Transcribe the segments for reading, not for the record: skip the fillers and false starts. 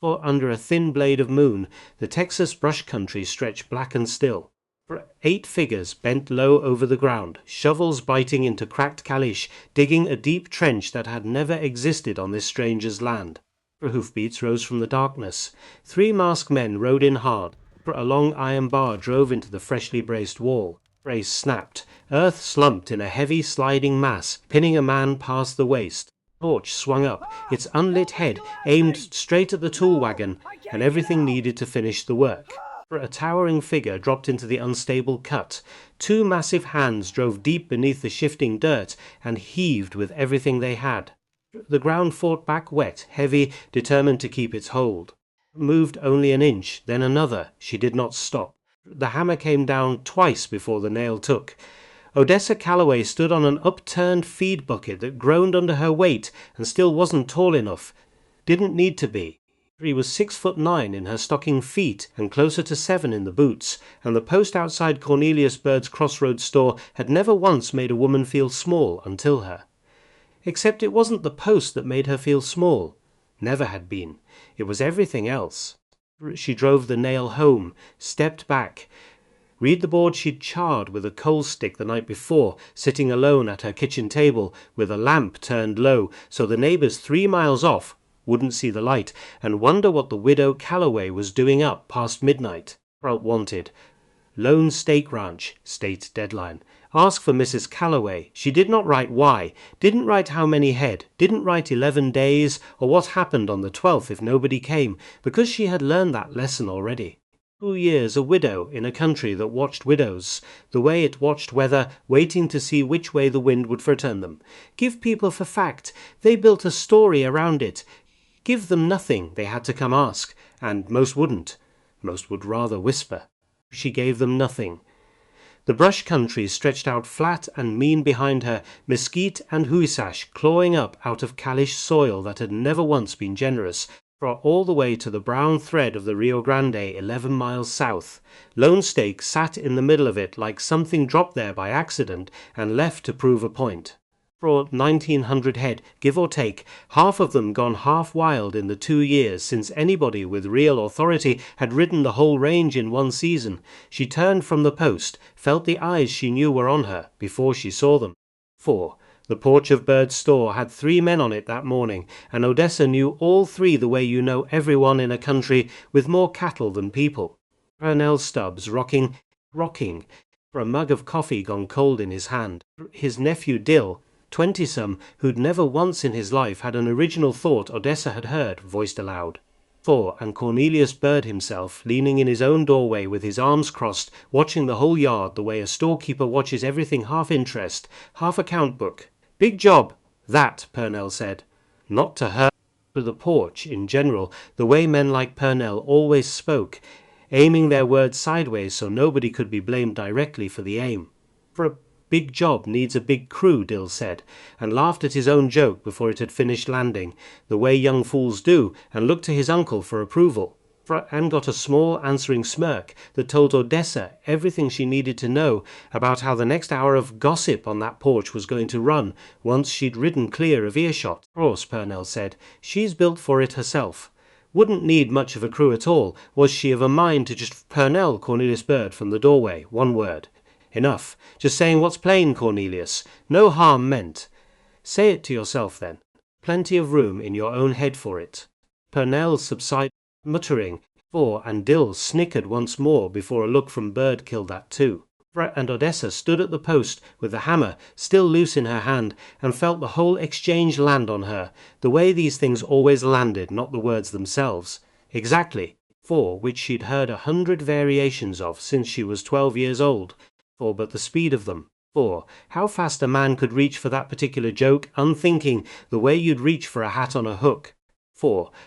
For under a thin blade of moon, the Texas brush country stretched black and still. For 8 figures bent low over the ground, shovels biting into cracked calish, digging a deep trench that had never existed on this stranger's land. For hoofbeats rose from the darkness. 3 masked men rode in hard. For a long iron bar drove into the freshly braced wall. Brace snapped. Earth slumped in a heavy sliding mass, pinning a man past the waist. Torch swung up, its unlit head aimed straight at the tool wagon, and everything needed to finish the work. For a towering figure dropped into the unstable cut. 2 massive hands drove deep beneath the shifting dirt and heaved with everything they had. The ground fought back wet, heavy, determined to keep its hold. Moved only an inch, then another. She did not stop. The hammer came down twice before the nail took. Odessa Calloway stood on an upturned feed bucket that groaned under her weight and still wasn't tall enough. Didn't need to be. She was 6'9" in her stocking feet and closer to 7 in the boots, and the post outside Cornelius Bird's Crossroads store had never once made a woman feel small until her. Except it wasn't the post that made her feel small. Never had been. It was everything else. She drove the nail home, stepped back. Read the board she'd charred with a coal stick the night before, sitting alone at her kitchen table with a lamp turned low so the neighbours 3 miles off wouldn't see the light, and wonder what the widow Calloway was doing up past midnight. Pralt wanted. Lone Stake Ranch, state deadline. Ask for Mrs. Calloway. She did not write why, didn't write how many head, didn't write 11 days, or what happened on the 12th if nobody came, because she had learned that lesson already. 2 years a widow in a country that watched widows, the way it watched weather, waiting to see which way the wind would return them. Give people for fact. They built a story around it. Give them nothing, they had to come ask, and most wouldn't. Most would rather whisper. She gave them nothing. The brush country stretched out flat and mean behind her, mesquite and huisache clawing up out of Kalish soil that had never once been generous, for all the way to the brown thread of the Rio Grande 11 miles south. Lone Stake sat in the middle of it like something dropped there by accident and left to prove a point. For 1,900 head, give or take, half of them gone half wild in the 2 years since anybody with real authority had ridden the whole range in one season. She turned from the post, felt the eyes she knew were on her, before she saw them. 4. The porch of Bird's store had 3 men on it that morning, and Odessa knew all 3 the way you know everyone in a country with more cattle than people. Purnell Stubbs rocking, for a mug of coffee gone cold in his hand. His nephew Dill, 20-some, who'd never once in his life had an original thought Odessa had heard, voiced aloud. 4. And Cornelius Bird himself, leaning in his own doorway with his arms crossed, watching the whole yard the way a storekeeper watches everything half interest, half account book. Big job, that, Purnell said. Not to her, to the porch in general, the way men like Purnell always spoke, aiming their words sideways so nobody could be blamed directly for the aim. For a big job needs a big crew, Dill said, and laughed at his own joke before it had finished landing, the way young fools do, and looked to his uncle for approval, and got a small answering smirk that told Odessa everything she needed to know about how the next hour of gossip on that porch was going to run once she'd ridden clear of earshot. Of course, Purnell said, she's built for it herself. Wouldn't need much of a crew at all, was she of a mind to just Purnell Cornelius Bird from the doorway, one word. Enough. Just saying what's plain, Cornelius. No harm meant. Say it to yourself, then. Plenty of room in your own head for it. Purnell subsided, muttering, and Dill snickered once more before a look from Bird killed that too. And Odessa stood at the post with the hammer still loose in her hand and felt the whole exchange land on her, the way these things always landed, not the words themselves. Exactly, which she'd heard 100 variations of since she was 12 years old. But the speed of them. How fast a man could reach for that particular joke, unthinking, the way you'd reach for a hat on a hook.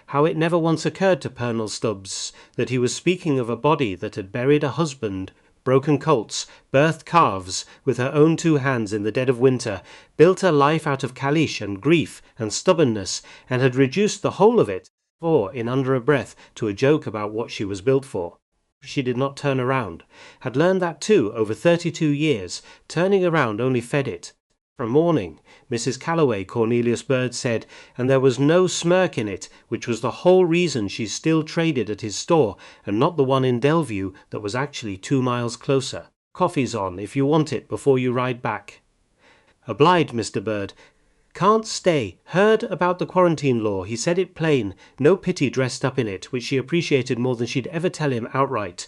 How it never once occurred to Purnell Stubbs that he was speaking of a body that had buried a husband, broken colts, birthed calves with her own 2 hands in the dead of winter, built her life out of calish and grief and stubbornness, and had reduced the whole of it, in under a breath, to a joke about what she was built for. She did not turn around, had learned that too over 32 years, turning around only fed it. For a morning, Mrs. Calloway, Cornelius Bird said, and there was no smirk in it, which was the whole reason she still traded at his store, and not the one in Delview that was actually 2 miles closer. Coffee's on, if you want it, before you ride back. Obliged, Mr. Bird. Can't stay. Heard about the quarantine law. He said it plain. No pity dressed up in it, which she appreciated more than she'd ever tell him outright.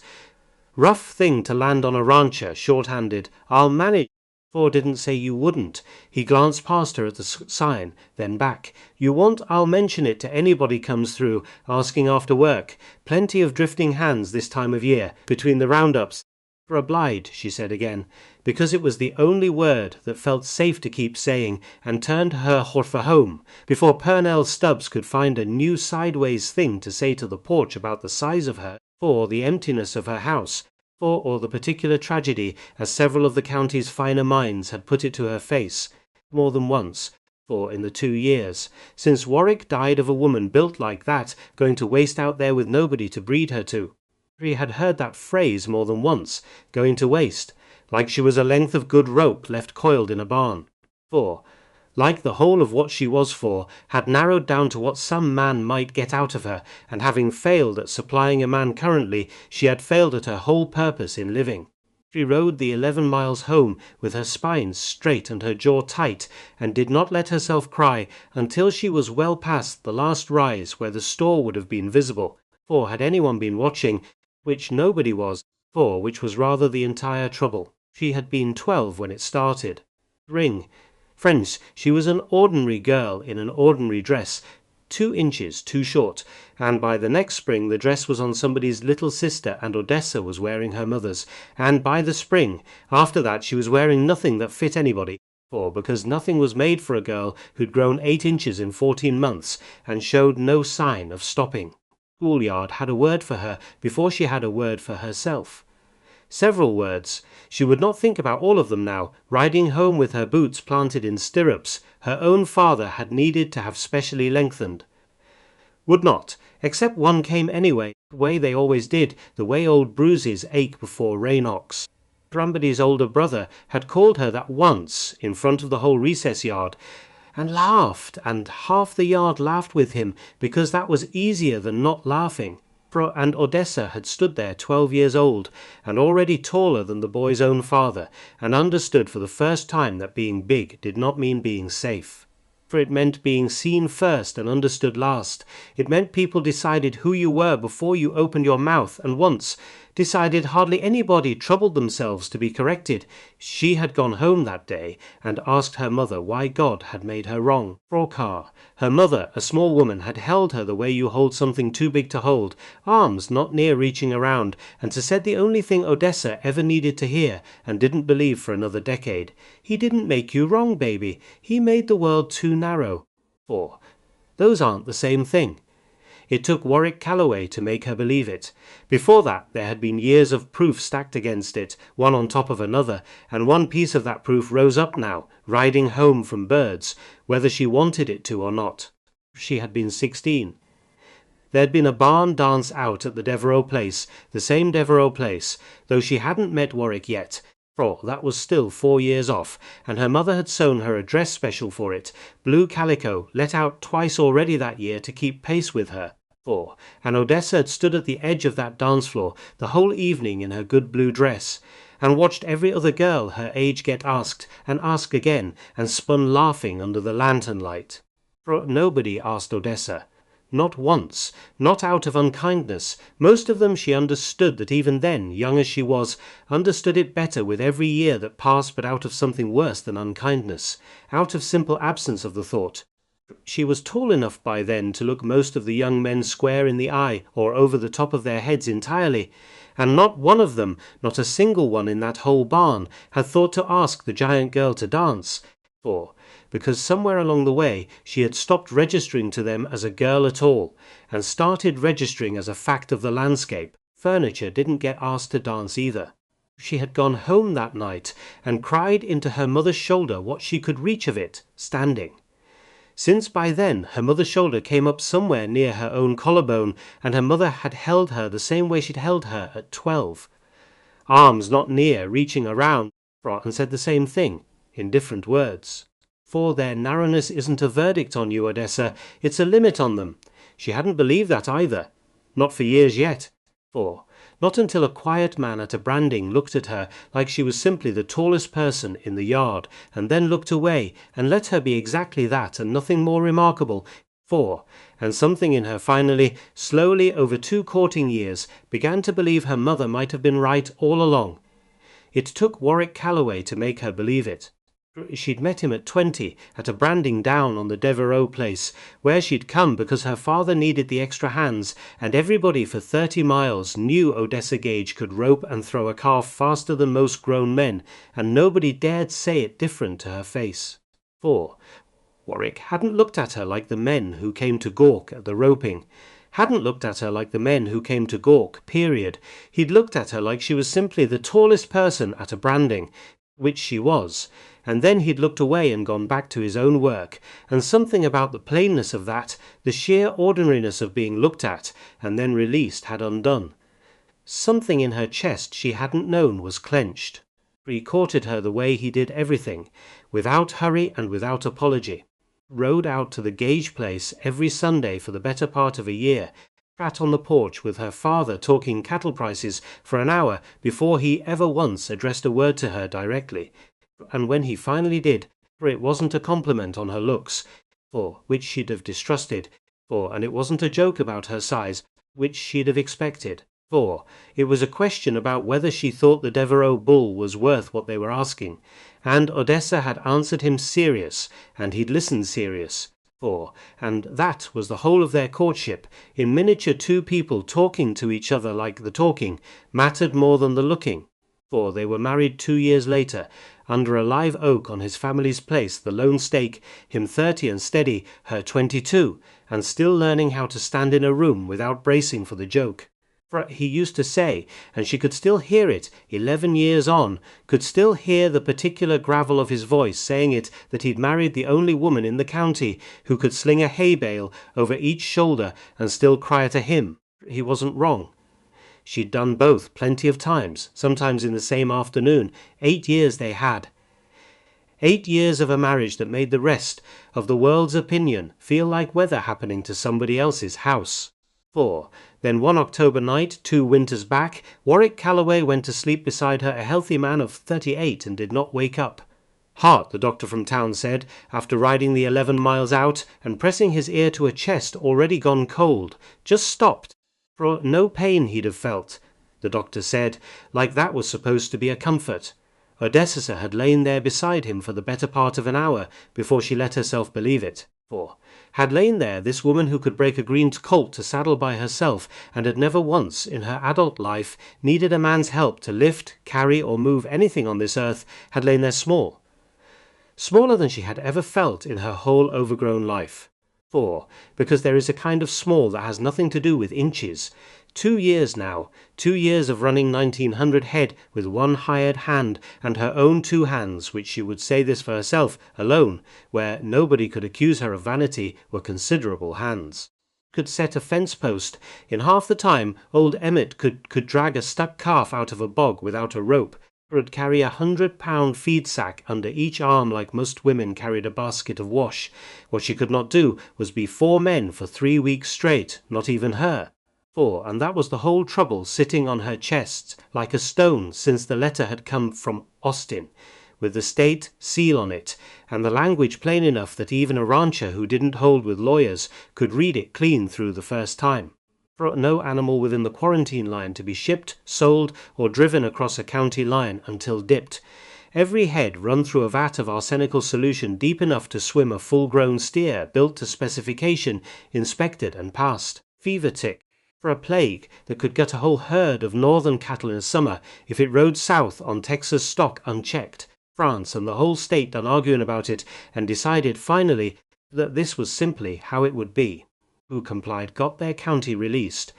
Rough thing to land on a rancher, short-handed. I'll manage. Four didn't say you wouldn't. He glanced past her at the sign, then back. You want I'll mention it to anybody comes through, asking after work. Plenty of drifting hands this time of year, between the roundups. For obliged, she said again, because it was the only word that felt safe to keep saying, and turned her for home, before Purnell Stubbs could find a new sideways thing to say to the porch about the size of her, or the emptiness of her house, or the particular tragedy, as several of the county's finer minds had put it to her face, more than once, for in the 2 years, since Warwick died of a woman built like that, going to waste out there with nobody to breed her to. He had heard that phrase more than once, going to waste, like she was a length of good rope left coiled in a barn. For, like the whole of what she was for, had narrowed down to what some man might get out of her, and having failed at supplying a man currently, she had failed at her whole purpose in living. She rode the 11 miles home with her spine straight and her jaw tight, and did not let herself cry until she was well past the last rise where the store would have been visible, for had anyone been watching, which nobody was, for which was rather the entire trouble. She had been 12 when it started. Ring. Friends, she was an ordinary girl in an ordinary dress, 2 inches too short, and by the next spring the dress was on somebody's little sister, and Odessa was wearing her mother's, and by the spring after that she was wearing nothing that fit anybody, for because nothing was made for a girl who'd grown 8 inches in 14 months, and showed no sign of stopping. Schoolyard had a word for her before she had a word for herself. Several words. She would not think about all of them now, riding home with her boots planted in stirrups her own father had needed to have specially lengthened. Would not, except one came anyway, the way they always did, the way old bruises ache before rain-ox. Somebody's older brother had called her that once in front of the whole recess yard, and laughed, and half the yard laughed with him, because that was easier than not laughing. And Odessa had stood there 12 years old, and already taller than the boy's own father, and understood for the first time that being big did not mean being safe. For it meant being seen first and understood last. It meant people decided who you were before you opened your mouth, and once decided hardly anybody troubled themselves to be corrected. She had gone home that day and asked her mother why God had made her wrong. Frokar. Her mother, a small woman, had held her the way you hold something too big to hold, arms not near reaching around, and to said the only thing Odessa ever needed to hear, and didn't believe for another decade. He didn't make you wrong, baby. He made the world too narrow. 4. Those aren't the same thing. It took Warwick Calloway to make her believe it. Before that there had been years of proof stacked against it, one on top of another, and one piece of that proof rose up now, riding home from Birds, whether she wanted it to or not. She had been 16. There had been a barn dance out at the Devereux place, the same Devereux place, though she hadn't met Warwick yet, for that was still 4 years off, and her mother had sewn her a dress special for it, blue calico, let out twice already that year to keep pace with her. 4. And Odessa had stood at the edge of that dance floor the whole evening in her good blue dress, and watched every other girl her age get asked, and ask again, and spun laughing under the lantern light. For nobody asked Odessa. Not once, not out of unkindness. Most of them she understood that even then, young as she was, understood it better with every year that passed, but out of something worse than unkindness, out of simple absence of the thought. She was tall enough by then to look most of the young men square in the eye, or over the top of their heads entirely, and not one of them, not a single one in that whole barn, had thought to ask the giant girl to dance. For, because somewhere along the way she had stopped registering to them as a girl at all, and started registering as a fact of the landscape. Furniture didn't get asked to dance either. She had gone home that night, and cried into her mother's shoulder what she could reach of it, standing. Since by then her mother's shoulder came up somewhere near her own collarbone, and her mother had held her the same way she'd held her at 12. Arms not near reaching around, and said the same thing. in different words. For their narrowness isn't a verdict on you, Odessa, it's a limit on them. She hadn't believed that either. Not for years yet. 4. Not until a quiet man at a branding looked at her like she was simply the tallest person in the yard, and then looked away, and let her be exactly that and nothing more remarkable. 4. And something in her finally, slowly over 2 courting years, began to believe her mother might have been right all along. It took Warwick Calloway to make her believe it. She'd met him at 20 at a branding down on the Devereux place, where she'd come because her father needed the extra hands, and everybody for 30 miles knew Odessa Gage could rope and throw a calf faster than most grown men, and nobody dared say it different to her face. 4. Warwick hadn't looked at her like the men who came to gawk at the roping. Hadn't looked at her like the men who came to gawk, period. He'd looked at her like she was simply the tallest person at a branding, which she was, and then he'd looked away and gone back to his own work, and something about the plainness of that, the sheer ordinariness of being looked at, and then released, had undone. Something in her chest she hadn't known was clenched. He courted her the way he did everything, without hurry and without apology. Rode out to the Gage place every Sunday for the better part of a year, sat on the porch with her father talking cattle prices for an hour before he ever once addressed a word to her directly. And when he finally did, for it wasn't a compliment on her looks, for which she'd have distrusted, and it wasn't a joke about her size, which she'd have expected, it was a question about whether she thought the Devereux bull was worth what they were asking, and Odessa had answered him serious, and he'd listened serious, and that was the whole of their courtship. In miniature, 2 people talking to each other like the talking mattered more than the looking. They were married 2 years later, under a live oak on his family's place, the lone stake, him 30 and steady, her 22, and still learning how to stand in a room without bracing for the joke. For he used to say, and she could still hear it 11 years on, could still hear the particular gravel of his voice saying it, that he'd married the only woman in the county who could sling a hay bale over each shoulder and still cry at him. He wasn't wrong. She'd done both plenty of times, sometimes in the same afternoon. 8 years they had. 8 years of a marriage that made the rest of the world's opinion feel like weather happening to somebody else's house. Then one October night, 2 winters back, Warwick Calloway went to sleep beside her, a healthy man of 38, and did not wake up. Heart, the doctor from town said, after riding the 11 miles out, and pressing his ear to a chest already gone cold, just stopped. For no pain he'd have felt, the doctor said, like that was supposed to be a comfort. Odessa had lain there beside him for the better part of an hour before she let herself believe it. Had lain there, this woman who could break a green colt to saddle by herself, and had never once in her adult life needed a man's help to lift, carry, or move anything on this earth, had lain there small. Smaller than she had ever felt in her whole overgrown life. Because there is a kind of small that has nothing to do with inches. 2 years now, 2 years of running 1900 head with one hired hand, and her own 2 hands, which she would say this for herself, alone, where nobody could accuse her of vanity, were considerable hands. Could set a fence post. In half the time old Emmett could drag a stuck calf out of a bog without a rope, or would carry 100-pound feed sack under each arm like most women carried a basket of wash. What she could not do was be 4 men for 3 weeks straight, not even her. And that was the whole trouble sitting on her chest like a stone since the letter had come from Austin, with the state seal on it, and the language plain enough that even a rancher who didn't hold with lawyers could read it clean through the first time. For no animal within the quarantine line to be shipped, sold, or driven across a county line until dipped. Every head run through a vat of arsenical solution deep enough to swim a full-grown steer, built to specification, inspected and passed. Fever tick. For a plague that could gut a whole herd of northern cattle in a summer if it rode south on Texas stock unchecked. France and the whole state done arguing about it, and decided finally that this was simply how it would be. Who complied got their county released.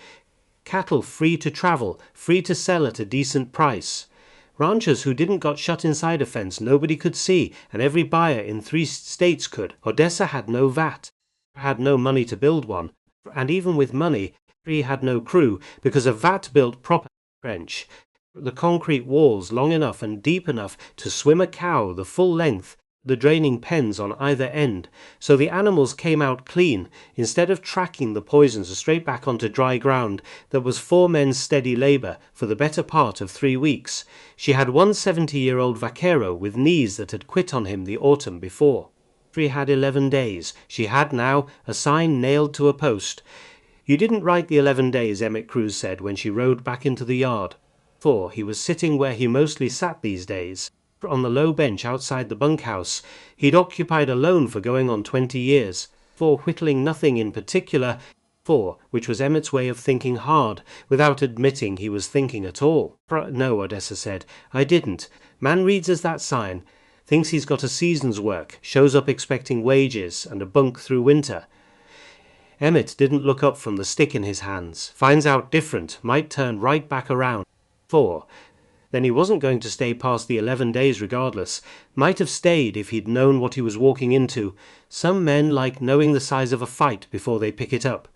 Cattle free to travel, free to sell at a decent price. Ranchers who didn't got shut inside a fence nobody could see, and every buyer in 3 states could. Odessa had no VAT, had no money to build one, and even with money, he had no crew, because a VAT built proper French. The concrete walls long enough and deep enough to swim a cow the full length, the draining pens on either end, so the animals came out clean, instead of tracking the poisons straight back onto dry ground that was 4 men's steady labour for the better part of 3 weeks. She had one 70-year-old vaquero with knees that had quit on him the autumn before. She had 11 days. She had now a sign nailed to a post. You didn't write the 11 days, Emmett Cruz said when she rode back into the yard. For he was sitting where he mostly sat these days, on the low bench outside the bunkhouse he'd occupied alone for going on 20 years, for whittling nothing in particular, which was Emmett's way of thinking hard, without admitting he was thinking at all. No, Odessa said, I didn't. Man reads as that sign, thinks he's got a season's work, shows up expecting wages and a bunk through winter. Emmett didn't look up from the stick in his hands, finds out different, might turn right back around. Then he wasn't going to stay past the 11 days regardless. Might have stayed if he'd known what he was walking into. Some men like knowing the size of a fight before they pick it up.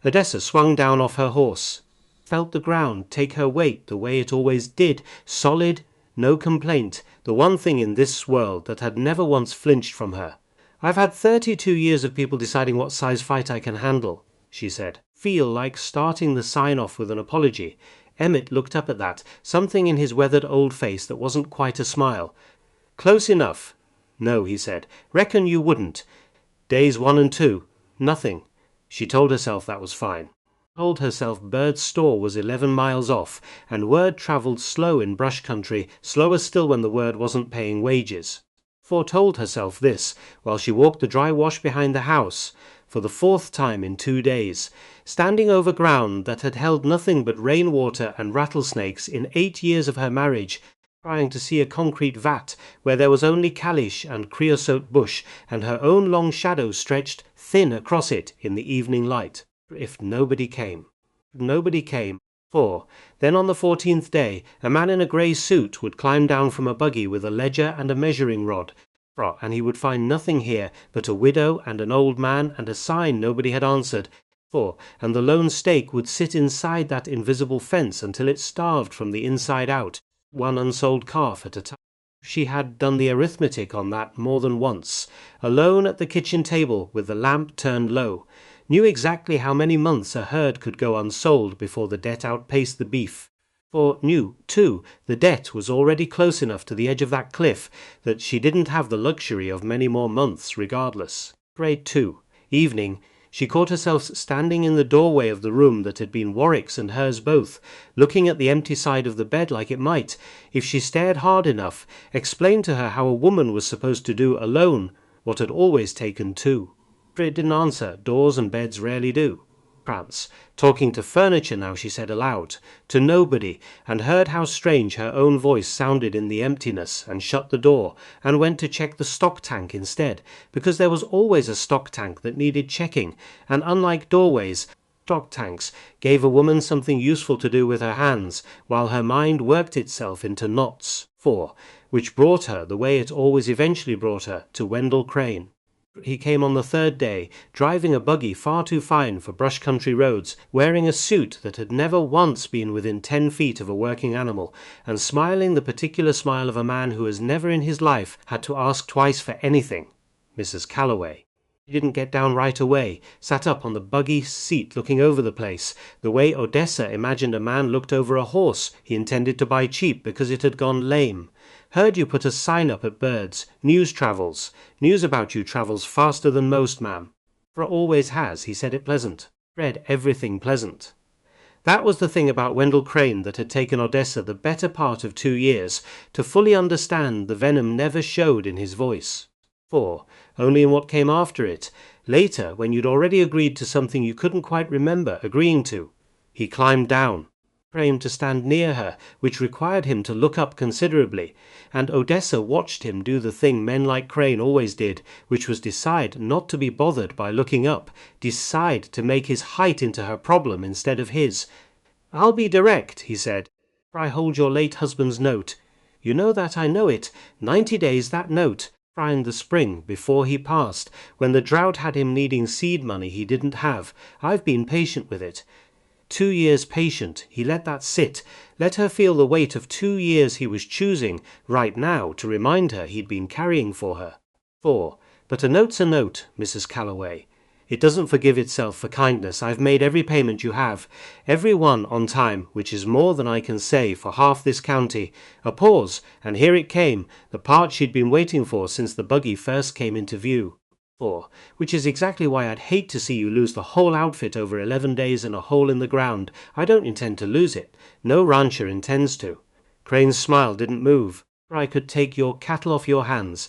Odessa swung down off her horse, felt the ground take her weight the way it always did, solid, no complaint, the one thing in this world that had never once flinched from her. I've had 32 years of people deciding what size fight I can handle, she said. Feel like starting the sign off with an apology. Emmett looked up at that, something in his weathered old face that wasn't quite a smile. Close enough. No, he said. Reckon you wouldn't. Days 1 and 2. Nothing. She told herself that was fine. Told herself Bird's store was 11 miles off, and word travelled slow in brush country, slower still when the word wasn't paying wages. Foretold herself this while she walked the dry wash behind the house, for the 4th time in 2 days, standing over ground that had held nothing but rainwater and rattlesnakes in 8 years of her marriage, trying to see a concrete vat where there was only caliche and creosote bush, and her own long shadow stretched thin across it in the evening light. If nobody came. Nobody came. Then on the 14th day, a man in a grey suit would climb down from a buggy with a ledger and a measuring rod, and he would find nothing here but a widow and an old man and a sign nobody had answered, and the lone stake would sit inside that invisible fence until it starved from the inside out, one unsold calf at a time. She had done the arithmetic on that more than once, alone at the kitchen table with the lamp turned low, knew exactly how many months a herd could go unsold before the debt outpaced the beef. Knew, too, the debt was already close enough to the edge of that cliff that she didn't have the luxury of many more months regardless. Grade 2. Evening. She caught herself standing in the doorway of the room that had been Warwick's and hers both, looking at the empty side of the bed like it might, if she stared hard enough, explain to her how a woman was supposed to do alone what had always taken two. It didn't answer. Doors and beds rarely do. Prance, talking to furniture now, she said aloud, to nobody, and heard how strange her own voice sounded in the emptiness, and shut the door, and went to check the stock tank instead, because there was always a stock tank that needed checking, and unlike doorways, stock tanks gave a woman something useful to do with her hands, while her mind worked itself into knots, which brought her, the way it always eventually brought her, to Wendell Crane. He came on the 3rd day, driving a buggy far too fine for brush country roads, wearing a suit that had never once been within 10 feet of a working animal, and smiling the particular smile of a man who has never in his life had to ask twice for anything. Mrs. Calloway. He didn't get down right away, sat up on the buggy seat looking over the place, the way Odessa imagined a man looked over a horse he intended to buy cheap because it had gone lame. Heard you put a sign up at Bird's. News travels. News about you travels faster than most, ma'am. For it always has, he said it pleasant. Read everything pleasant. That was the thing about Wendell Crane that had taken Odessa the better part of 2 years to fully understand the venom never showed in his voice. Only in what came after it, later when you'd already agreed to something you couldn't quite remember agreeing to. He climbed down. Framed to stand near her, which required him to look up considerably, and Odessa watched him do the thing men like Crane always did, which was decide not to be bothered by looking up, decide to make his height into her problem instead of his. I'll be direct, he said, for I hold your late husband's note. You know that I know it. 90 days that note, in the spring, before he passed, when the drought had him needing seed money he didn't have. I've been patient with it. 2 years patient, he let that sit, let her feel the weight of 2 years he was choosing, right now, to remind her he'd been carrying for her. 4. But a note's a note, Mrs. Calloway. It doesn't forgive itself for kindness. I've made every payment you have, every one on time, which is more than I can say for half this county. A pause, and here it came, the part she'd been waiting for since the buggy first came into view. 4. Which is exactly why I'd hate to see you lose the whole outfit over 11 days in a hole in the ground. I don't intend to lose it. No rancher intends to. Crane's smile didn't move. I could take your cattle off your hands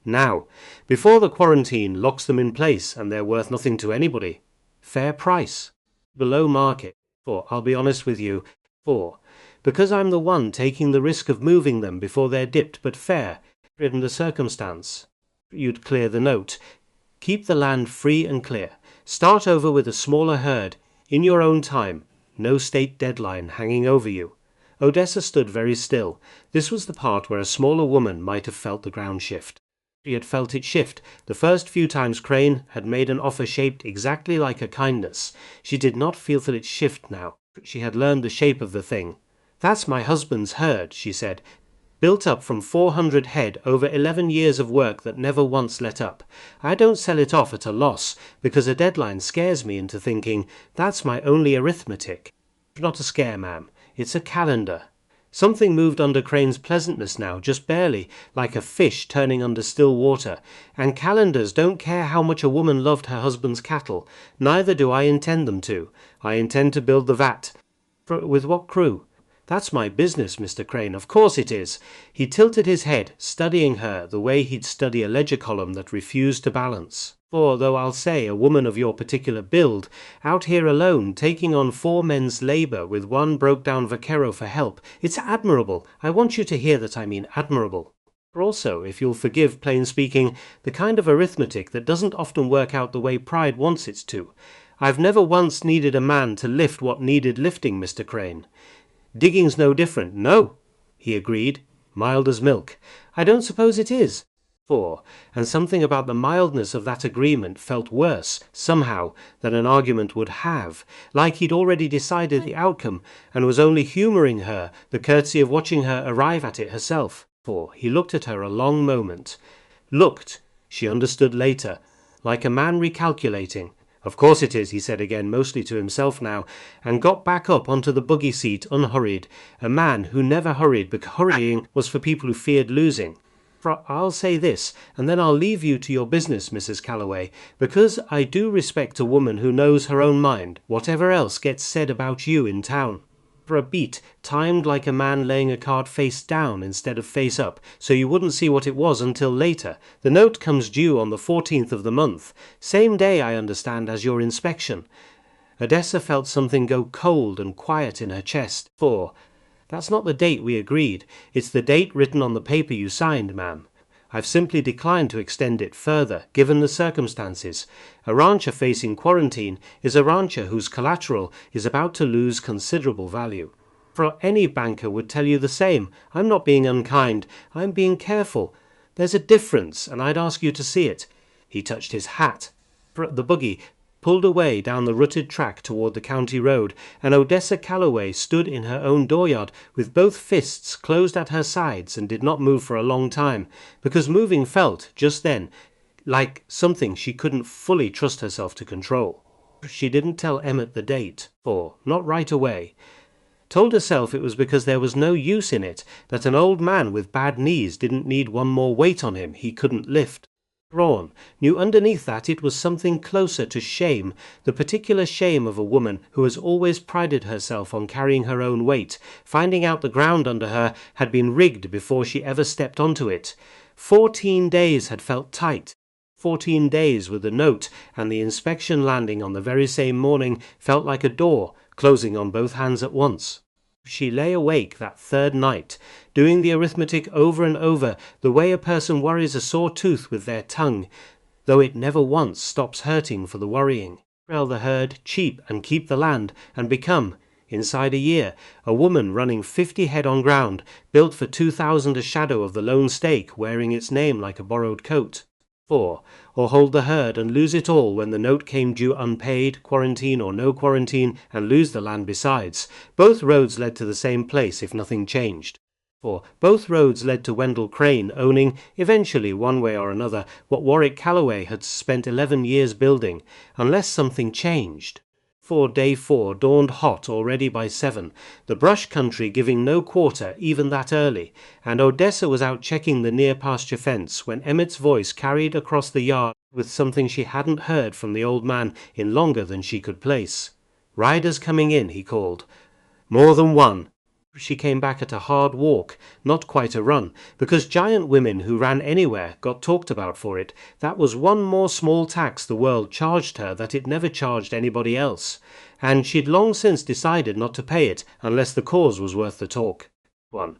now, before the quarantine locks them in place and they're worth nothing to anybody. Fair price. Below market. 4. I'll be honest with you. 4. Because I'm the one taking the risk of moving them before they're dipped, but fair, given the circumstance. You'd clear the note. Keep the land free and clear. Start over with a smaller herd, in your own time. No state deadline hanging over you. Odessa stood very still. This was the part where a smaller woman might have felt the ground shift. She had felt it shift the first few times Crane had made an offer shaped exactly like a kindness. She did not feel it shift now. She had learned the shape of the thing. That's my husband's herd, she said, built up from 400 head over 11 years of work that never once let up. I don't sell it off at a loss, because a deadline scares me into thinking, that's my only arithmetic. Not a scare, ma'am. It's a calendar. Something moved under Crane's pleasantness now, just barely, like a fish turning under still water. And calendars don't care how much a woman loved her husband's cattle. Neither do I intend them to. I intend to build the vat. With what crew? That's my business, Mr. Crane. Of course it is. He tilted his head, studying her the way he'd study a ledger column that refused to balance. For, though I'll say, a woman of your particular build, out here alone, taking on 4 men's labour with one broke-down vaquero for help, it's admirable. I want you to hear that I mean admirable. Also, if you'll forgive plain speaking, the kind of arithmetic that doesn't often work out the way pride wants it to. I've never once needed a man to lift what needed lifting, Mr. Crane. Digging's no different. No, he agreed, mild as milk. I don't suppose it is. 4. And something about the mildness of that agreement felt worse, somehow, than an argument would have, like he'd already decided the outcome, and was only humouring her, the courtesy of watching her arrive at it herself. 4. He looked at her a long moment. Looked, she understood later, like a man recalculating. Of course it is, he said again, mostly to himself now, and got back up onto the buggy seat unhurried, a man who never hurried, because hurrying was for people who feared losing. For I'll say this, and then I'll leave you to your business, Mrs. Calloway, because I do respect a woman who knows her own mind, whatever else gets said about you in town. For a beat, timed like a man laying a card face down instead of face up, so you wouldn't see what it was until later. The note comes due on the 14th of the month, same day, I understand, as your inspection. Odessa felt something go cold and quiet in her chest. 4. That's not the date we agreed. It's the date written on the paper you signed, ma'am. I've simply declined to extend it further, given the circumstances. A rancher facing quarantine is a rancher whose collateral is about to lose considerable value. For any banker would tell you the same. I'm not being unkind. I'm being careful. There's a difference, and I'd ask you to see it. He touched his hat. The buggy pulled away down the rutted track toward the county road, and Odessa Calloway stood in her own dooryard with both fists closed at her sides and did not move for a long time, because moving felt, just then, like something she couldn't fully trust herself to control. She didn't tell Emmett the date, or not right away. Told herself it was because there was no use in it, that an old man with bad knees didn't need one more weight on him he couldn't lift. Braun knew underneath that it was something closer to shame, the particular shame of a woman who has always prided herself on carrying her own weight, finding out the ground under her had been rigged before she ever stepped onto it. 14 days had felt tight. 14 days with the note and the inspection landing on the very same morning felt like a door closing on both hands at once. She lay awake that third night, doing the arithmetic over and over, the way a person worries a sore tooth with their tongue, though it never once stops hurting for the worrying. Sell the herd, cheap, and keep the land, and become, inside a year, a woman running 50 head on ground, built for 2,000 a shadow of the lone stake, wearing its name like a borrowed coat. 4. Or hold the herd and lose it all when the note came due unpaid, quarantine or no quarantine, and lose the land besides. Both roads led to the same place if nothing changed. 4. Both roads led to Wendell Crane owning, eventually one way or another, what Warwick Calloway had spent 11 years building, unless something changed. 4. Day 4 dawned hot already by 7, the brush country giving no quarter even that early, and Odessa was out checking the near pasture fence when Emmett's voice carried across the yard with something she hadn't heard from the old man in longer than she could place. "Riders coming in," he called. "More than one." She came back at a hard walk, not quite a run, because giant women who ran anywhere got talked about for it. That was one more small tax the world charged her that it never charged anybody else, and she'd long since decided not to pay it unless the cause was worth the talk. 1.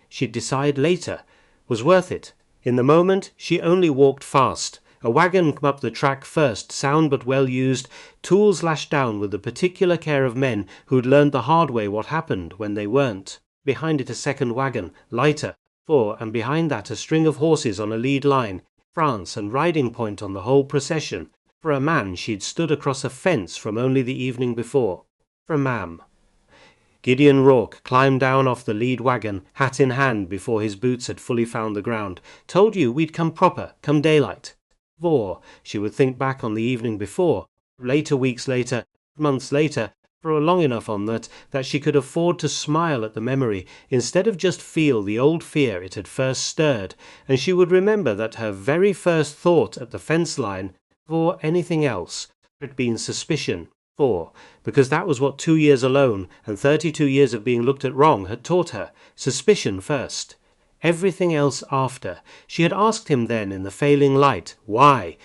She'd decide later. Was worth it. In the moment, she only walked fast. A wagon come up the track first, sound but well used, tools lashed down with the particular care of men who'd learned the hard way what happened when they weren't. Behind it a second wagon, lighter, 4, and behind that a string of horses on a lead line, France and riding point on the whole procession. For a man she'd stood across a fence from only the evening before. For a ma'am. Gideon Rourke climbed down off the lead wagon, hat in hand before his boots had fully found the ground. "Told you we'd come proper, come daylight." 4. She would think back on the evening before, later weeks later, months later, for long enough on that she could afford to smile at the memory instead of just feel the old fear it had first stirred, and she would remember that her very first thought at the fence line, for anything else, had been suspicion. 4. Because that was what 2 years alone and 32 years of being looked at wrong had taught her. Suspicion first. Everything else after. She had asked him then in the failing light, why?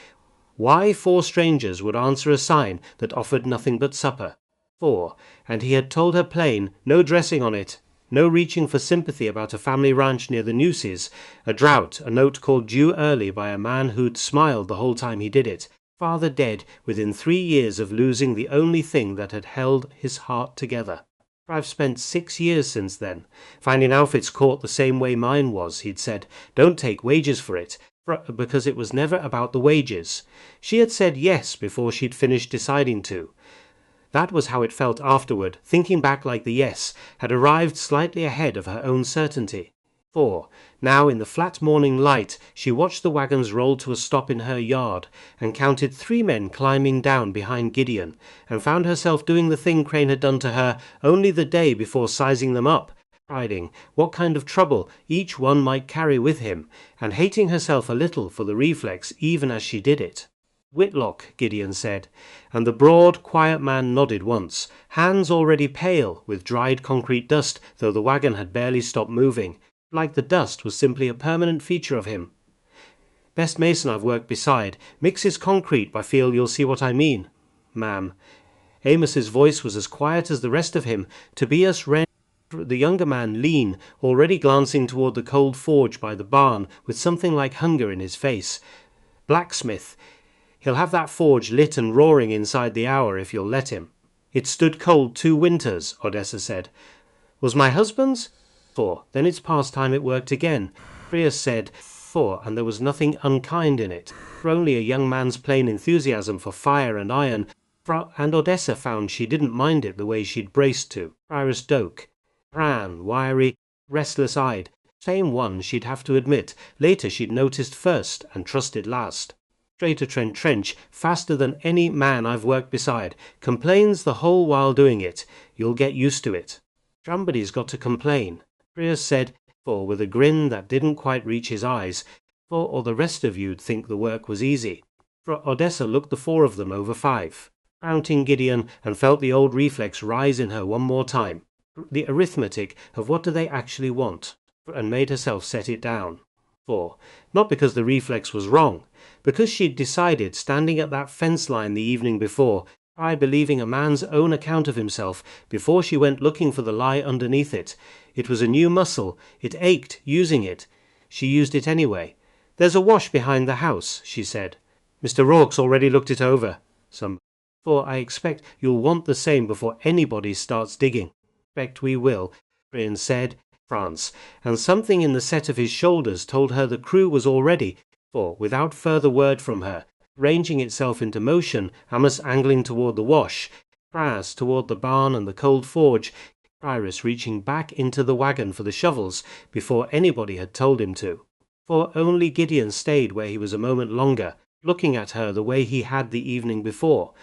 Why 4 strangers would answer a sign that offered nothing but supper. 4. And he had told her plain, no dressing on it, no reaching for sympathy about a family ranch near the Nooses, a drought, a note called due early by a man who'd smiled the whole time he did it, father dead within 3 years of losing the only thing that had held his heart together. "I've spent 6 years since then, finding outfits caught the same way mine was," he'd said. "Don't take wages for it," because it was never about the wages. She had said yes before she'd finished deciding to. That was how it felt afterward, thinking back like the yes had arrived slightly ahead of her own certainty. 4. Now in the flat morning light she watched the wagons roll to a stop in her yard, and counted 3 men climbing down behind Gideon, and found herself doing the thing Crane had done to her only the day before sizing them up, deciding what kind of trouble each one might carry with him, and hating herself a little for the reflex even as she did it. "Whitlock," Gideon said, and the broad, quiet man nodded once, hands already pale with dried concrete dust, though the wagon had barely stopped moving, like the dust was simply a permanent feature of him. "Best mason I've worked beside. Mixes concrete, I feel you'll see what I mean." "Ma'am." Amos's voice was as quiet as the rest of him. Tobias Wren, the younger man, lean, already glancing toward the cold forge by the barn with something like hunger in his face. "Blacksmith. He'll have that forge lit and roaring inside the hour if you'll let him." "It stood cold 2 winters, Odessa said. "Was my husband's?" 4. Then it's past time it worked again. Prairie said 4, and there was nothing unkind in it, for only a young man's plain enthusiasm for fire and iron, and Odessa found she didn't mind it the way she'd braced to. Prairie Doak. Pran, wiry, restless-eyed. Same one she'd have to admit. Later she'd noticed first and trusted last. Straighter trench, faster than any man I've worked beside. Complains the whole while doing it. You'll get used to it. Somebody's got to complain. Prairie said, for with a grin that didn't quite reach his eyes, for or the rest of you'd think the work was easy. For Odessa looked the 4 of them over 5, counting Gideon, and felt the old reflex rise in her one more time. The arithmetic of what do they actually want, and made herself set it down. 4. Not because the reflex was wrong, because she'd decided, standing at that fence line the evening before, by believing a man's own account of himself before she went looking for the lie underneath it. It was a new muscle. It ached using it. She used it anyway. "There's a wash behind the house," she said. "Mr. Rourke's already looked it over." "For I expect you'll want the same before anybody starts digging." "Expect we will," Prairie said. France, and something in the set of his shoulders told her the crew was all ready. For, without further word from her, ranging itself into motion, Amos angling toward the wash, Praz toward the barn and the cold forge, Prairie reaching back into the wagon for the shovels before anybody had told him to. For only Gideon stayed where he was a moment longer, looking at her the way he had the evening before.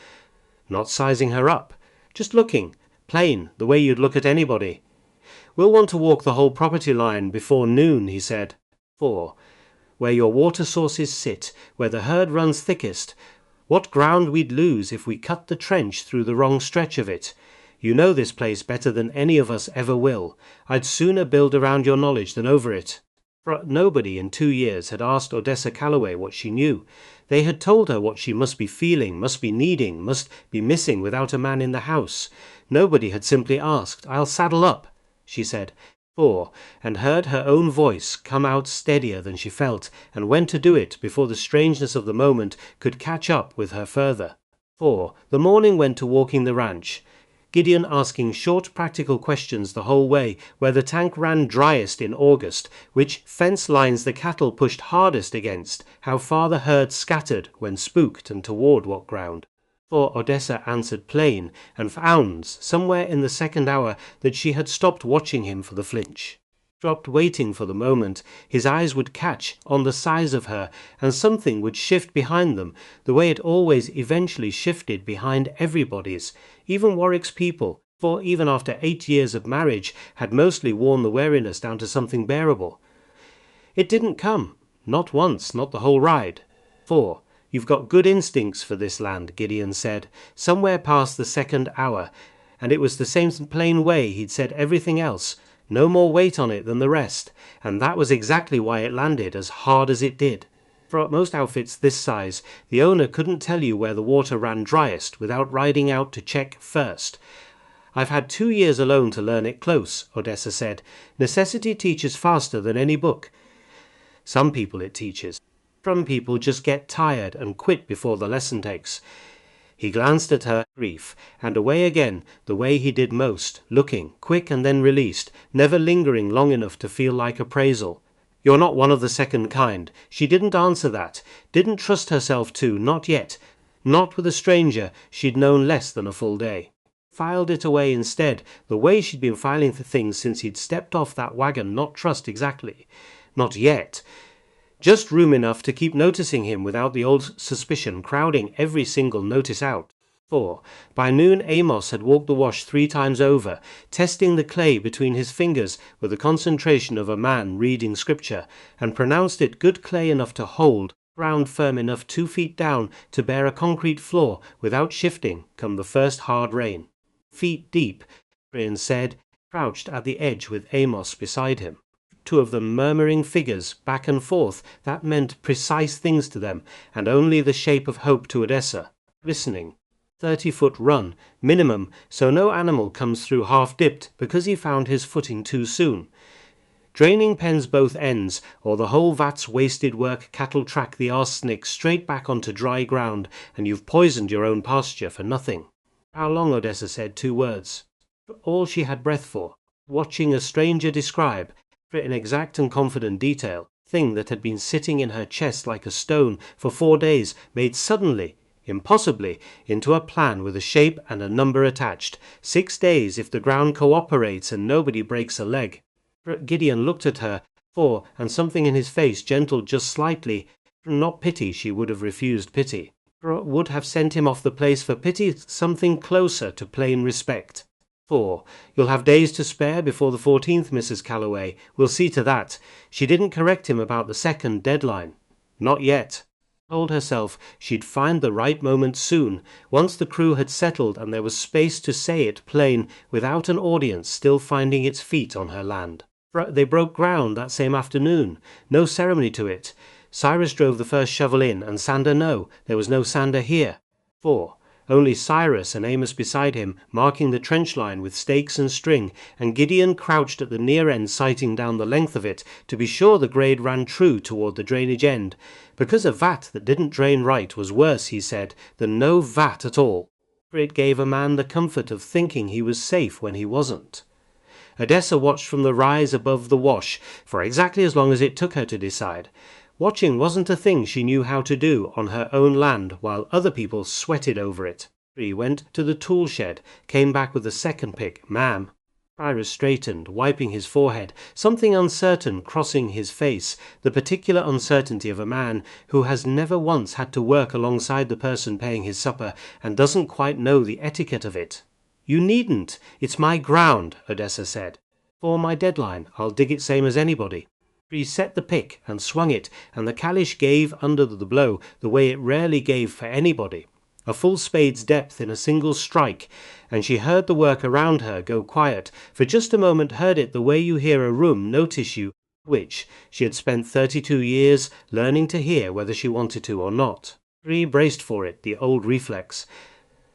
Not sizing her up, just looking, plain, the way you'd look at anybody. We'll want to walk the whole property line before noon, he said. For, where your water sources sit, where the herd runs thickest, what ground we'd lose if we cut the trench through the wrong stretch of it. You know this place better than any of us ever will. I'd sooner build around your knowledge than over it. For nobody in 2 years had asked Odessa Calloway what she knew. They had told her what she must be feeling, must be needing, must be missing without a man in the house. Nobody had simply asked, "I'll saddle up," she said, and heard her own voice come out steadier than she felt, and went to do it before the strangeness of the moment could catch up with her further. The morning went to walking the ranch, Gideon asking short practical questions the whole way, where the tank ran driest in August, which fence lines the cattle pushed hardest against, how far the herd scattered when spooked and toward what ground. For Odessa answered plain, and found, somewhere in the second hour, that she had stopped watching him for the flinch. Dropped waiting for the moment, his eyes would catch on the size of her, and something would shift behind them, the way it always eventually shifted behind everybody's, even Warwick's people, for even after 8 years of marriage had mostly worn the wariness down to something bearable. It didn't come, not once, not the whole ride. You've got good instincts for this land, Gideon said, somewhere past the second hour, and it was the same plain way he'd said everything else, no more weight on it than the rest, and that was exactly why it landed as hard as it did. For most outfits this size, the owner couldn't tell you where the water ran driest without riding out to check first. I've had 2 years alone to learn it close, Odessa said. Necessity teaches faster than any book. Some people it teaches. Some people just get tired and quit before the lesson takes. He glanced at her, grief, and away again, the way he did most, looking, quick and then released, never lingering long enough to feel like appraisal. You're not one of the second kind. She didn't answer that, didn't trust herself to, not yet. Not with a stranger she'd known less than a full day. Filed it away instead, the way she'd been filing the things since he'd stepped off that wagon, not trust exactly. Not yet. Just room enough to keep noticing him without the old suspicion crowding every single notice out. By noon Amos had walked the wash 3 times over, testing the clay between his fingers with the concentration of a man reading scripture, and pronounced it good clay enough to hold, ground firm enough 2 feet down to bear a concrete floor without shifting come the first hard rain. Feet deep, Prairie said, crouched at the edge with Amos beside him. 2 of them murmuring figures back and forth that meant precise things to them, and only the shape of hope to Odessa. Listening. 30-foot run, minimum, so no animal comes through half-dipped because he found his footing too soon. Draining pens both ends, or the whole vat's wasted work cattle track the arsenic straight back onto dry ground, and you've poisoned your own pasture for nothing. How long, Odessa said 2 words. All she had breath for, watching a stranger describe, in exact and confident detail, thing that had been sitting in her chest like a stone for 4 days, made suddenly, impossibly, into a plan with a shape and a number attached. 6 days if the ground cooperates and nobody breaks a leg. Gideon looked at her, and something in his face gentled just slightly. Not pity, she would have refused pity. Would have sent him off the place for pity, something closer to plain respect. You'll have days to spare before the 14th, Mrs. Calloway. We'll see to that. She didn't correct him about the second deadline. Not yet. Told herself she'd find the right moment soon, once the crew had settled and there was space to say it plain without an audience still finding its feet on her land. They broke ground that same afternoon. No ceremony to it. Cyrus drove the first shovel in, and Sander no. There was no Sander here. Only Cyrus and Amos beside him, marking the trench line with stakes and string, and Gideon crouched at the near end sighting down the length of it, to be sure the grade ran true toward the drainage end, because a vat that didn't drain right was worse, he said, than no vat at all, for it gave a man the comfort of thinking he was safe when he wasn't. Odessa watched from the rise above the wash, for exactly as long as it took her to decide. Watching wasn't a thing she knew how to do on her own land while other people sweated over it. Prairie went to the tool shed, came back with a second pick. "Ma'am." Prairie straightened, wiping his forehead, something uncertain crossing his face, the particular uncertainty of a man who has never once had to work alongside the person paying his supper and doesn't quite know the etiquette of it. "You needn't. It's my ground," Odessa said. "For my deadline, I'll dig it same as anybody." He set the pick and swung it, and the calish gave under the blow the way it rarely gave for anybody. A full spade's depth in a single strike, and she heard the work around her go quiet, for just a moment heard it the way you hear a room notice you, which she had spent 32 years learning to hear whether she wanted to or not. Prairie braced for it, the old reflex.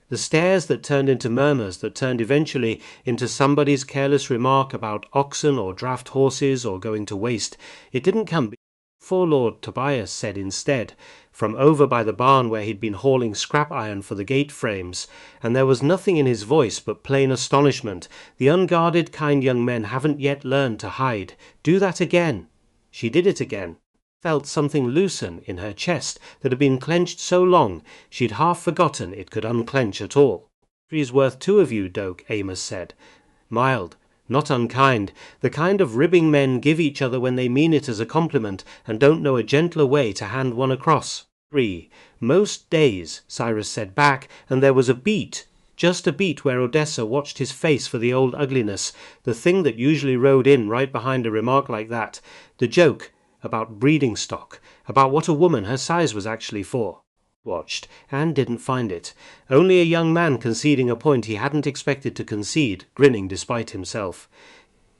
The stares that turned into murmurs that turned eventually into somebody's careless remark about oxen or draft horses or going to waste. It didn't come before Lord Tobias said instead, from over by the barn where he'd been hauling scrap iron for the gate frames, and there was nothing in his voice but plain astonishment. "The unguarded, kind young men haven't yet learned to hide. Do that again." She did it again. Felt something loosen in her chest that had been clenched so long she'd half forgotten it could unclench at all. "She's worth two of you, Doak," Amos said. Mild, not unkind, the kind of ribbing men give each other when they mean it as a compliment and don't know a gentler way to hand one across. "Three. Most days," Cyrus said back, and there was a beat, just a beat where Odessa watched his face for the old ugliness, the thing that usually rode in right behind a remark like that, the joke about breeding stock, about what a woman her size was actually for. Watched, and didn't find it. Only a young man conceding a point he hadn't expected to concede, grinning despite himself.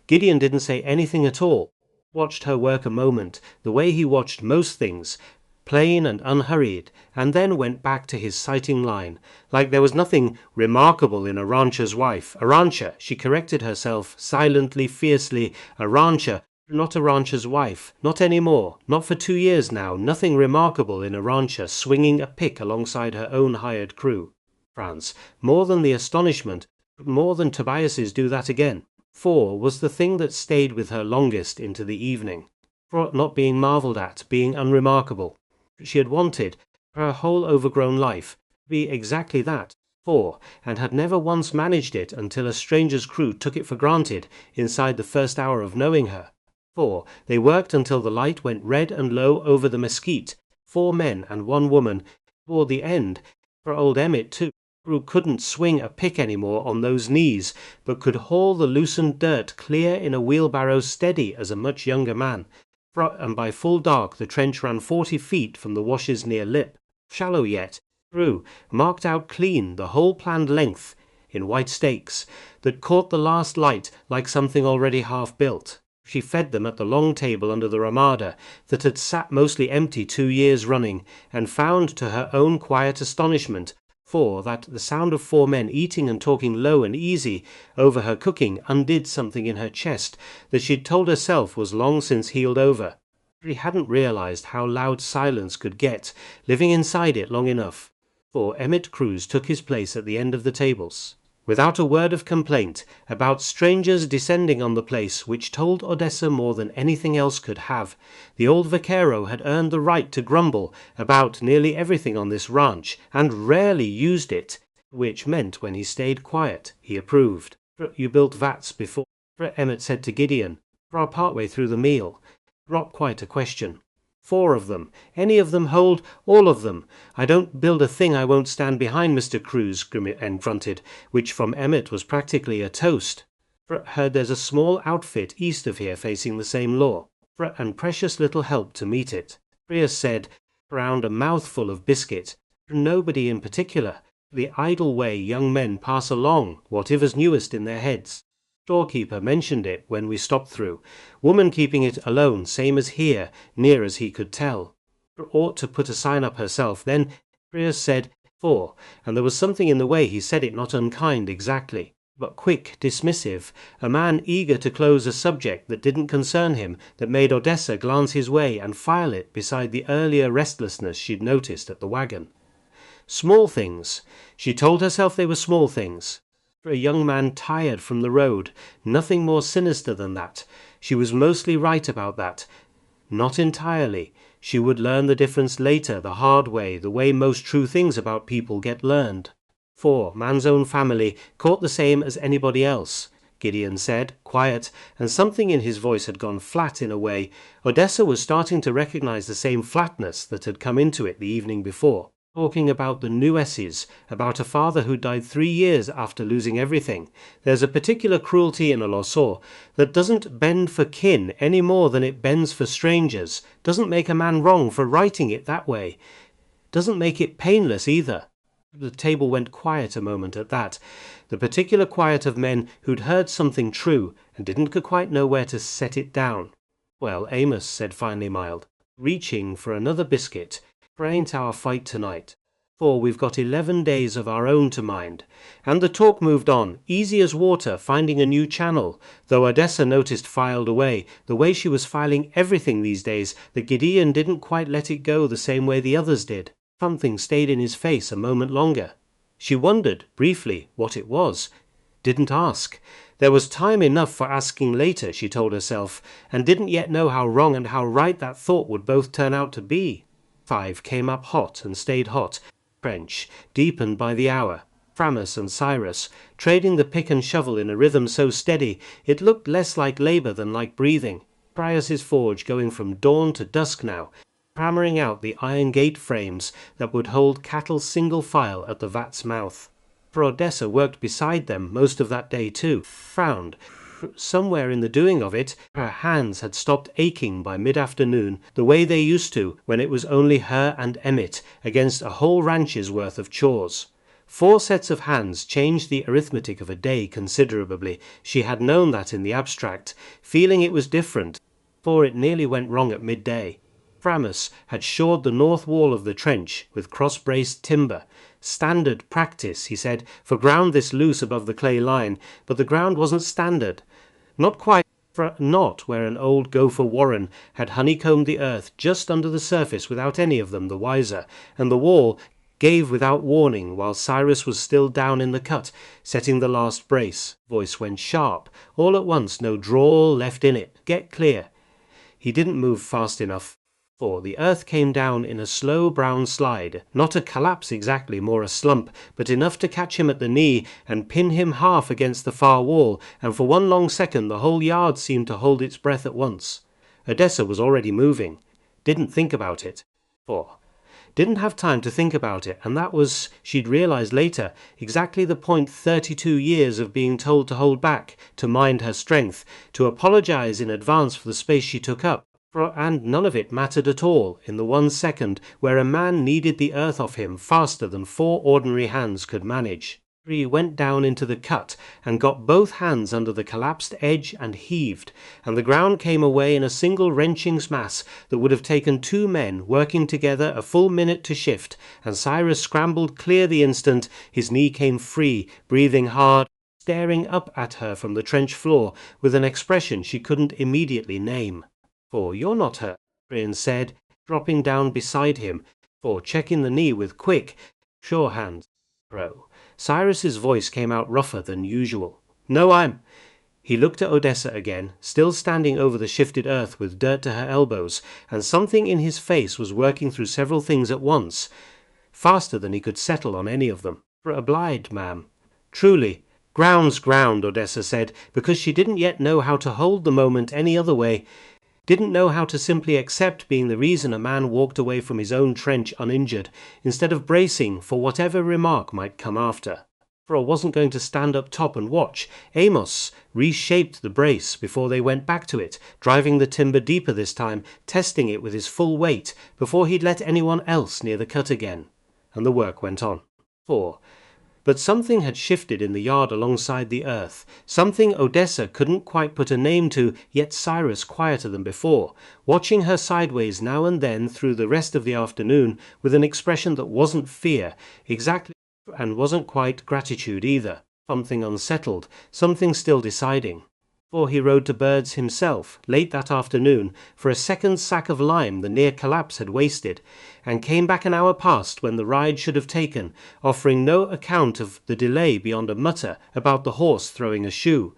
Gideon didn't say anything at all. Watched her work a moment, the way he watched most things, plain and unhurried, and then went back to his sighting line, like there was nothing remarkable in a rancher's wife. A rancher, she corrected herself, silently, fiercely, a rancher, not a rancher's wife, not any more, not for 2 years now, nothing remarkable in a rancher swinging a pick alongside her own hired crew. France, more than the astonishment, more than Tobias's do that again. 4 was the thing that stayed with her longest into the evening. For not being marvelled at, being unremarkable. She had wanted, for her whole overgrown life, to be exactly that. 4, and had never once managed it until a stranger's crew took it for granted inside the first hour of knowing her. 4, they worked until the light went red and low over the mesquite. 4 men and 1 woman. Toward the end, for old Emmett too, who couldn't swing a pick any more on those knees, but could haul the loosened dirt clear in a wheelbarrow steady as a much younger man. And by full dark the trench ran 40 feet from the wash's near lip. Shallow yet, through, marked out clean the whole planned length, in white stakes, that caught the last light like something already half built. She fed them at the long table under the ramada that had sat mostly empty 2 years running, and found to her own quiet astonishment, for that the sound of 4 men eating and talking low and easy over her cooking undid something in her chest that she'd told herself was long since healed over. She hadn't realized how loud silence could get, living inside it long enough. For Emmett Cruz took his place at the end of the tables, without a word of complaint, about strangers descending on the place, which told Odessa more than anything else could have. The old vaquero had earned the right to grumble about nearly everything on this ranch, and rarely used it, which meant when he stayed quiet, he approved. "You built vats before," Emmett said to Gideon, partway through the meal. Not quite a question. 4 of them. Any of them hold? All of them. I don't build a thing I won't stand behind, Mr. Cruz, Grim grunted, which from Emmett was practically a toast. Heard there's a small outfit east of here facing the same law, and precious little help to meet it. Prairie said, around a mouthful of biscuit. Nobody in particular. The idle way young men pass along whatever's newest in their heads. Storekeeper mentioned it when we stopped through. Woman keeping it alone, same as here, near as he could tell. Ought to put a sign up herself. Then Prairie said 4, and there was something in the way he said it not unkind exactly, but quick, dismissive, a man eager to close a subject that didn't concern him, that made Odessa glance his way and file it beside the earlier restlessness she'd noticed at the wagon. Small things. She told herself they were small things. For a young man tired from the road, nothing more sinister than that. She was mostly right about that. Not entirely. She would learn the difference later, the hard way, the way most true things about people get learned. 4. Man's own family, caught the same as anybody else, Gideon said, quiet, and something in his voice had gone flat in a way. Odessa was starting to recognize the same flatness that had come into it the evening before. Talking about the nuances, about a father who died 3 years after losing everything. There's a particular cruelty in a Losor that doesn't bend for kin any more than it bends for strangers, doesn't make a man wrong for writing it that way, doesn't make it painless either. The table went quiet a moment at that, the particular quiet of men who'd heard something true and didn't quite know where to set it down. Well, Amos said finally mild, reaching for another biscuit, for ain't our fight tonight. For we've got 11 days of our own to mind. And the talk moved on, easy as water, finding a new channel, though Odessa noticed filed away, the way she was filing everything these days, that Gideon didn't quite let it go the same way the others did. Something stayed in his face a moment longer. She wondered, briefly, what it was. Didn't ask. There was time enough for asking later, she told herself, and didn't yet know how wrong and how right that thought would both turn out to be. 5 came up hot and stayed hot. French, deepened by the hour. Framus and Cyrus, trading the pick and shovel in a rhythm so steady, it looked less like labour than like breathing. Prius's forge going from dawn to dusk now, hammering out the iron gate frames that would hold cattle single file at the vat's mouth. For Odessa worked beside them most of that day too, frowned. Somewhere in the doing of it, her hands had stopped aching by mid-afternoon, the way they used to when it was only her and Emmett against a whole ranch's worth of chores. 4 sets of hands changed the arithmetic of a day considerably. She had known that in the abstract, feeling it was different, for it nearly went wrong at midday. Framus had shored the north wall of the trench with cross-braced timber. Standard practice, he said, for ground this loose above the clay line, but the ground wasn't standard. Not quite, not where an old gopher warren had honeycombed the earth just under the surface without any of them the wiser, and the wall gave without warning while Cyrus was still down in the cut, setting the last brace. Voice went sharp. All at once, no drawl left in it. Get clear. He didn't move fast enough. For the earth came down in a slow brown slide, not a collapse exactly, more a slump, but enough to catch him at the knee and pin him half against the far wall, and for one long second the whole yard seemed to hold its breath at once. Odessa was already moving. Didn't think about it. Didn't have time to think about it, and that was, she'd realized later, exactly the point. 32 years of being told to hold back, to mind her strength, to apologize in advance for the space she took up. And none of it mattered at all in the 1 second where a man needed the earth off him faster than 4 ordinary hands could manage. He went down into the cut and got both hands under the collapsed edge and heaved, and the ground came away in a single wrenching mass that would have taken 2 men working together a full minute to shift, and Cyrus scrambled clear the instant his knee came free, breathing hard, staring up at her from the trench floor with an expression she couldn't immediately name. For you're not hurt, Prairie said, dropping down beside him, for checking the knee with quick, sure hands. Cyrus's voice came out rougher than usual. No, I'm... He looked at Odessa again, still standing over the shifted earth with dirt to her elbows, and something in his face was working through several things at once, faster than he could settle on any of them. Obliged, ma'am. Truly. Ground's ground, Odessa said, because she didn't yet know how to hold the moment any other way. Didn't know how to simply accept being the reason a man walked away from his own trench uninjured, instead of bracing for whatever remark might come after. For I wasn't going to stand up top and watch. Amos reshaped the brace before they went back to it, driving the timber deeper this time, testing it with his full weight, before he'd let anyone else near the cut again. And the work went on. 4. But something had shifted in the yard alongside the earth, something Odessa couldn't quite put a name to, yet Cyrus quieter than before, watching her sideways now and then through the rest of the afternoon with an expression that wasn't fear, exactly, and wasn't quite gratitude either, something unsettled, something still deciding. For he rode to Bird's himself, late that afternoon, for a second sack of lime the near collapse had wasted, and came back an hour past when the ride should have taken, offering no account of the delay beyond a mutter about the horse throwing a shoe.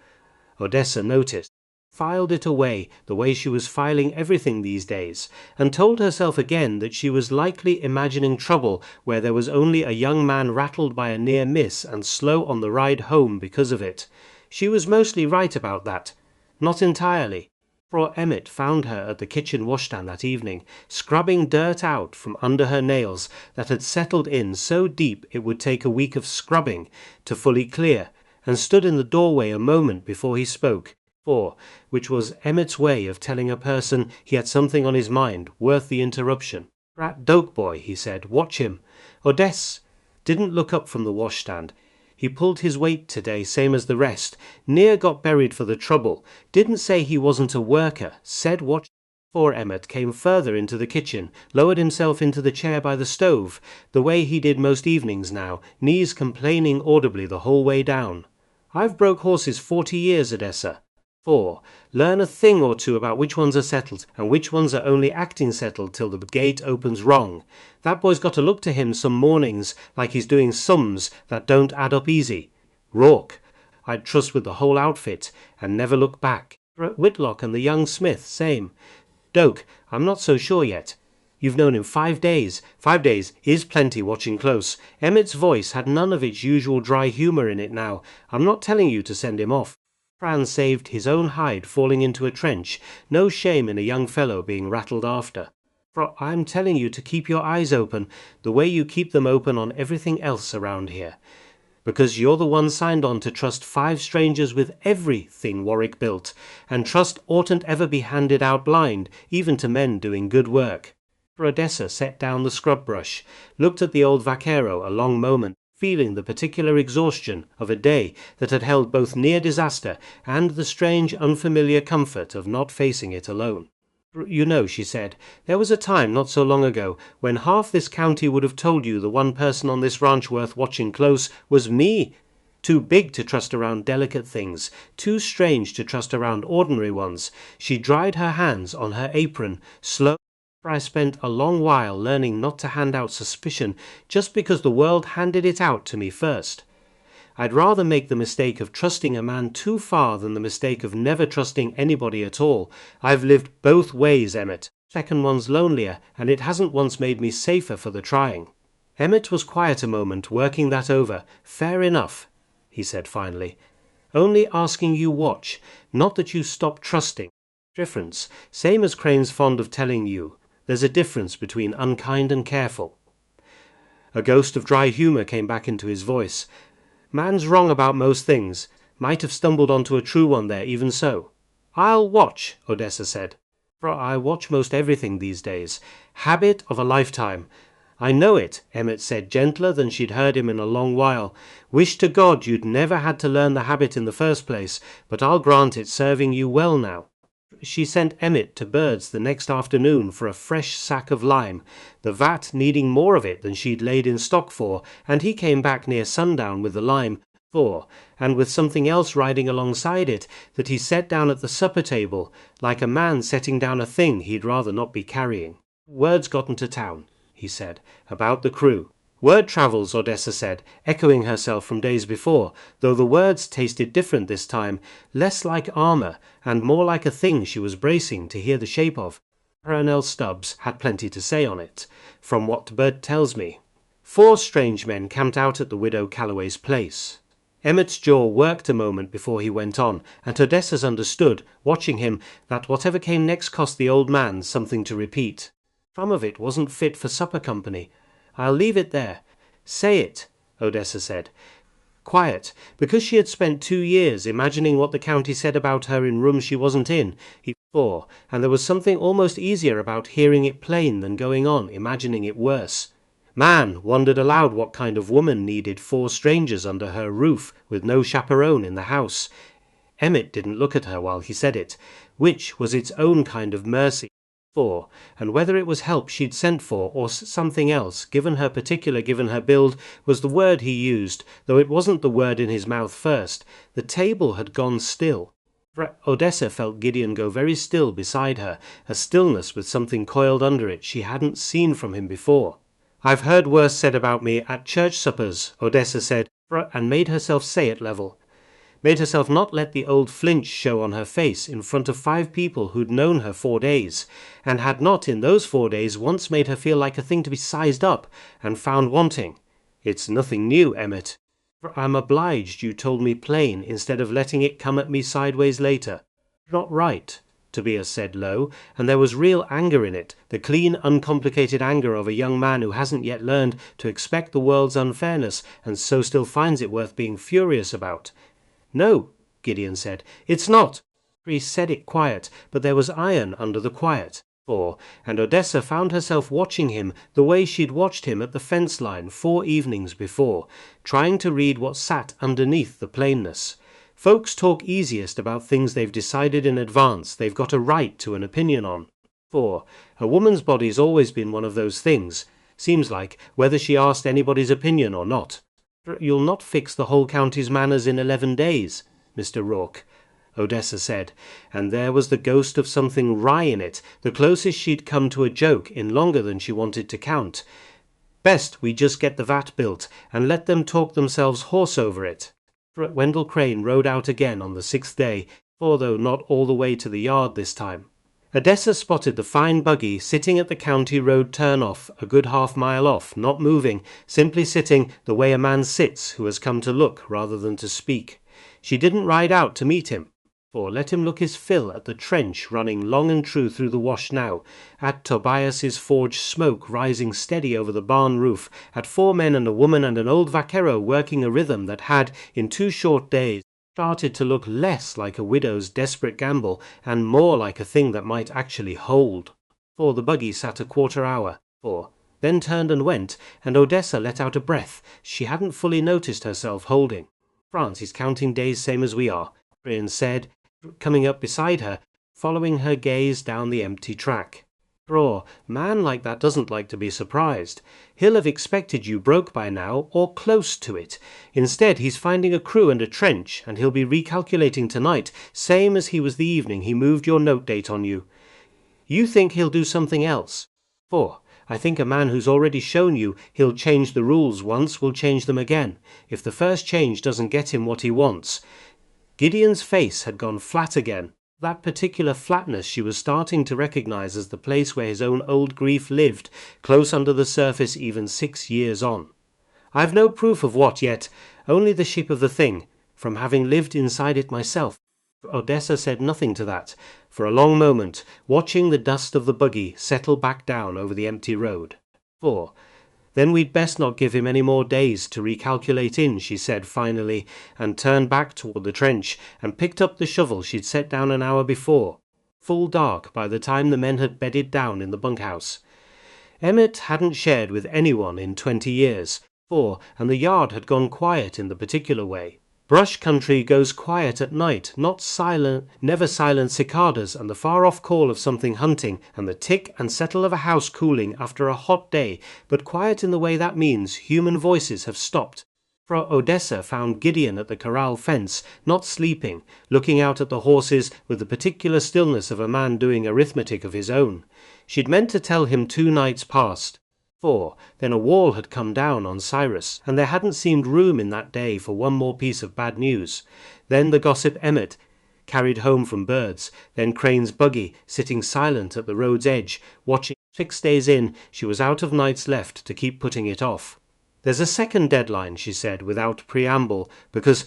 Odessa noticed. filed it away the way she was filing everything these days, and told herself again that she was likely imagining trouble where there was only a young man rattled by a near miss and slow on the ride home because of it. She was mostly right about that. Not entirely. For Emmett found her at the kitchen washstand that evening, scrubbing dirt out from under her nails that had settled in so deep it would take a week of scrubbing to fully clear, and stood in the doorway a moment before he spoke, which was Emmett's way of telling a person he had something on his mind worth the interruption. "Rat dope boy," he said. "Watch him." Odessa didn't look up from the washstand. He pulled his weight today, same as the rest. Near got buried for the trouble. Didn't say he wasn't a worker. Said watch. Before Emmett came further into the kitchen, lowered himself into the chair by the stove, the way he did most evenings now, knees complaining audibly the whole way down. "I've broke horses 40 years, Odessa. 4. Learn a thing or two about which ones are settled, and which ones are only acting settled till the gate opens wrong. That boy's got to look to him some mornings like he's doing sums that don't add up easy. Rourke, I'd trust with the whole outfit, and never look back. Whitlock and the young Smith, same. Doak, I'm not so sure yet. You've known him 5 days. 5 days is plenty watching close." Emmett's voice had none of its usual dry humour in it now. "I'm not telling you to send him off. Fran saved his own hide falling into a trench. No shame in a young fellow being rattled after. For I'm telling you to keep your eyes open, the way you keep them open on everything else around here. Because you're the one signed on to trust 5 strangers with everything Warwick built, and trust oughtn't ever be handed out blind, even to men doing good work." Odessa set down the scrub brush, looked at the old vaquero a long moment, feeling the particular exhaustion of a day that had held both near disaster and the strange unfamiliar comfort of not facing it alone. "You know," she said, "there was a time not so long ago when half this county would have told you the one person on this ranch worth watching close was me. Too big to trust around delicate things, too strange to trust around ordinary ones." She dried her hands on her apron, slow. "I spent a long while learning not to hand out suspicion just because the world handed it out to me first. I'd rather make the mistake of trusting a man too far than the mistake of never trusting anybody at all. I've lived both ways, Emmett. Second one's lonelier, and it hasn't once made me safer for the trying." Emmett was quiet a moment, working that over. "Fair enough," he said finally. "Only asking you watch, not that you stop trusting. Difference, same as Crane's fond of telling you. There's a difference between unkind and careful." A ghost of dry humour came back into his voice. "Man's wrong about most things. Might have stumbled onto a true one there, even so." "I'll watch," Odessa said. "For I watch most everything these days. Habit of a lifetime." "I know it," Emmett said, gentler than she'd heard him in a long while. "Wish to God you'd never had to learn the habit in the first place, but I'll grant it's serving you well now." She sent Emmett to Bird's the next afternoon for a fresh sack of lime, the vat needing more of it than she'd laid in stock for, and he came back near sundown with the lime, and with something else riding alongside it that he set down at the supper table, like a man setting down a thing he'd rather not be carrying. "Word's gotten to town," he said, "about the crew." "Word travels," Odessa said, echoing herself from days before, though the words tasted different this time, less like armour and more like a thing she was bracing to hear the shape of. Parnell Stubbs had plenty to say on it, from what Bird tells me. 4 strange men camped out at the widow Calloway's place. Emmett's jaw worked a moment before he went on, and Odessa's understood, watching him, that whatever came next cost the old man something to repeat. Some of it wasn't fit for supper company. "I'll leave it there." "Say it," Odessa said. Quiet, because she had spent 2 years imagining what the county said about her in rooms she wasn't in, he saw, and there was something almost easier about hearing it plain than going on imagining it worse. Man wondered aloud what kind of woman needed 4 strangers under her roof with no chaperone in the house. Emmett didn't look at her while he said it, which was its own kind of mercy. And whether it was help she'd sent for or something else, given her build, was the word he used, though it wasn't the word in his mouth first. The table had gone still. Odessa felt Gideon go very still beside her, a stillness with something coiled under it she hadn't seen from him before. "I've heard worse said about me at church suppers," Odessa said, and made herself say it level. made herself not let the old flinch show on her face in front of 5 people who'd known her 4 days, and had not in those 4 days once made her feel like a thing to be sized up and found wanting. "It's nothing new, Emmett. I'm obliged you told me plain instead of letting it come at me sideways later." "Not right," Tobias said low, and there was real anger in it, the clean, uncomplicated anger of a young man who hasn't yet learned to expect the world's unfairness and so still finds it worth being furious about. "No," Gideon said, "it's not." He said it quiet, but there was iron under the quiet. And Odessa found herself watching him the way she'd watched him at the fence line 4 evenings before, trying to read what sat underneath the plainness. Folks talk easiest about things they've decided in advance they've got a right to an opinion on. A woman's body's always been one of those things, seems like, whether she asked anybody's opinion or not. "You'll not fix the whole county's manners in 11 days, Mr. Rourke," Odessa said, and there was the ghost of something wry in it, the closest she'd come to a joke in longer than she wanted to count. "Best we just get the vat built, and let them talk themselves hoarse over it." Wendell Crane rode out again on the 6th day, though not all the way to the yard this time. Odessa spotted the fine buggy sitting at the county road turn-off a good half-mile off, not moving, simply sitting the way a man sits who has come to look rather than to speak. She didn't ride out to meet him, let him look his fill at the trench running long and true through the wash now, at Tobias's forge smoke rising steady over the barn roof, at 4 men and a woman and an old vaquero working a rhythm that had, in 2 short days, started to look less like a widow's desperate gamble and more like a thing that might actually hold. The buggy sat a quarter hour, then turned and went, and Odessa let out a breath she hadn't fully noticed herself holding. "France is counting days same as we are," Prairie said, coming up beside her, following her gaze down the empty track. Man like that doesn't like to be surprised. He'll have expected you broke by now, or close to it. Instead, he's finding a crew and a trench, and he'll be recalculating tonight, same as he was the evening he moved your note date on you. You think he'll do something else? I think a man who's already shown you he'll change the rules once will change them again, if the first change doesn't get him what he wants." Gideon's face had gone flat again, that particular flatness she was starting to recognize as the place where his own old grief lived, close under the surface even 6 years on. "I've no proof of what yet, only the shape of the thing, from having lived inside it myself." Odessa said nothing to that, for a long moment, watching the dust of the buggy settle back down over the empty road. "Then we'd best not give him any more days to recalculate in," she said finally, and turned back toward the trench, and picked up the shovel she'd set down an hour before. Full dark by the time the men had bedded down in the bunkhouse. Emmett hadn't shared with anyone in 20 years, and the yard had gone quiet in the particular way. Brush country goes quiet at night, not silent, never silent cicadas and the far-off call of something hunting and the tick and settle of a house cooling after a hot day, but quiet in the way that means human voices have stopped. Odessa found Gideon at the corral fence, not sleeping, looking out at the horses with the particular stillness of a man doing arithmetic of his own. She'd meant to tell him 2 nights past. Then a wall had come down on Cyrus, and there hadn't seemed room in that day for one more piece of bad news. Then the gossip Emmett carried home from birds, then Crane's buggy, sitting silent at the road's edge, watching. 6 days in, she was out of nights left to keep putting it off. "There's a second deadline," she said, without preamble, because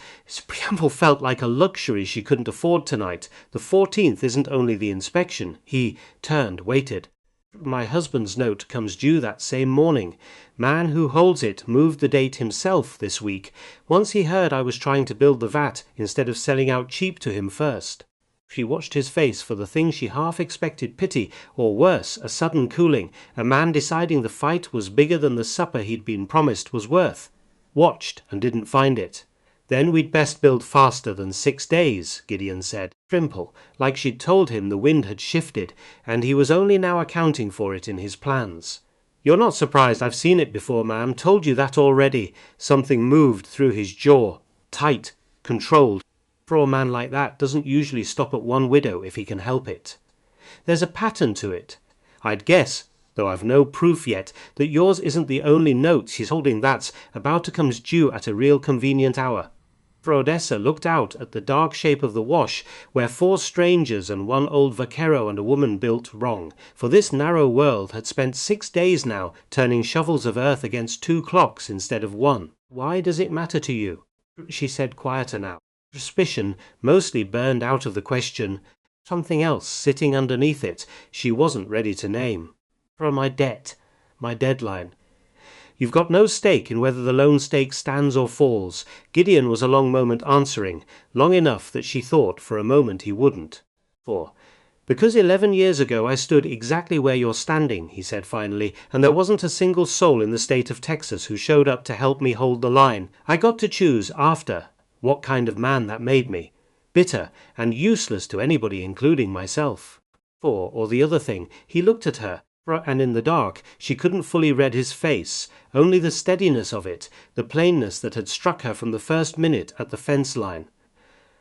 preamble felt like a luxury she couldn't afford tonight. "The 14th isn't only the inspection." He turned, waited. "My husband's note comes due that same morning. Man who holds it moved the date himself this week, once he heard I was trying to build the vat instead of selling out cheap to him first." She watched his face for the thing she half expected pity, or worse, a sudden cooling, a man deciding the fight was bigger than the supper he'd been promised was worth. Watched and didn't find it. "Then we'd best build faster than 6 days, Gideon said, trimple, like she'd told him the wind had shifted, and he was only now accounting for it in his plans. "You're not surprised I've seen it before, ma'am, told you that already." Something moved through his jaw, tight, controlled. For a man like that doesn't usually stop at one widow if he can help it. "There's a pattern to it. I'd guess, though I've no proof yet, that yours isn't the only note he's holding that's about to come due at a real convenient hour." For Odessa looked out at the dark shape of the wash, where 4 strangers and 1 old vaquero and a woman built wrong, for this narrow world had spent 6 days now turning shovels of earth against 2 clocks instead of 1. Why does it matter to you? She said, quieter now. Suspicion mostly burned out of the question. Something else sitting underneath it she wasn't ready to name. For my debt, my deadline. You've got no stake in whether the lone stake stands or falls. Gideon was a long moment answering, long enough that she thought for a moment he wouldn't. 4. Because 11 years ago I stood exactly where you're standing, he said finally, and there wasn't a single soul in the state of Texas who showed up to help me hold the line. I got to choose after what kind of man that made me. Bitter and useless to anybody, including myself. 4. Or the other thing, he looked at her, and in the dark she couldn't fully read his face, only the steadiness of it, the plainness that had struck her from the first minute at the fence line.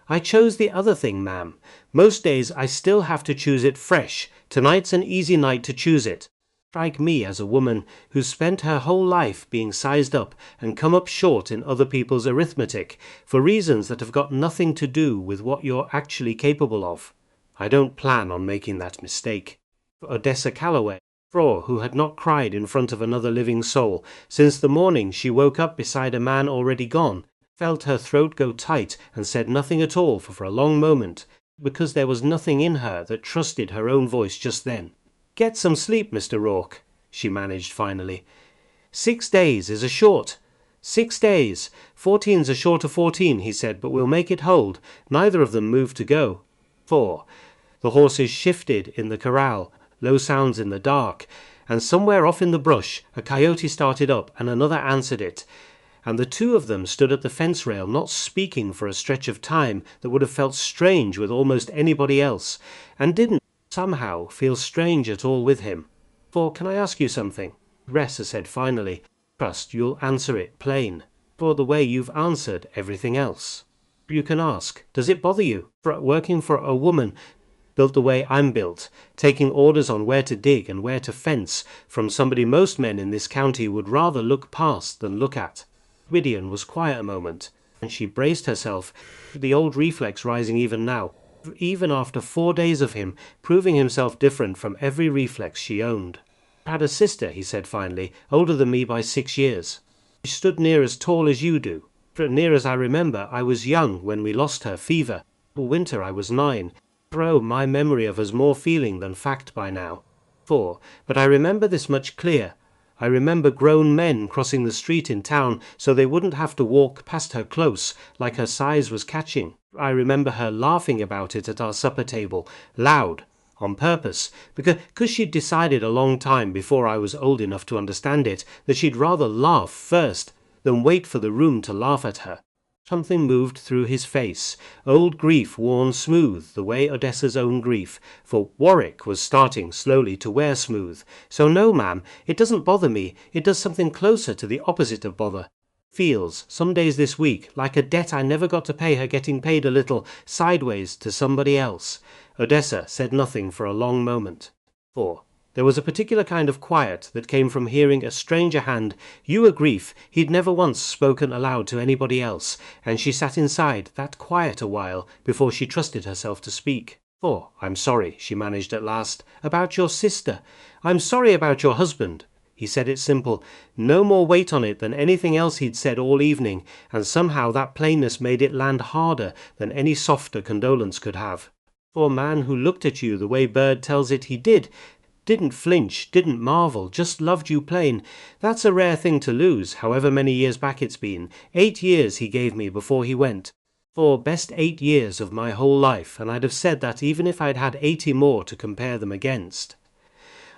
I chose the other thing, ma'am. Most days I still have to choose it fresh. Tonight's an easy night to choose it. Strike me as a woman who's spent her whole life being sized up and come up short in other people's arithmetic for reasons that have got nothing to do with what you're actually capable of. I don't plan on making that mistake. For Odessa Calloway, who had not cried in front of another living soul since the morning she woke up beside a man already gone, felt her throat go tight and said nothing at all for a long moment, because there was nothing in her that trusted her own voice just then. Get some sleep, Mr. Rourke, she managed finally. 6 days is a short. 6 days. 14's a short of 14, he said, but we'll make it hold. Neither of them moved to go. 4. The horses shifted in the corral, low sounds in the dark, and somewhere off in the brush a coyote started up and another answered it, and the 2 of them stood at the fence rail not speaking for a stretch of time that would have felt strange with almost anybody else, and didn't somehow feel strange at all with him. For can I ask you something? Ressa said finally. Trust you'll answer it plain, for the way you've answered everything else. You can ask, does it bother you, for working for a woman built the way I'm built, taking orders on where to dig and where to fence from somebody most men in this county would rather look past than look at? Gideon was quiet a moment, and she braced herself, the old reflex rising even now, even after 4 days of him, proving himself different from every reflex she owned. I had a sister, he said finally, older than me by 6 years. She stood near as tall as you do. For near as I remember, I was young when we lost her, fever. Winter I was 9. My memory of her's more feeling than fact by now. 4. But I remember this much clear. I remember grown men crossing the street in town so they wouldn't have to walk past her close, like her size was catching. I remember her laughing about it at our supper table, loud, on purpose, because she'd decided a long time before I was old enough to understand it that she'd rather laugh first than wait for the room to laugh at her. Something moved through his face, old grief worn smooth the way Odessa's own grief, for Warwick was starting slowly to wear smooth. So no, ma'am, it doesn't bother me, it does something closer to the opposite of bother. Feels, some days this week, like a debt I never got to pay her getting paid a little, sideways to somebody else. Odessa said nothing for a long moment. 4. There was a particular kind of quiet that came from hearing a stranger hand hew a grief he'd never once spoken aloud to anybody else, and she sat inside that quiet a while before she trusted herself to speak. 4. I'm sorry, she managed at last, about your sister. I'm sorry about your husband. He said it simple, no more weight on it than anything else he'd said all evening, and somehow that plainness made it land harder than any softer condolence could have. For a man who looked at you the way Bird tells it he didn't flinch, didn't marvel, just loved you plain. That's a rare thing to lose, however many years back it's been. 8 years he gave me before he went. For best 8 years of my whole life, and I'd have said that even if I'd had 80 more to compare them against.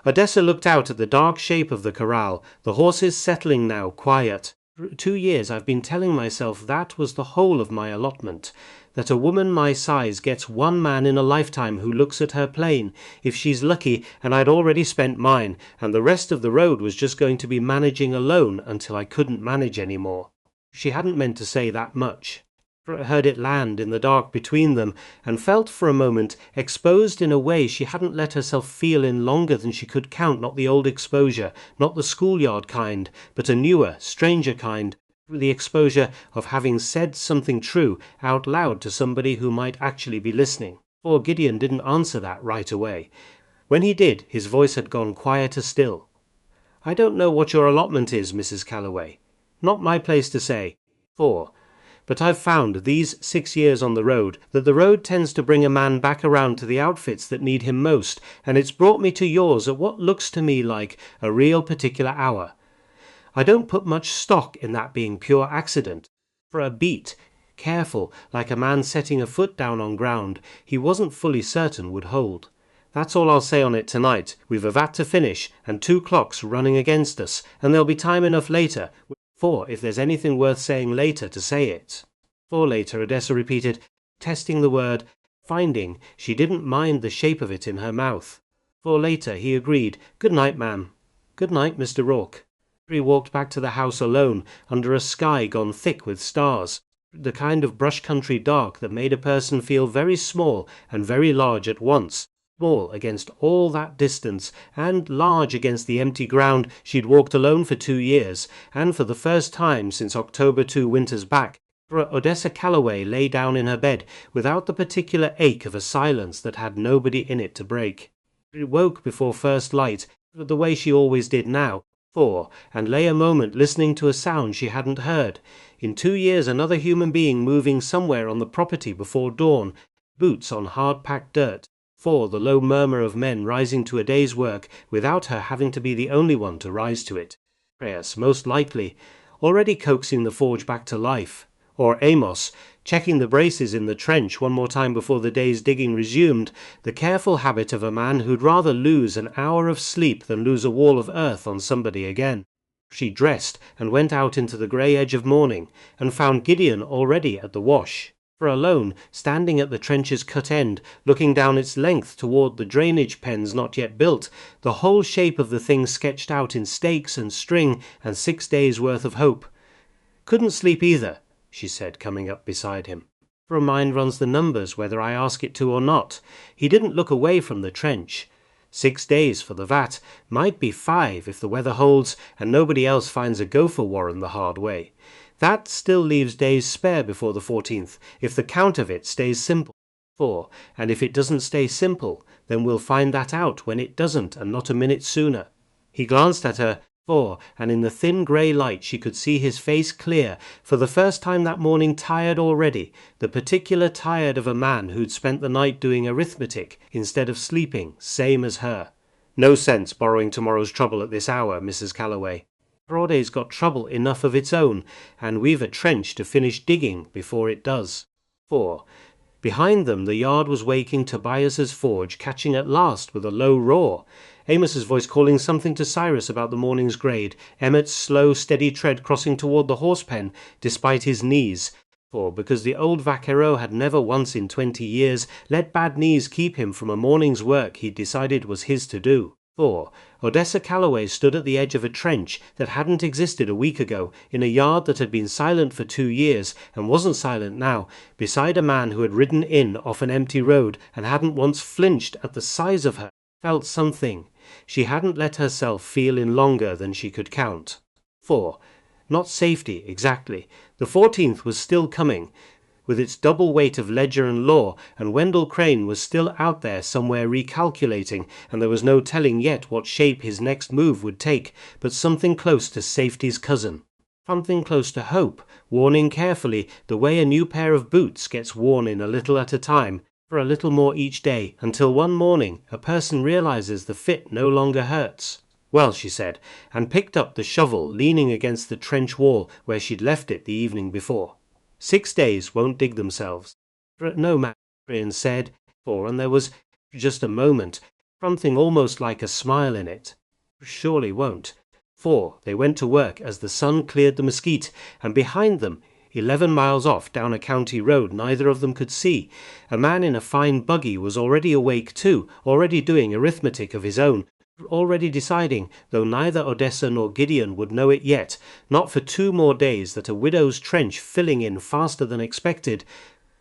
Odessa looked out at the dark shape of the corral, the horses settling now, quiet. 2 years I've been telling myself that was the whole of my allotment, that a woman my size gets one man in a lifetime who looks at her plain, if she's lucky, and I'd already spent mine, and the rest of the road was just going to be managing alone until I couldn't manage any more. She hadn't meant to say that much. I heard it land in the dark between them, and felt for a moment exposed in a way she hadn't let herself feel in longer than she could count, not the old exposure, not the schoolyard kind, but a newer, stranger kind. the exposure of having said something true out loud to somebody who might actually be listening. For Gideon didn't answer that right away. When he did, his voice had gone quieter still. "I don't know what your allotment is, Mrs. Calloway. Not my place to say. But I've found, these 6 years on the road, that the road tends to bring a man back around to the outfits that need him most, and it's brought me to yours at what looks to me like a real particular hour. I don't put much stock in that being pure accident. For a beat, careful, like a man setting a foot down on ground he wasn't fully certain would hold. That's all I'll say on it tonight. We've a vat to finish, and 2 clocks running against us, and there'll be time enough later, for if there's anything worth saying later, to say it." For later, Odessa repeated, testing the word, finding she didn't mind the shape of it in her mouth. For later, he agreed, "Good night, ma'am." "Good night, Mr. Rourke." He walked back to the house alone, under a sky gone thick with stars, the kind of brush country dark that made a person feel very small and very large at once. Small against all that distance, and large against the empty ground she'd walked alone for 2 years, and for the first time since October 2 winters back. For Odessa Calloway lay down in her bed without the particular ache of a silence that had nobody in it to break. She woke before first light, the way she always did now, and lay a moment listening to a sound she hadn't heard. In 2 years another human being moving somewhere on the property before dawn, boots on hard-packed dirt. The low murmur of men rising to a day's work without her having to be the only one to rise to it. Prayers, most likely, already coaxing the forge back to life. Or Amos, checking the braces in the trench one more time before the day's digging resumed, the careful habit of a man who'd rather lose an hour of sleep than lose a wall of earth on somebody again. She dressed and went out into the grey edge of morning, and found Gideon already at the wash. For alone, standing at the trench's cut end, looking down its length toward the drainage pens not yet built, the whole shape of the thing sketched out in stakes and string and 6 days' worth of hope. "Couldn't sleep either," she said, coming up beside him. "For a mind runs the numbers whether I ask it to or not." He didn't look away from the trench. 6 days for the vat, might be 5 if the weather holds and nobody else finds a gopher warren the hard way. That still leaves days spare before the 14th, if the count of it stays simple. And if it doesn't stay simple, then we'll find that out when it doesn't, and not a minute sooner. He glanced at her, and in the thin grey light she could see his face clear, for the first time that morning tired already, the particular tired of a man who'd spent the night doing arithmetic instead of sleeping, same as her. "No sense borrowing tomorrow's trouble at this hour, Mrs. Calloway. Broaday's got trouble enough of its own, and we've a trench to finish digging before it does." Behind them the yard was waking Tobias's forge, catching at last with a low roar. Amos's voice calling something to Cyrus about the morning's grade, Emmett's slow, steady tread crossing toward the horse-pen, despite his knees. Because the old vaquero had never once in 20 years let bad knees keep him from a morning's work he'd decided was his to do. Odessa Calloway stood at the edge of a trench that hadn't existed a week ago, in a yard that had been silent for 2 years, and wasn't silent now, beside a man who had ridden in off an empty road and hadn't once flinched at the size of her, felt something she hadn't let herself feel in longer than she could count. Not safety, exactly. The 14th was still coming, with its double weight of ledger and law, and Wendell Crane was still out there somewhere recalculating, and there was no telling yet what shape his next move would take, but something close to safety's cousin. Something close to hope, worn in carefully, the way a new pair of boots gets worn in a little at a time, for a little more each day, until one morning a person realizes the fit no longer hurts. "Well," she said, and picked up the shovel leaning against the trench wall where she'd left it the evening before. 6 days won't dig themselves." "No, ma'am," Prairie said, and there was just a moment, something almost like a smile in it. "Surely won't." They went to work as the sun cleared the mesquite, and behind them, 11 miles off down a county road neither of them could see, a man in a fine buggy was already awake too, already doing arithmetic of his own, already deciding, though neither Odessa nor Gideon would know it yet, not for 2 more days, that a widow's trench filling in faster than expected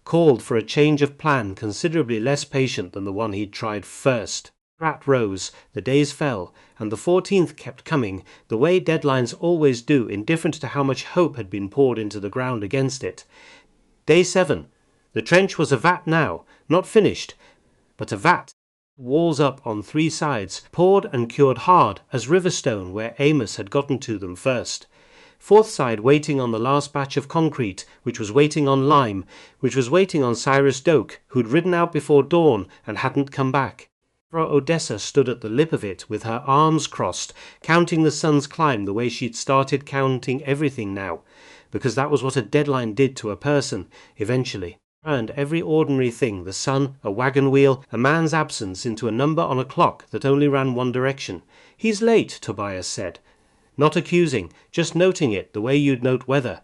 called for a change of plan considerably less patient than the one he'd tried first. Rat rose, the days fell, and the 14th kept coming, the way deadlines always do, indifferent to how much hope had been poured into the ground against it. Day 7. The trench was a vat now, not finished, but a vat. Walls up on 3 sides, poured and cured hard as riverstone where Amos had gotten to them first. 4th side waiting on the last batch of concrete, which was waiting on lime, which was waiting on Cyrus Doak, who'd ridden out before dawn and hadn't come back. Frau Odessa stood at the lip of it with her arms crossed, counting the sun's climb the way she'd started counting everything now, because that was what a deadline did to a person, eventually. And every ordinary thing, the sun, a wagon wheel, a man's absence, into a number on a clock that only ran one direction. "He's late," Tobias said. Not accusing, just noting it the way you'd note weather.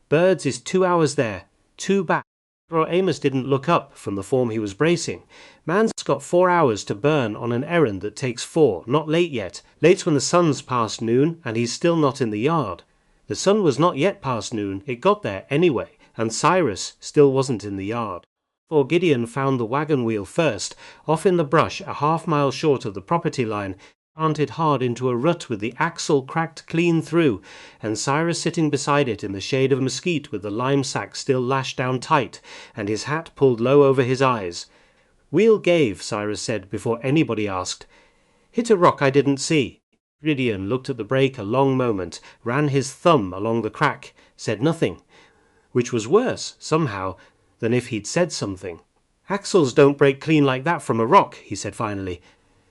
"Birds is 2 hours there, 2 back." Frau Amos didn't look up from the form he was bracing. "Man's got 4 hours to burn on an errand that takes 4, not late yet. Late's when the sun's past noon and he's still not in the yard." The sun was not yet past noon, it got there anyway, and Cyrus still wasn't in the yard. For Gideon found the wagon wheel first, off in the brush a half-mile short of the property line, planted hard into a rut with the axle cracked clean through, and Cyrus sitting beside it in the shade of mesquite with the lime sack still lashed down tight, and his hat pulled low over his eyes. "Wheel gave," Cyrus said before anybody asked. "Hit a rock I didn't see." Gideon looked at the brake a long moment, ran his thumb along the crack, said nothing, which was worse, somehow, than if he'd said something. "Axles don't break clean like that from a rock," he said finally.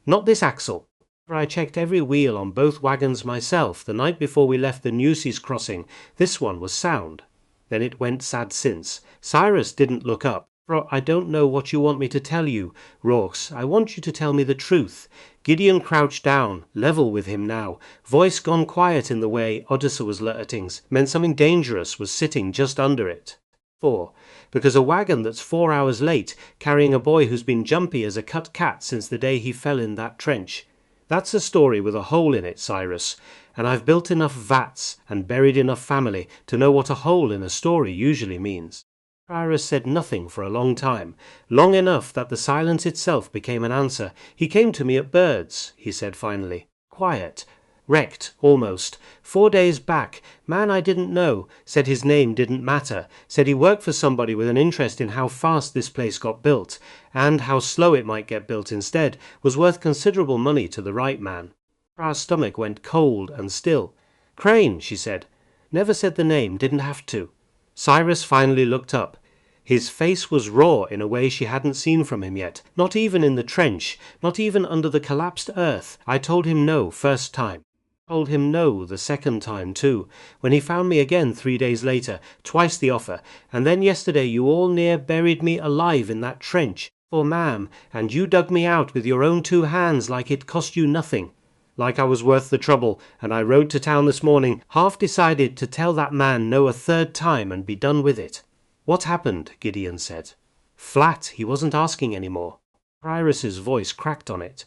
"Not this axle. I checked every wheel on both wagons myself the night before we left the Nueces crossing. This one was sound." Then it went sad since. Cyrus didn't look up. "I don't know what you want me to tell you, Rorks. I want you to tell me the truth." Gideon crouched down, level with him now, voice gone quiet in the way Odessa was lurtings, meant something dangerous was sitting just under it. 4. Because a wagon that's 4 hours late, carrying a boy who's been jumpy as a cut cat since the day he fell in that trench. That's a story with a hole in it, Cyrus, and I've built enough vats and buried enough family to know what a hole in a story usually means. Cyrus said nothing for a long time, long enough that the silence itself became an answer. "He came to me at Birds," he said finally. "Quiet. Wrecked, almost. 4 days back. Man I didn't know. Said his name didn't matter. Said he worked for somebody with an interest in how fast this place got built, and how slow it might get built instead. Was worth considerable money to the right man." Our stomach went cold and still. "Crane," she said. "Never said the name, didn't have to." Cyrus finally looked up. His face was raw in a way she hadn't seen from him yet. "Not even in the trench, not even under the collapsed earth. I told him no first time. Told him no the second time too, when he found me again 3 days later, twice the offer, and then yesterday you all near buried me alive in that trench. For ma'am, and you dug me out with your own 2 hands like it cost you nothing. Like I was worth the trouble, and I rode to town this morning, half decided to tell that man no a 3rd time and be done with it." "What happened?" Gideon said. Flat, he wasn't asking any more. Cyrus's voice cracked on it.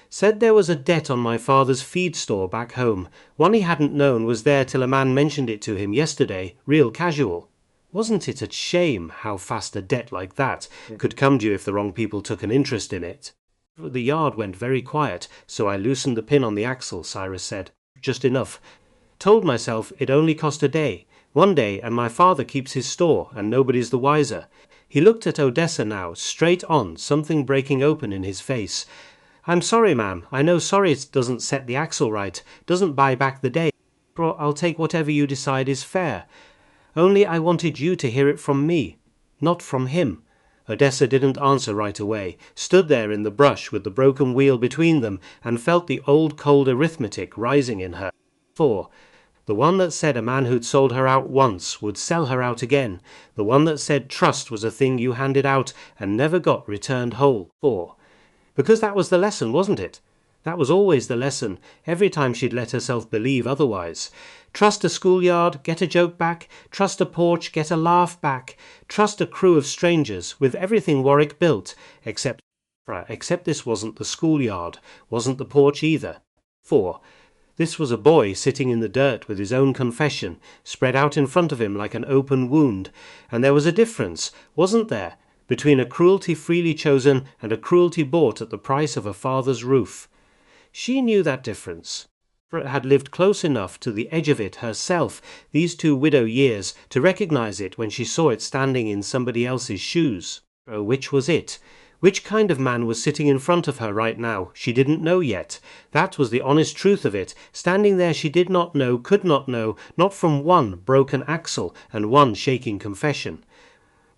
"Said there was a debt on my father's feed store back home. One he hadn't known was there till a man mentioned it to him yesterday, real casual. Wasn't it a shame how fast a debt like that could come to you if the wrong people took an interest in it?" "The yard went very quiet, so I loosened the pin on the axle," Cyrus said. "Just enough. Told myself it only cost a day. 1 day, and my father keeps his store, and nobody's the wiser." He looked at Odessa now, straight on, something breaking open in his face. "I'm sorry, ma'am. I know sorry it doesn't set the axle right, doesn't buy back the day. I'll take whatever you decide is fair. Only I wanted you to hear it from me, not from him." Odessa didn't answer right away, stood there in the brush with the broken wheel between them, and felt the old cold arithmetic rising in her. 4. The one that said a man who'd sold her out once would sell her out again. The one that said trust was a thing you handed out and never got returned whole. 4. Because that was the lesson, wasn't it? That was always the lesson, every time she'd let herself believe otherwise. Trust a schoolyard, get a joke back. Trust a porch, get a laugh back. Trust a crew of strangers, with everything Warwick built, except this wasn't the schoolyard, wasn't the porch either. 4. This was a boy sitting in the dirt with his own confession, spread out in front of him like an open wound. And there was a difference, wasn't there, between a cruelty freely chosen and a cruelty bought at the price of a father's roof. She knew that difference, for had lived close enough to the edge of it herself these 2 widow years to recognize it when she saw it standing in somebody else's shoes. Which was it? Which kind of man was sitting in front of her right now? She didn't know yet. That was the honest truth of it. Standing there she did not know, could not know, not from one broken axle and one shaking confession.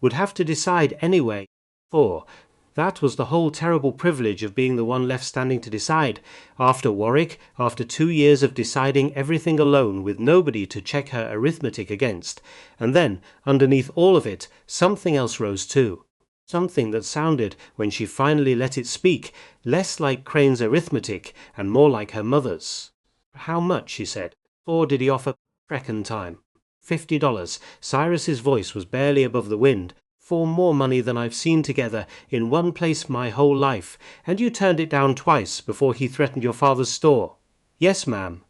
Would have to decide anyway. For that was the whole terrible privilege of being the one left standing to decide. After Warwick, after 2 years of deciding everything alone with nobody to check her arithmetic against. And then, underneath all of it, something else rose too. Something that sounded, when she finally let it speak, less like Crane's arithmetic and more like her mother's. How much, she said. Or did he offer second time? $50. Cyrus's voice was barely above the wind. For more money than I've seen together in one place my whole life, and you turned it down twice before he threatened your father's store. Yes, ma'am.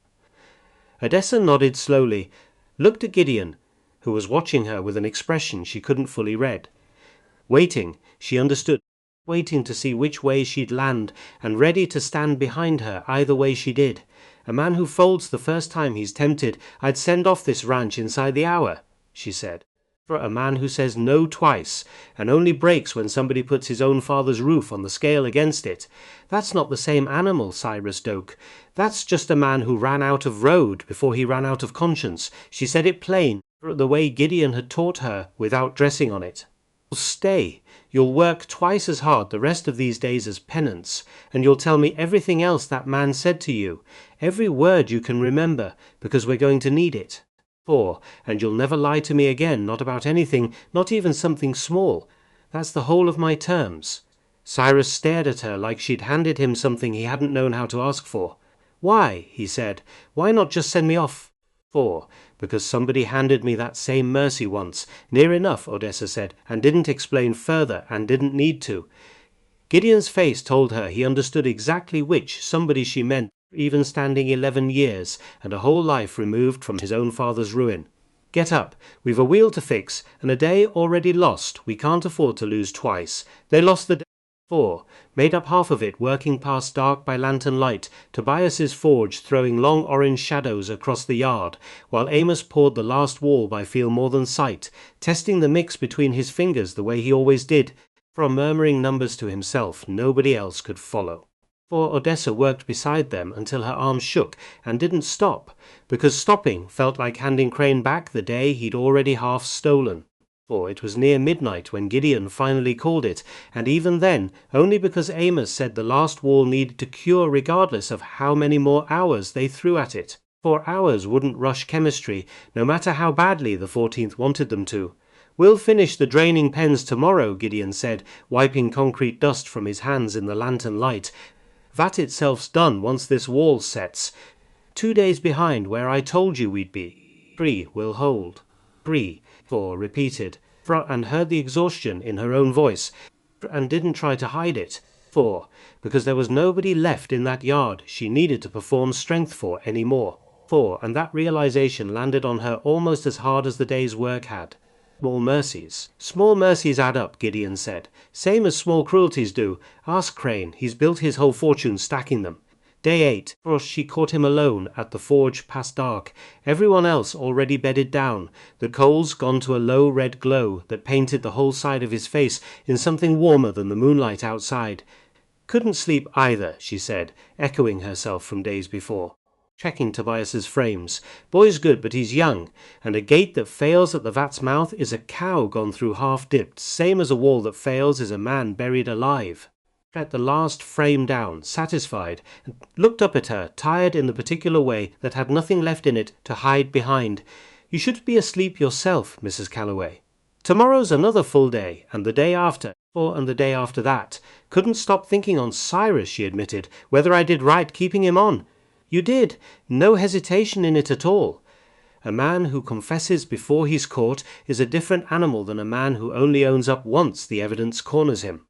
Odessa nodded slowly, looked at Gideon, who was watching her with an expression she couldn't fully read. Waiting, she understood, waiting to see which way she'd land, and ready to stand behind her either way she did. A man who folds the first time he's tempted, I'd send off this ranch inside the hour, she said. For a man who says no twice, and only breaks when somebody puts his own father's roof on the scale against it. That's not the same animal, Cyrus Doak. That's just a man who ran out of road before he ran out of conscience. She said it plain, the way Gideon had taught her, without dressing on it. Stay. You'll work twice as hard the rest of these days as penance, and you'll tell me everything else that man said to you, every word you can remember, because we're going to need it. And you'll never lie to me again, not about anything, not even something small. That's the whole of my terms. Cyrus stared at her like she'd handed him something he hadn't known how to ask for. Why? He said. Why not just send me off? Because somebody handed me that same mercy once. Near enough, Odessa said, and didn't explain further, and didn't need to. Gideon's face told her he understood exactly which somebody she meant, even standing 11 years, and a whole life removed from his own father's ruin. Get up. We've a wheel to fix, and a day already lost. We can't afford to lose twice. They lost the day before, made up half of it working past dark by lantern light, Tobias's forge throwing long orange shadows across the yard, while Amos poured the last wall by feel more than sight, testing the mix between his fingers the way he always did, from murmuring numbers to himself nobody else could follow. For Odessa worked beside them until her arms shook and didn't stop, because stopping felt like handing Crane back the day he'd already half stolen. For it was near midnight when Gideon finally called it, and even then only because Amos said the last wall needed to cure regardless of how many more hours they threw at it. For hours wouldn't rush chemistry, no matter how badly the 14th wanted them to. We'll finish the draining pens tomorrow, Gideon said, wiping concrete dust from his hands in the lantern light. That itself's done once this wall sets. 2 days behind where I told you we'd be. Prairie will hold. Prairie, repeated, and heard the exhaustion in her own voice, and didn't try to hide it. Because there was nobody left in that yard she needed to perform strength for any more. And that realization landed on her almost as hard as the day's work had. Small mercies. Small mercies add up, Gideon said. Same as small cruelties do. Ask Crane. He's built his whole fortune stacking them. Day 8, for she caught him alone at the forge past dark, everyone else already bedded down, the coals gone to a low red glow that painted the whole side of his face in something warmer than the moonlight outside. Couldn't sleep either, she said, echoing herself from days before. Checking Tobias's frames. Boy's good, but he's young, and a gate that fails at the vat's mouth is a cow gone through half-dipped, same as a wall that fails is a man buried alive. Let the last frame down, satisfied, and looked up at her, tired in the particular way that had nothing left in it to hide behind. You should be asleep yourself, Mrs. Calloway. Tomorrow's another full day, and the day after, and the day after that. Couldn't stop thinking on Cyrus, she admitted, whether I did right keeping him on. You did. No hesitation in it at all. A man who confesses before he's caught is a different animal than a man who only owns up once the evidence corners him.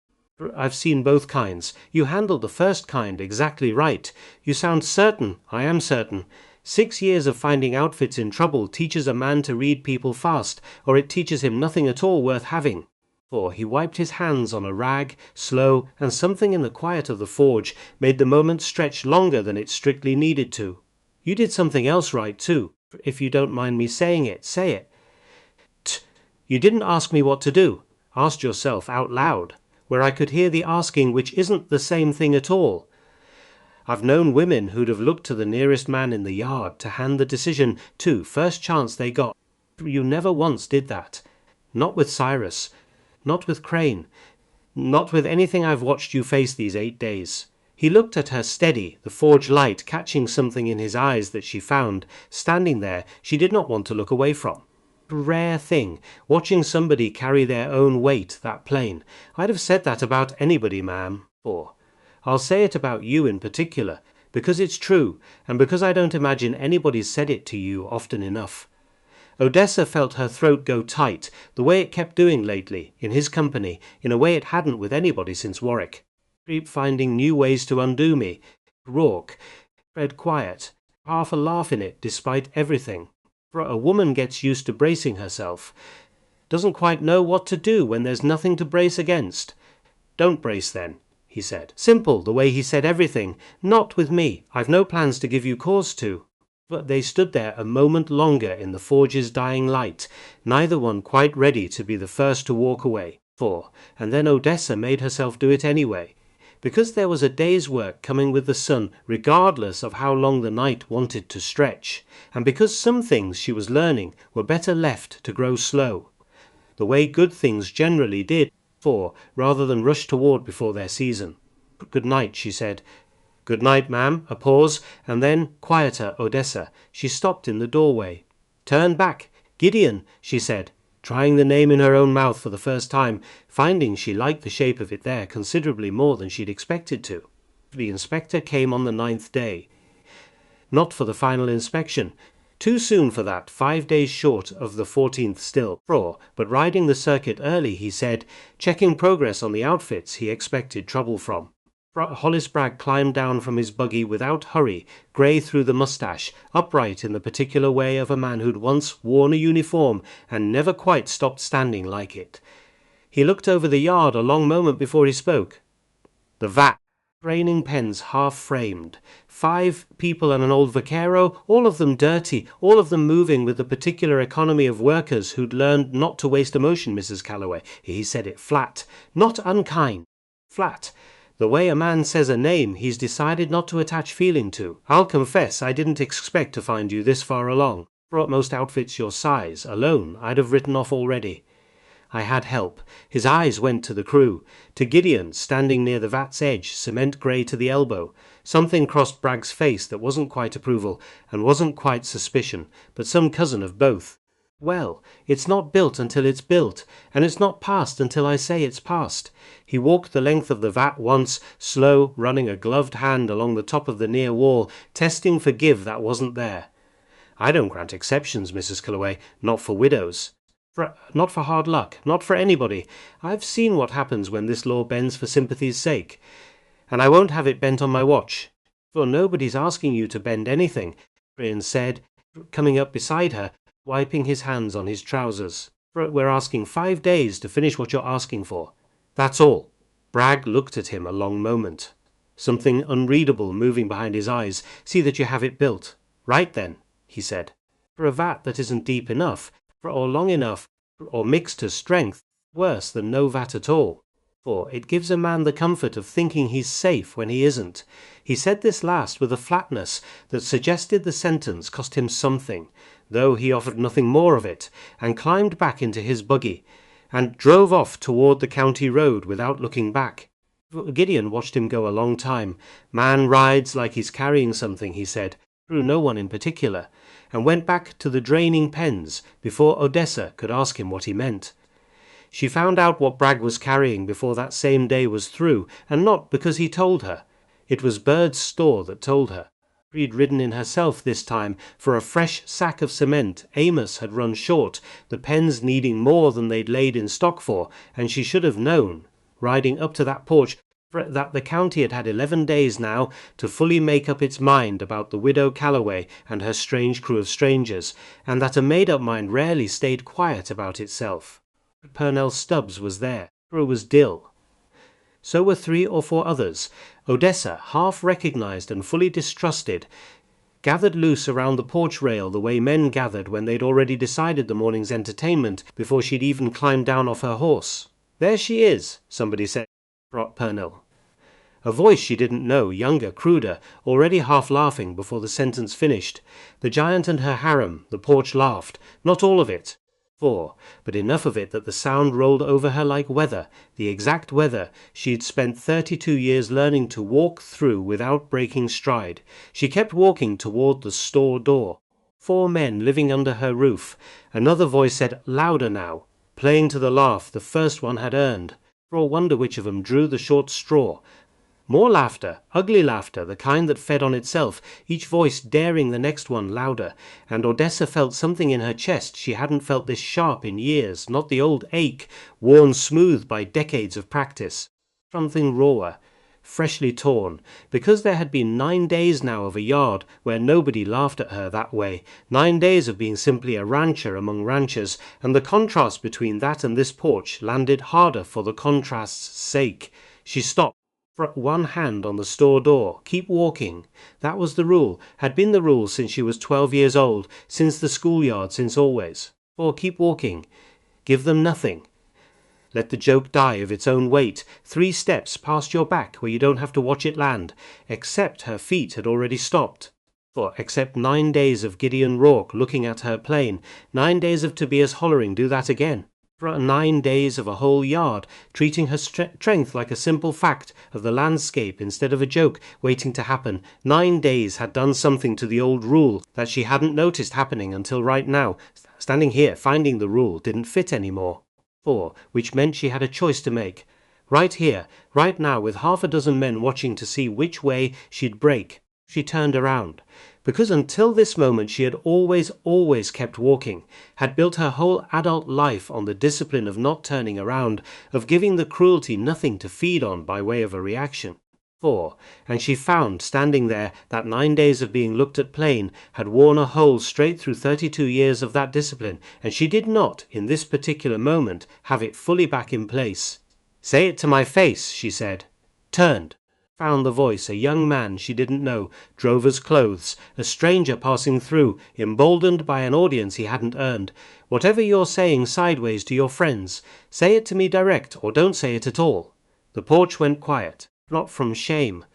I've seen both kinds. You handled the first kind exactly right. You sound certain. I am certain. 6 years of finding outfits in trouble teaches a man to read people fast, or it teaches him nothing at all worth having. For he wiped his hands on a rag, slow, and something in the quiet of the forge made the moment stretch longer than it strictly needed to. You did something else right, too. If you don't mind me saying it, say it. You didn't ask me what to do. Asked yourself out loud, where I could hear the asking, which isn't the same thing at all. I've known women who'd have looked to the nearest man in the yard to hand the decision to first chance they got. You never once did that. Not with Cyrus. Not with Crane. Not with anything I've watched you face these 8 days. He looked at her steady, the forge light catching something in his eyes that she found, standing there, she did not want to look away from. Rare thing, watching somebody carry their own weight that plain. I'd have said that about anybody, ma'am. Or I'll say it about you in particular, because it's true, and because I don't imagine anybody's said it to you often enough. Odessa felt her throat go tight, the way it kept doing lately, in his company, in a way it hadn't with anybody since Warwick. Keep finding new ways to undo me. Rourke, Fred quiet, half a laugh in it despite everything. For a woman gets used to bracing herself. Doesn't quite know what to do when there's nothing to brace against. Don't brace then, he said. Simple, the way he said everything. Not with me. I've no plans to give you cause to. But they stood there a moment longer in the forge's dying light, neither one quite ready to be the first to walk away. And then Odessa made herself do it anyway. Because there was a day's work coming with the sun, regardless of how long the night wanted to stretch, and because some things she was learning were better left to grow slow, the way good things generally did, rather than rush toward before their season. Good night, she said. Good night, ma'am. A pause, and then, quieter, Odessa. She stopped in the doorway. Turn back. Gideon, she said, trying the name in her own mouth for the first time, finding she liked the shape of it there considerably more than she'd expected to. The inspector came on the 9th day. Not for the final inspection. Too soon for that, 5 days short of the 14th still. But riding the circuit early, he said, checking progress on the outfits he expected trouble from. Hollis Bragg climbed down from his buggy without hurry, grey through the moustache, upright in the particular way of a man who'd once worn a uniform and never quite stopped standing like it. He looked over the yard a long moment before he spoke. The vat, raining pens half-framed, 5 people and an old vaquero, all of them dirty, all of them moving with the particular economy of workers who'd learned not to waste emotion, Mrs. Calloway. He said it flat, not unkind, flat. The way a man says a name he's decided not to attach feeling to. I'll confess I didn't expect to find you this far along. Brought most outfits your size, alone, I'd have written off already. I had help. His eyes went to the crew, to Gideon, standing near the vat's edge, cement grey to the elbow. Something crossed Bragg's face that wasn't quite approval, and wasn't quite suspicion, but some cousin of both. Well, it's not built until it's built, and it's not passed until I say it's passed. He walked the length of the vat once, slow, running a gloved hand along the top of the near wall, testing for give that wasn't there. I don't grant exceptions, Mrs. Calloway, not for widows. Not for hard luck, not for anybody. I've seen what happens when this law bends for sympathy's sake, and I won't have it bent on my watch. For nobody's asking you to bend anything, Prairie said, coming up beside her, wiping his hands on his trousers. We're asking 5 days to finish what you're asking for. That's all. Bragg looked at him a long moment. Something unreadable moving behind his eyes. See that you have it built. Right then, he said. For a vat that isn't deep enough, or long enough, or mixed to strength, worse than no vat at all. For it gives a man the comfort of thinking he's safe when he isn't. He said this last with a flatness that suggested the sentence cost him something, though he offered nothing more of it, and climbed back into his buggy, and drove off toward the county road without looking back. Gideon watched him go a long time. Man rides like he's carrying something, he said, through no one in particular, and went back to the draining pens before Odessa could ask him what he meant. She found out what Bragg was carrying before that same day was through, and not because he told her. It was Bird's store that told her. She'd ridden in herself this time for a fresh sack of cement. Amos had run short, the pens needing more than they'd laid in stock for, and she should have known, riding up to that porch, that the county had had 11 days now to fully make up its mind about the widow Calloway and her strange crew of strangers, and that a made-up mind rarely stayed quiet about itself. Purnell Stubbs was there. It was Dill. So were 3 or 4 others. Odessa, half recognized and fully distrusted, gathered loose around the porch rail the way men gathered when they'd already decided the morning's entertainment before she'd even climbed down off her horse. "There she is," somebody said to Purnell. A voice she didn't know, younger, cruder, already half laughing before the sentence finished. The giant and her harem, the porch laughed. Not all of it. 4, but enough of it that the sound rolled over her like weather, the exact weather she'd spent 32 years learning to walk through without breaking stride. She kept walking toward the store door. 4 men living under her roof. Another voice said, "Louder now," playing to the laugh the first one had earned. For a wonder which of them drew the short straw. More laughter, ugly laughter, the kind that fed on itself, each voice daring the next one louder, and Odessa felt something in her chest she hadn't felt this sharp in years, not the old ache, worn smooth by decades of practice. Something rawer, freshly torn, because there had been 9 days now of a yard where nobody laughed at her that way, 9 days of being simply a rancher among ranchers, and the contrast between that and this porch landed harder for the contrast's sake. She stopped. One hand on the store door. Keep walking. That was the rule, had been the rule since she was 12 years old, since the schoolyard, since always. 4, keep walking. Give them nothing. Let the joke die of its own weight. 3 steps past your back where you don't have to watch it land. Except her feet had already stopped. 4, except 9 days of Gideon Rourke looking at her plain. 9 days of Tobias hollering, do that again. 9 days of a whole yard, treating her strength like a simple fact of the landscape instead of a joke waiting to happen. 9 days had done something to the old rule that she hadn't noticed happening until right now. Standing here, finding the rule didn't fit anymore. 4, which meant she had a choice to make. Right here, right now, with half a dozen men watching to see which way she'd break. She turned around. Because until this moment she had always kept walking, had built her whole adult life on the discipline of not turning around, of giving the cruelty nothing to feed on by way of a reaction. 4, and she found, standing there, that 9 days of being looked at plain had worn a hole straight through 32 years of that discipline, and she did not, in this particular moment, have it fully back in place. "Say it to my face," she said. Turned. Found the voice, a young man she didn't know, drover's clothes, a stranger passing through, emboldened by an audience he hadn't earned. "Whatever you're saying sideways to your friends, say it to me direct, or don't say it at all." The porch went quiet, not from shame,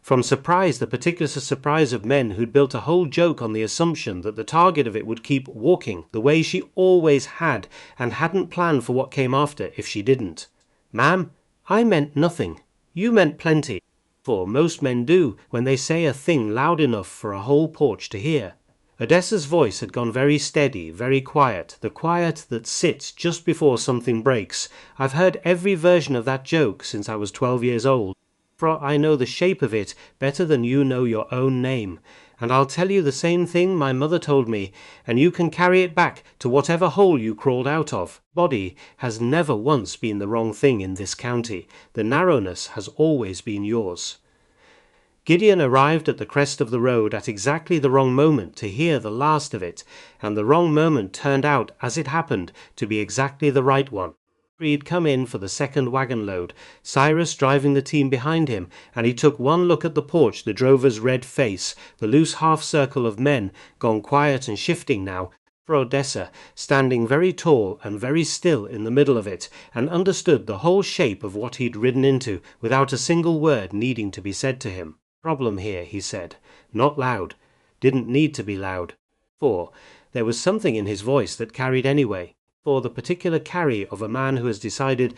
from surprise, the particular surprise of men who'd built a whole joke on the assumption that the target of it would keep walking the way she always had, and hadn't planned for what came after if she didn't. "Ma'am, I meant nothing. You meant plenty." For most men do when they say a thing loud enough for a whole porch to hear. Odessa's voice had gone very steady, very quiet, the quiet that sits just before something breaks. "I've heard every version of that joke since I was 12 years old, for I know the shape of it better than you know your own name. And I'll tell you the same thing my mother told me, and you can carry it back to whatever hole you crawled out of. Body has never once been the wrong thing in this county. The narrowness has always been yours." Gideon arrived at the crest of the road at exactly the wrong moment to hear the last of it, and the wrong moment turned out, as it happened, to be exactly the right one. He'd come in for the second wagon load, Cyrus driving the team behind him, and he took one look at the porch, the drover's red face, the loose half-circle of men, gone quiet and shifting now, for Odessa, standing very tall and very still in the middle of it, and understood the whole shape of what he'd ridden into, without a single word needing to be said to him. "Problem here," he said. Not loud. Didn't need to be loud. For there was something in his voice that carried anyway. For the particular carry of a man who has decided,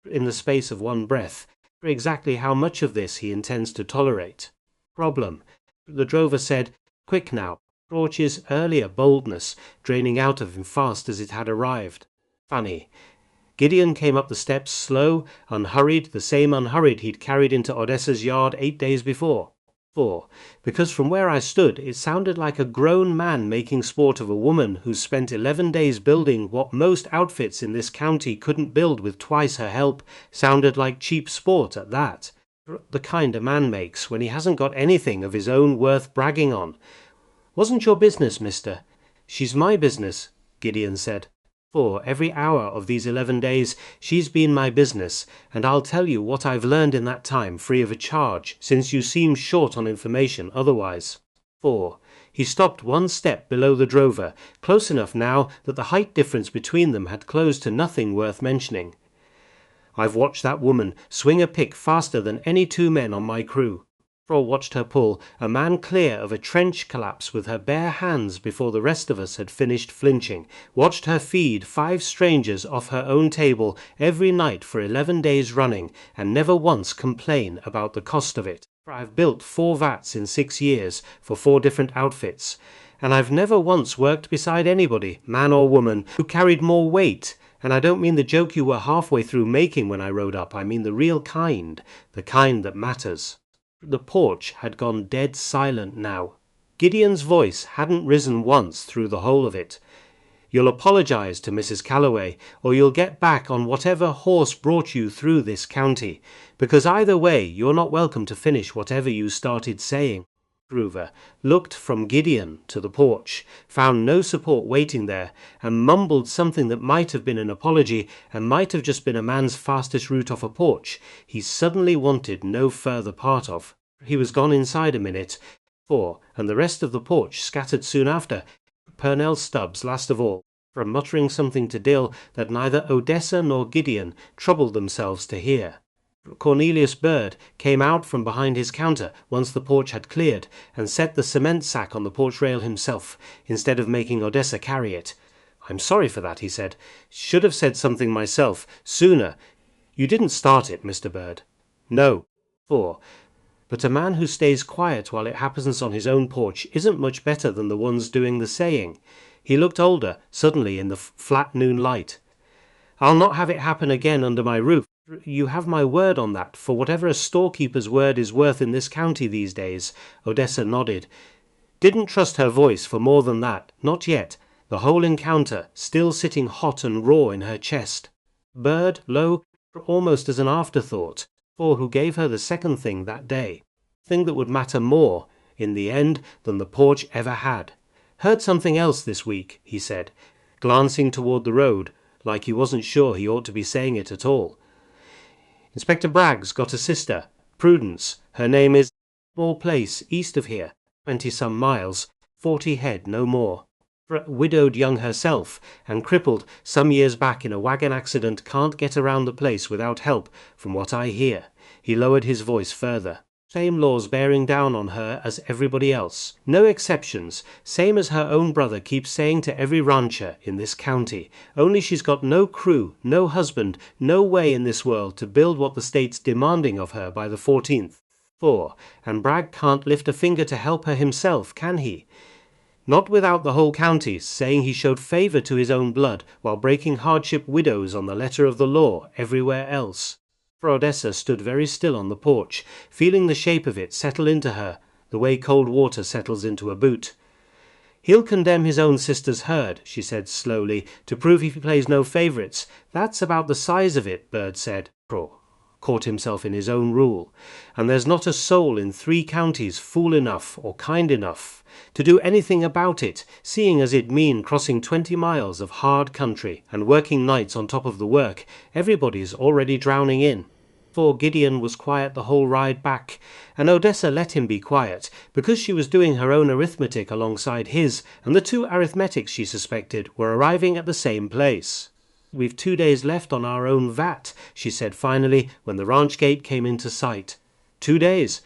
in the space of one breath, for exactly how much of this he intends to tolerate. "Problem," the drover said, quick now, Torch's earlier boldness draining out of him fast as it had arrived. Funny. Gideon came up the steps slow, unhurried, the same unhurried he'd carried into Odessa's yard 8 days before. Because from where I stood it sounded like a grown man making sport of a woman who's spent 11 days building what most outfits in this county couldn't build with twice her help. Sounded like cheap sport at that. The kind a man makes when he hasn't got anything of his own worth bragging on. "Wasn't your business, mister?" "She's my business," Gideon said. For every hour of these 11 days she's been my business, and I'll tell you what I've learned in that time free of a charge, since you seem short on information otherwise. 4. He stopped one step below the drover, close enough now that the height difference between them had closed to nothing worth mentioning. I've watched that woman swing a pick faster than any 2 men on my crew. Fro watched her pull a man clear of a trench collapse with her bare hands before the rest of us had finished flinching, watched her feed 5 strangers off her own table every night for 11 days running, and never once complain about the cost of it. For I've built 4 vats in 6 years for 4 different outfits, and I've never once worked beside anybody, man or woman, who carried more weight. And I don't mean the joke you were halfway through making when I rode up. I mean the real kind, the kind that matters. The porch had gone dead silent now. Gideon's voice hadn't risen once through the whole of it. You'll apologize to Mrs. Calloway, or you'll get back on whatever horse brought you through this county, because either way you're not welcome to finish whatever you started saying. Groover looked from Gideon to the porch, found no support waiting there, and mumbled something that might have been an apology and might have just been a man's fastest route off a porch he suddenly wanted no further part of. He was gone inside a minute, and the rest of the porch scattered soon after, Purnell Stubbs last of all, from muttering something to Dill that neither Odessa nor Gideon troubled themselves to hear. Cornelius Bird came out from behind his counter once the porch had cleared, and set the cement sack on the porch rail himself, instead of making Odessa carry it. "I'm sorry for that," he said. "Should have said something myself, sooner. You didn't start it, Mr. Bird." "No." But a man who stays quiet while it happens on his own porch isn't much better than the ones doing the saying. He looked older, suddenly, in the flat noon light. "I'll not have it happen again under my roof. You have my word on that, for whatever a storekeeper's word is worth in this county these days." Odessa nodded. Didn't trust her voice for more than that, not yet, the whole encounter still sitting hot and raw in her chest. Bird, low, almost as an afterthought, for who gave her the second thing that day, thing that would matter more, in the end, than the porch ever had. "Heard something else this week," he said, glancing toward the road, like he wasn't sure he ought to be saying it at all. "Inspector Bragg's got a sister, Prudence. Her name is small place east of here, 20-some miles, 40 head, no more. Widowed young herself, and crippled some years back in a wagon accident, can't get around the place without help, from what I hear." He lowered his voice further. "Same laws bearing down on her as everybody else. No exceptions, same as her own brother keeps saying to every rancher in this county, only she's got no crew, no husband, no way in this world to build what the state's demanding of her by the 14th. And Bragg can't lift a finger to help her himself, can he? Not without the whole county saying he showed favour to his own blood while breaking hardship widows on the letter of the law everywhere else." For Odessa stood very still on the porch, feeling the shape of it settle into her, the way cold water settles into a boot. "He'll condemn his own sister's herd," she said slowly, "to prove he plays no favourites. That's about the size of it," Bird said. Caught himself in his own rule. "And there's not a soul in 3 counties fool enough or kind enough to do anything about it, seeing as it mean crossing 20 miles of hard country and working nights on top of the work everybody's already drowning in." For Gideon was quiet the whole ride back, and Odessa let him be quiet, because she was doing her own arithmetic alongside his, and the 2 arithmetics she suspected were arriving at the same place. "We've 2 days left on our own vat," she said finally, when the ranch gate came into sight. 2 days,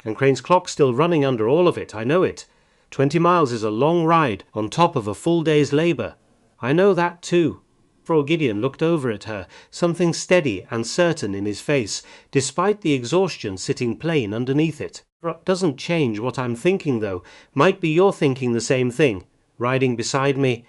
and Crane's clock's still running under all of it, I know it. 20 miles is a long ride on top of a full day's labour. I know that too. For Gideon looked over at her, something steady and certain in his face, despite the exhaustion sitting plain underneath it. "Doesn't change what I'm thinking, though. Might be you're thinking the same thing. Riding beside me."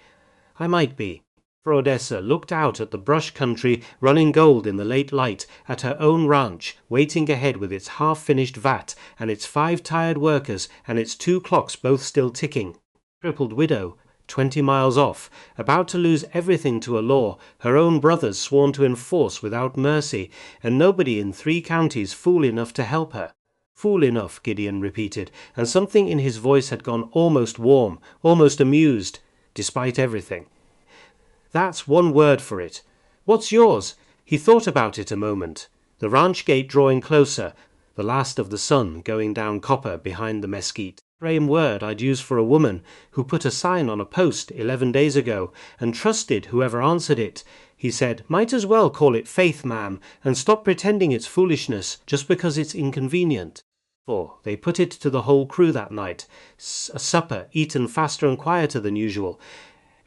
"I might be." For Odessa looked out at the brush country running gold in the late light, at her own ranch, waiting ahead with its half-finished vat, and its 5 tired workers, and its 2 clocks both still ticking. Crippled widow, 20 miles off, about to lose everything to a law her own brothers sworn to enforce without mercy, and nobody in 3 counties fool enough to help her. "Fool enough," Gideon repeated, and something in his voice had gone almost warm, almost amused, despite everything. That's one word for it. What's yours? He thought about it a moment. The ranch gate drawing closer, the last of the sun going down copper behind the mesquite. Same word I'd use for a woman who put a sign on a post 11 days ago and trusted whoever answered it. He said, might as well call it faith, ma'am, and stop pretending it's foolishness just because it's inconvenient. For they put it to the whole crew that night, a supper eaten faster and quieter than usual,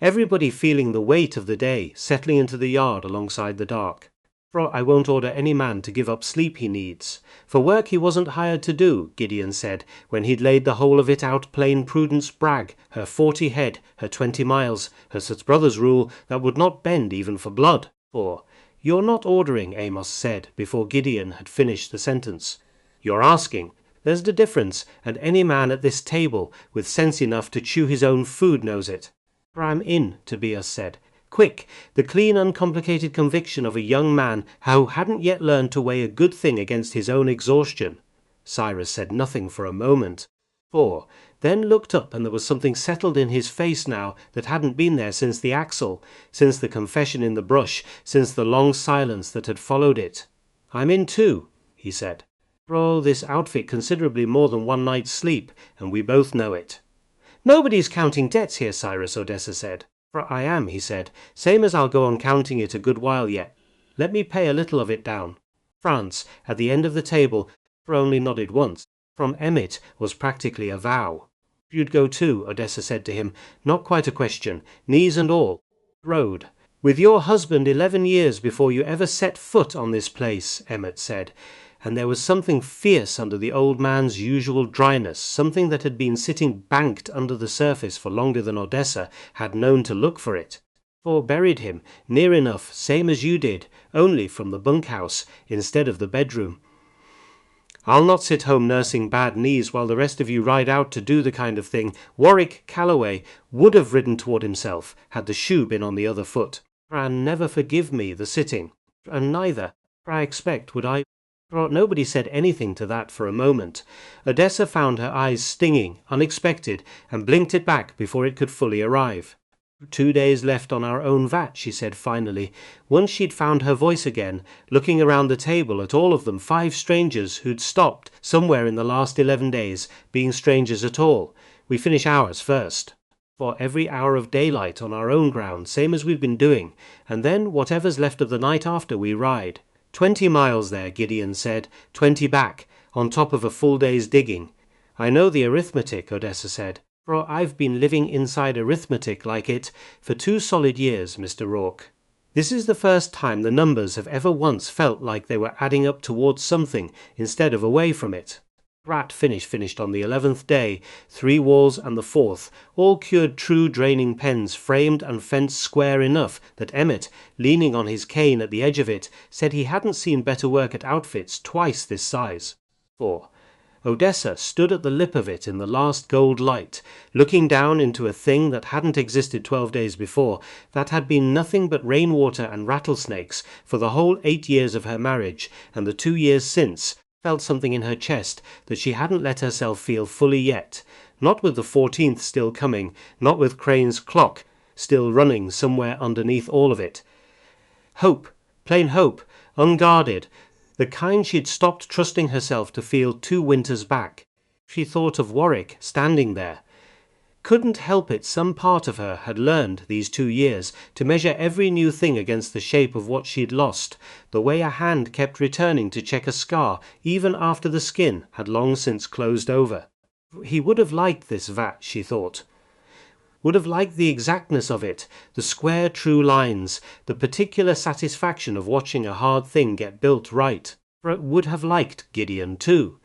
everybody feeling the weight of the day settling into the yard alongside the dark. For I won't order any man to give up sleep he needs. For work he wasn't hired to do, Gideon said, when he'd laid the whole of it out plain Prudence Bragg, her 40 head, her 20 miles, her such brother's rule that would not bend even for blood. For, you're not ordering, Amos said, before Gideon had finished the sentence. You're asking. There's the difference, and any man at this table with sense enough to chew his own food knows it. For I'm in, Tobias said. Quick, the clean, uncomplicated conviction of a young man who hadn't yet learned to weigh a good thing against his own exhaustion. Cyrus said nothing for a moment. For, then looked up, and there was something settled in his face now that hadn't been there since the axle, since the confession in the brush, since the long silence that had followed it. I'm in too, he said. For this outfit considerably more than one night's sleep, and we both know it. Nobody's counting debts here, Cyrus, Odessa said. For I am, he said, same as I'll go on counting it a good while yet. Let me pay a little of it down. France, at the end of the table, for only nodded once. From Emmett was practically a vow. You'd go too, Odessa said to him, not quite a question, knees and all. Road. With your husband 11 years before you ever set foot on this place, Emmett said, and there was something fierce under the old man's usual dryness, something that had been sitting banked under the surface for longer than Odessa had known to look for it. For buried him, near enough, same as you did, only from the bunkhouse, instead of the bedroom. I'll not sit home nursing bad knees while the rest of you ride out to do the kind of thing Warwick Calloway would have ridden toward himself, had the shoe been on the other foot. And never forgive me the sitting, and neither, I expect, would I. Nobody said anything to that for a moment. Odessa found her eyes stinging, unexpected, and blinked it back before it could fully arrive. 2 days left on our own vat, she said finally, once she'd found her voice again, looking around the table at all of them, 5 strangers who'd stopped somewhere in the last 11 days, being strangers at all. We finish ours first. For every hour of daylight on our own ground, same as we've been doing, and then whatever's left of the night after we ride. 20 miles there, Gideon said, 20 back, on top of a full day's digging. I know the arithmetic, Odessa said, for I've been living inside arithmetic like it for 2 solid years, Mr. Rourke. This is the first time the numbers have ever once felt like they were adding up towards something instead of away from it. Rat finished on the 11th day, 3 walls and the 4th, all cured true draining pens, framed and fenced square enough that Emmett, leaning on his cane at the edge of it, said he hadn't seen better work at outfits twice this size. 4. Odessa stood at the lip of it in the last gold light, looking down into a thing that hadn't existed 12 days before, that had been nothing but rainwater and rattlesnakes for the whole 8 years of her marriage, and the 2 years since, felt something in her chest that she hadn't let herself feel fully yet, not with the 14th still coming, not with Crane's clock still running somewhere underneath all of it. Hope, plain hope, unguarded, the kind she'd stopped trusting herself to feel 2 winters back. She thought of Warwick standing there. Couldn't help it, some part of her had learned these 2 years to measure every new thing against the shape of what she'd lost, the way a hand kept returning to check a scar even after the skin had long since closed over. He would have liked this vat, she thought. Would have liked the exactness of it, the square true lines, the particular satisfaction of watching a hard thing get built right. Would have liked Gideon too.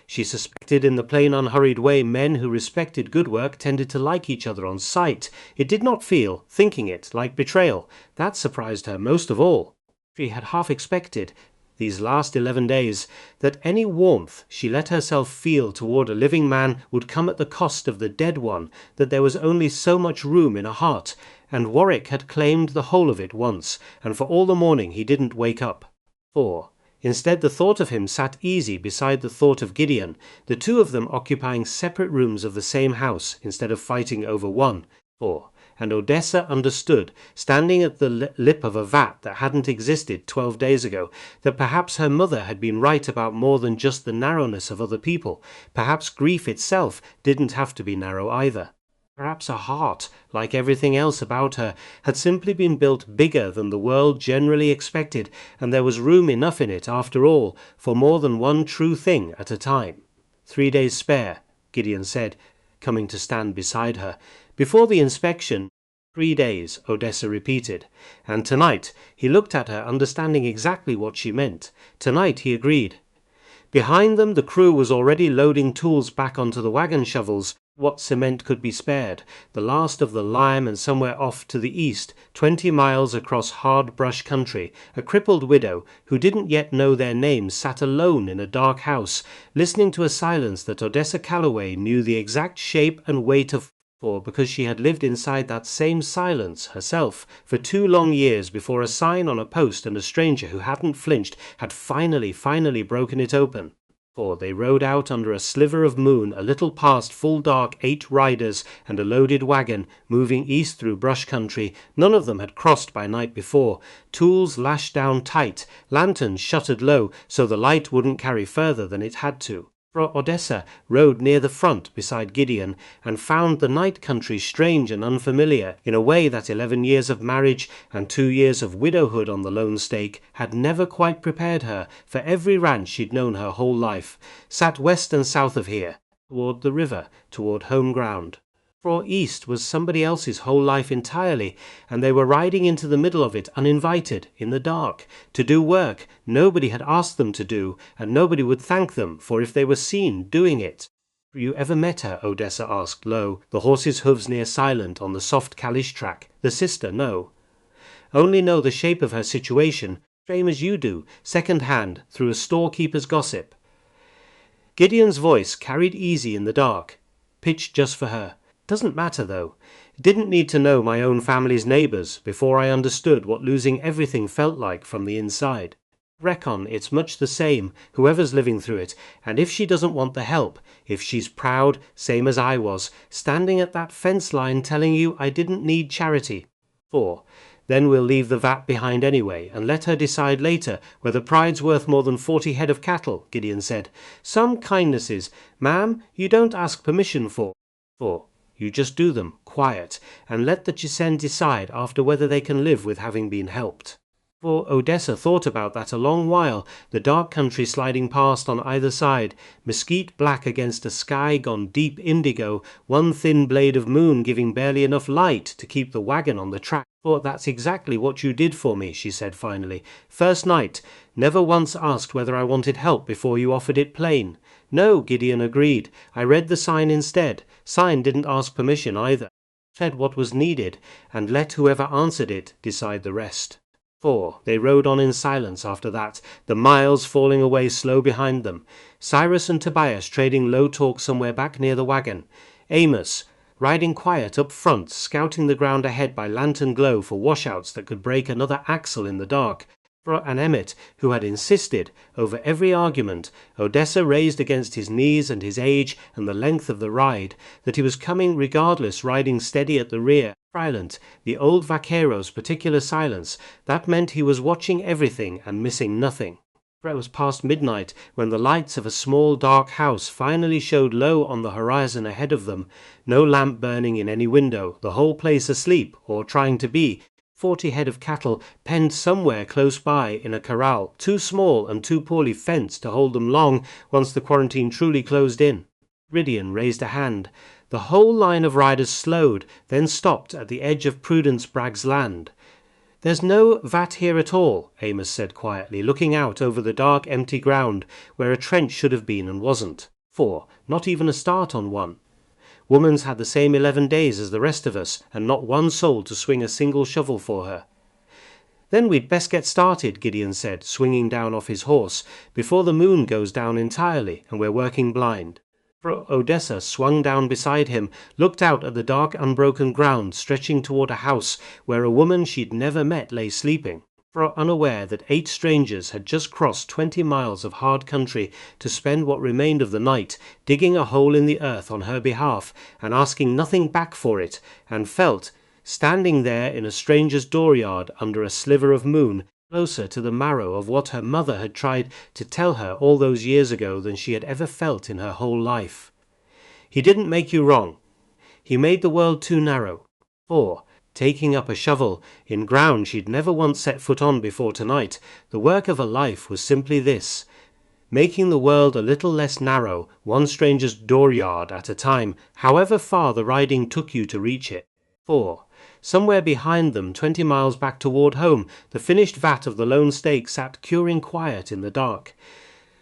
She suspected in the plain unhurried way men who respected good work tended to like each other on sight. It did not feel, thinking it, like betrayal. That surprised her most of all. She had half expected, these last 11 days, that any warmth she let herself feel toward a living man would come at the cost of the dead one, that there was only so much room in a heart, and Warwick had claimed the whole of it once, and for all the morning he didn't wake up. 4. Instead, the thought of him sat easy beside the thought of Gideon, the 2 of them occupying separate rooms of the same house instead of fighting over one. 4. and Odessa understood, standing at the lip of a vat that hadn't existed 12 days ago, that perhaps her mother had been right about more than just the narrowness of other people. Perhaps grief itself didn't have to be narrow either. Perhaps her heart, like everything else about her, had simply been built bigger than the world generally expected, and there was room enough in it, after all, for more than one true thing at a time. 3 days spare, Gideon said, coming to stand beside her. Before the inspection, 3 days, Odessa repeated. And tonight, he looked at her, understanding exactly what she meant. Tonight, he agreed. Behind them, the crew was already loading tools back onto the wagon shovels, what cement could be spared, the last of the lime, and somewhere off to the east, 20 miles across hard brush country, a crippled widow, who didn't yet know their names, sat alone in a dark house, listening to a silence that Odessa Calloway knew the exact shape and weight of, because she had lived inside that same silence herself for 2 long years before a sign on a post and a stranger who hadn't flinched had finally broken it open. For they rode out under a sliver of moon a little past full dark 8 riders and a loaded wagon, moving east through brush country. None of them had crossed by night before. Tools lashed down tight, lanterns shuttered low so the light wouldn't carry further than it had to. For Odessa rode near the front beside Gideon, and found the night country strange and unfamiliar in a way that 11 years of marriage and 2 years of widowhood on the lone stake had never quite prepared her for every ranch she'd known her whole life, sat west and south of here, toward the river, toward home ground. For east was somebody else's whole life entirely, and they were riding into the middle of it uninvited, in the dark, to do work nobody had asked them to do, and nobody would thank them for if they were seen doing it. You ever met her? Odessa asked low, the horse's hooves near silent on the soft Kalish track. The sister, no. Only know the shape of her situation, same as you do, second hand, through a storekeeper's gossip. Gideon's voice carried easy in the dark, pitched just for her. Doesn't matter, though. Didn't need to know my own family's neighbours before I understood what losing everything felt like from the inside. Reckon it's much the same, whoever's living through it, and if she doesn't want the help, if she's proud, same as I was, standing at that fence line telling you I didn't need charity. 4. Then we'll leave the vat behind anyway, and let her decide later whether pride's worth more than 40 head of cattle, Gideon said. Some kindnesses, ma'am, you don't ask permission for. 4. You just do them, quiet, and let the Chisen decide after whether they can live with having been helped. For Odessa thought about that a long while, the dark country sliding past on either side, mesquite black against a sky gone deep indigo, one thin blade of moon giving barely enough light to keep the wagon on the track. For that's exactly what you did for me, she said finally. First night, never once asked whether I wanted help before you offered it plain. No, Gideon agreed. I read the sign instead. Sign didn't ask permission either. Said what was needed, and let whoever answered it decide the rest. 4. They rode on in silence after that, the miles falling away slow behind them. Cyrus and Tobias trading low talk somewhere back near the wagon. Amos riding quiet up front, scouting the ground ahead by lantern glow for washouts that could break another axle in the dark. And Emmett, who had insisted, over every argument, Odessa raised against his knees and his age and the length of the ride, that he was coming regardless, riding steady at the rear, silent, the old vaquero's particular silence, that meant he was watching everything and missing nothing. It was past midnight when the lights of a small dark house finally showed low on the horizon ahead of them, no lamp burning in any window, the whole place asleep, or trying to be, 40 head of cattle penned somewhere close by in a corral, too small and too poorly fenced to hold them long once the quarantine truly closed in. Gideon raised a hand. The whole line of riders slowed, then stopped at the edge of Prudence Bragg's land. There's no vat here at all, Amos said quietly, looking out over the dark empty ground where a trench should have been and wasn't. 4. Not even a start on one. Woman's had the same 11 days as the rest of us, and not one soul to swing a single shovel for her. Then we'd best get started, Gideon said, swinging down off his horse, before the moon goes down entirely and we're working blind. For Odessa swung down beside him, looked out at the dark unbroken ground stretching toward a house where a woman she'd never met lay sleeping. For unaware that 8 strangers had just crossed 20 miles of hard country to spend what remained of the night digging a hole in the earth on her behalf and asking nothing back for it, and felt, standing there in a stranger's dooryard under a sliver of moon, closer to the marrow of what her mother had tried to tell her all those years ago than she had ever felt in her whole life. He didn't make you wrong. He made the world too narrow. For, taking up a shovel in ground she'd never once set foot on before tonight, the work of a life was simply this: making the world a little less narrow, one stranger's dooryard at a time, however far the riding took you to reach it. For, somewhere behind them, 20 miles back toward home, the finished vat of the lone stake sat curing quiet in the dark.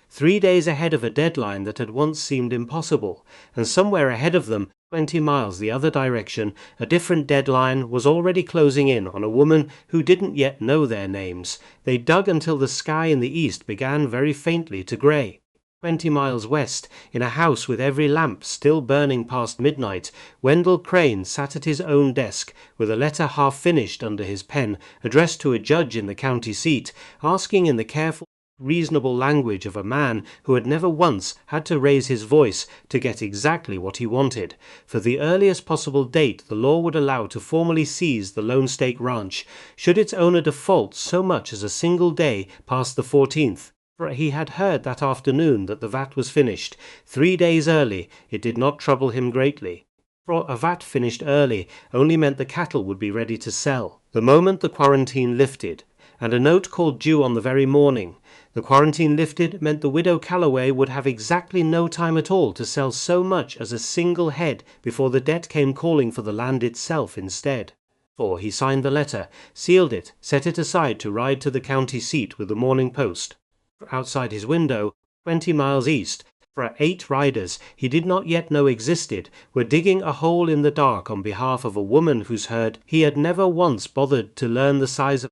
3 days ahead of a deadline that had once seemed impossible, and somewhere ahead of them, 20 miles the other direction, a different deadline was already closing in on a woman who didn't yet know their names. They dug until the sky in the east began very faintly to grey. 20 miles west, in a house with every lamp still burning past midnight, Wendell Crane sat at his own desk, with a letter half finished under his pen, addressed to a judge in the county seat, asking in the careful, reasonable language of a man who had never once had to raise his voice to get exactly what he wanted, for the earliest possible date the law would allow to formally seize the Lone Stake Ranch, should its owner default so much as a single day past the 14th. For he had heard that afternoon that the vat was finished. 3 days early, it did not trouble him greatly. For a vat finished early only meant the cattle would be ready to sell the moment the quarantine lifted, and a note called due on the very morning. The quarantine lifted meant the widow Calloway would have exactly no time at all to sell so much as a single head before the debt came calling for the land itself instead. For he signed the letter, sealed it, set it aside to ride to the county seat with the Morning Post. Outside his window, 20 miles east, for 8 riders he did not yet know existed, were digging a hole in the dark on behalf of a woman whose herd he had never once bothered to learn the size of,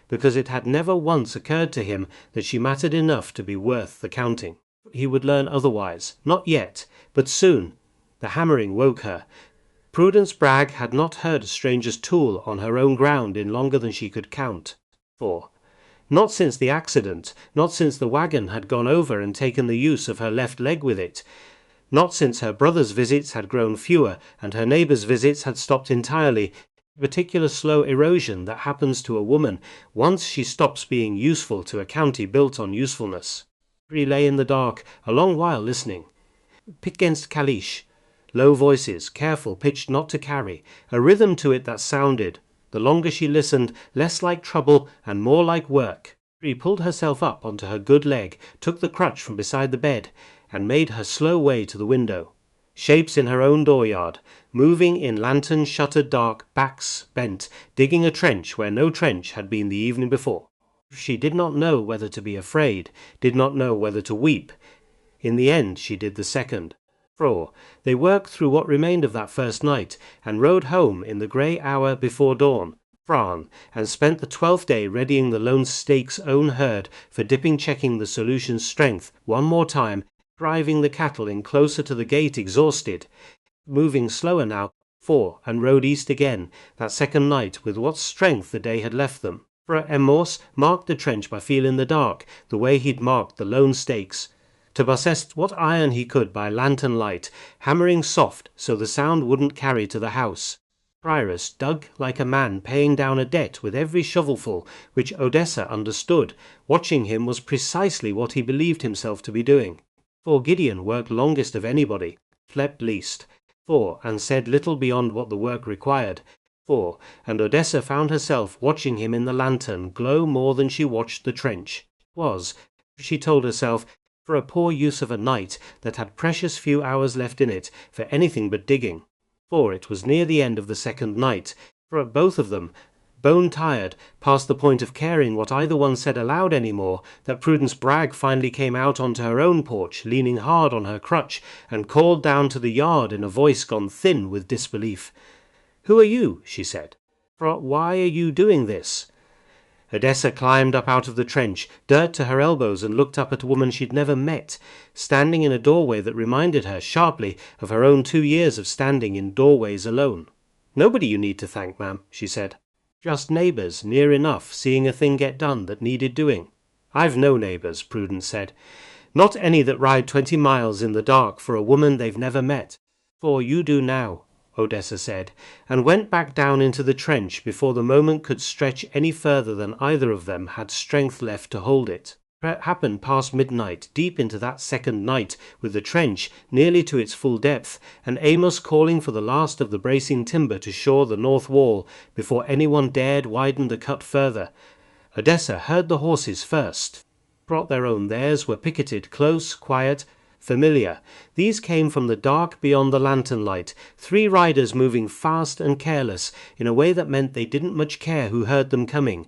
because it had never once occurred to him that she mattered enough to be worth the counting. He would learn otherwise, not yet, but soon. The hammering woke her. Prudence Bragg had not heard a stranger's tool on her own ground in longer than she could count. Not since the accident, not since the wagon had gone over and taken the use of her left leg with it, not since her brother's visits had grown fewer and her neighbour's visits had stopped entirely, particular slow erosion that happens to a woman once she stops being useful to a county built on usefulness. He lay in the dark a long while listening. Pick against Kalish. Low voices, careful, pitched not to carry, a rhythm to it that sounded, the longer she listened, less like trouble and more like work. She pulled herself up onto her good leg, took the crutch from beside the bed, and made her slow way to the window. Shapes in her own dooryard, moving in lantern-shuttered dark, backs bent, digging a trench where no trench had been the evening before. She did not know whether to be afraid, did not know whether to weep. In the end she did the second. For they worked through what remained of that first night, and rode home in the grey hour before dawn, Fran, and spent the 12th day readying the Lone Stake's own herd for checking the Solution's strength one more time, driving the cattle in closer to the gate exhausted, moving slower now, and rode east again, that second night with what strength the day had left them. For Morse marked the trench by feel in the dark, the way he'd marked the Lone Stakes, to possess what iron he could by lantern light, hammering soft so the sound wouldn't carry to the house. Prairie dug like a man paying down a debt with every shovelful, which Odessa understood. Watching him was precisely what he believed himself to be doing. For Gideon worked longest of anybody, slept least, and said little beyond what the work required, and Odessa found herself watching him in the lantern glow more than she watched the trench. It was, she told herself, for a poor use of a night that had precious few hours left in it for anything but digging. For it was near the end of the second night, for both of them, bone-tired, past the point of caring what either one said aloud any more, that Prudence Bragg finally came out onto her own porch, leaning hard on her crutch, and called down to the yard in a voice gone thin with disbelief. "Who are you?" she said. "For why are you doing this?" Odessa climbed up out of the trench, dirt to her elbows, and looked up at a woman she'd never met, standing in a doorway that reminded her sharply of her own 2 years of standing in doorways alone. "Nobody you need to thank, ma'am," she said. "Just neighbours, near enough, seeing a thing get done that needed doing." "I've no neighbours," Prudence said. "Not any that ride 20 miles in the dark for a woman they've never met. For you do now." Odessa said, and went back down into the trench before the moment could stretch any further than either of them had strength left to hold it. It happened past midnight, deep into that second night, with the trench nearly to its full depth, and Amos calling for the last of the bracing timber to shore the north wall before anyone dared widen the cut further. Odessa heard the horses first. Brought their own. Theirs were picketed, close, quiet, familiar. These came from the dark beyond the lantern light, 3 riders moving fast and careless, in a way that meant they didn't much care who heard them coming.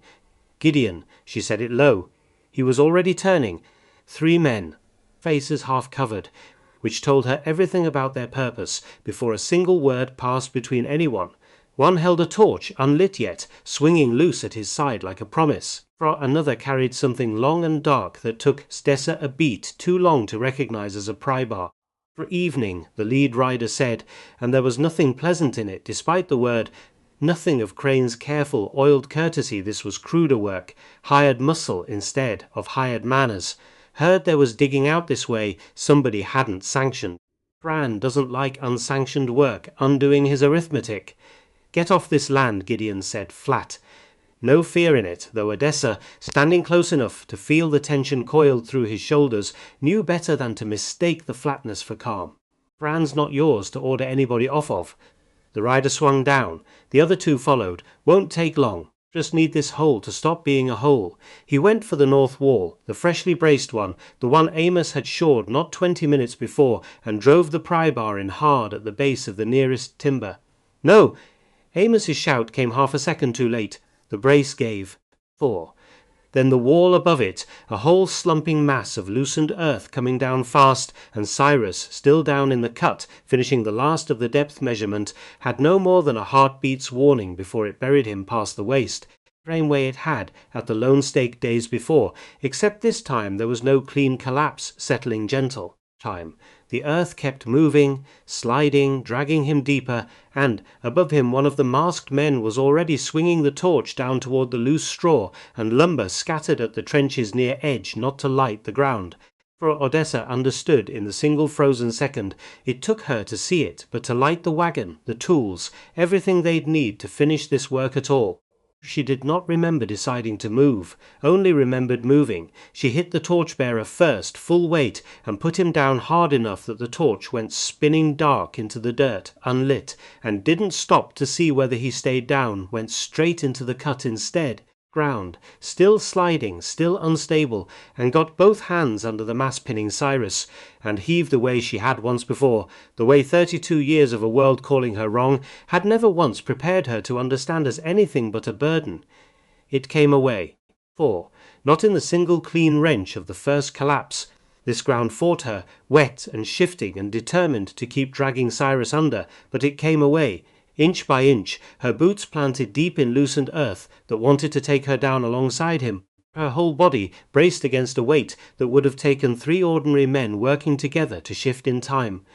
Gideon, she said it low. He was already turning. 3 men, faces half covered, which told her everything about their purpose before a single word passed between anyone. One held a torch, unlit yet, swinging loose at his side like a promise. Another carried something long and dark that took Odessa a beat too long to recognize as a pry bar. For evening, the lead rider said, and there was nothing pleasant in it, despite the word. Nothing of Crane's careful, oiled courtesy. This was cruder work, hired muscle instead of hired manners. Heard there was digging out this way somebody hadn't sanctioned. Bran doesn't like unsanctioned work, undoing his arithmetic. Get off this land, Gideon said, flat. No fear in it, though Odessa, standing close enough to feel the tension coiled through his shoulders, knew better than to mistake the flatness for calm. Bran's not yours to order anybody off of. The rider swung down. The other 2 followed. Won't take long. Just need this hole to stop being a hole. He went for the north wall, the freshly braced one, the one Amos had shored not 20 minutes before, and drove the pry bar in hard at the base of the nearest timber. No! Amos's shout came half a second too late. The brace gave. 4. Then the wall above it, a whole slumping mass of loosened earth coming down fast, and Cyrus, still down in the cut, finishing the last of the depth measurement, had no more than a heartbeat's warning before it buried him past the waist, the same way it had at the Lone Stake days before, except this time there was no clean collapse settling gentle. The earth kept moving, sliding, dragging him deeper, and above him one of the masked men was already swinging the torch down toward the loose straw and lumber scattered at the trench's near edge not to light the ground. For Odessa understood in the single frozen second it took her to see it, but to light the wagon, the tools, everything they'd need to finish this work at all. She did not remember deciding to move, only remembered moving. She hit the torchbearer first, full weight, and put him down hard enough that the torch went spinning dark into the dirt, unlit, and didn't stop to see whether he stayed down, went straight into the cut instead. Ground, still sliding, still unstable, and got both hands under the mass pinning Cyrus, and heaved the way she had once before, the way 32 years of a world calling her wrong had never once prepared her to understand as anything but a burden. It came away. 4. Not in the single clean wrench of the first collapse. This ground fought her, wet and shifting and determined to keep dragging Cyrus under, but it came away. Inch by inch, her boots planted deep in loosened earth that wanted to take her down alongside him, her whole body braced against a weight that would have taken 3 ordinary men working together to shift in time.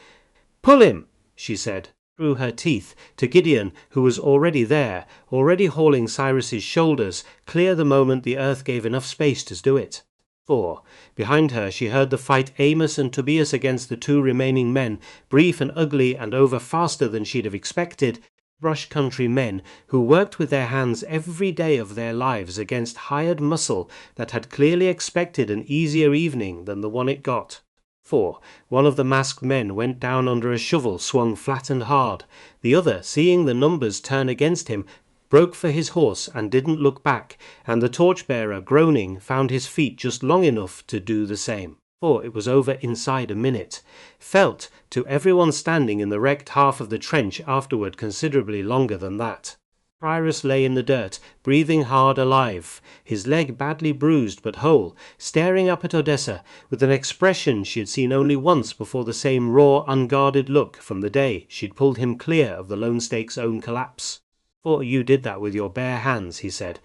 "Pull him," she said, through her teeth, to Gideon, who was already there, already hauling Cyrus's shoulders, clear the moment the earth gave enough space to do it. 4. Behind her she heard the fight Amos and Tobias against the 2 remaining men, brief and ugly and over faster than she'd have expected, brush country men who worked with their hands every day of their lives against hired muscle that had clearly expected an easier evening than the one it got. 4. One of the masked men went down under a shovel swung flat and hard. The other, seeing the numbers turn against him, broke for his horse and didn't look back, and the torchbearer, groaning, found his feet just long enough to do the same. For it was over inside a minute. Felt, to everyone standing in the wrecked half of the trench afterward, considerably longer than that. Prairie lay in the dirt, breathing hard, alive, his leg badly bruised but whole, staring up at Odessa with an expression she had seen only once before, the same raw, unguarded look from the day she'd pulled him clear of the Lone Stake's own collapse. "For you did that with your bare hands," he said.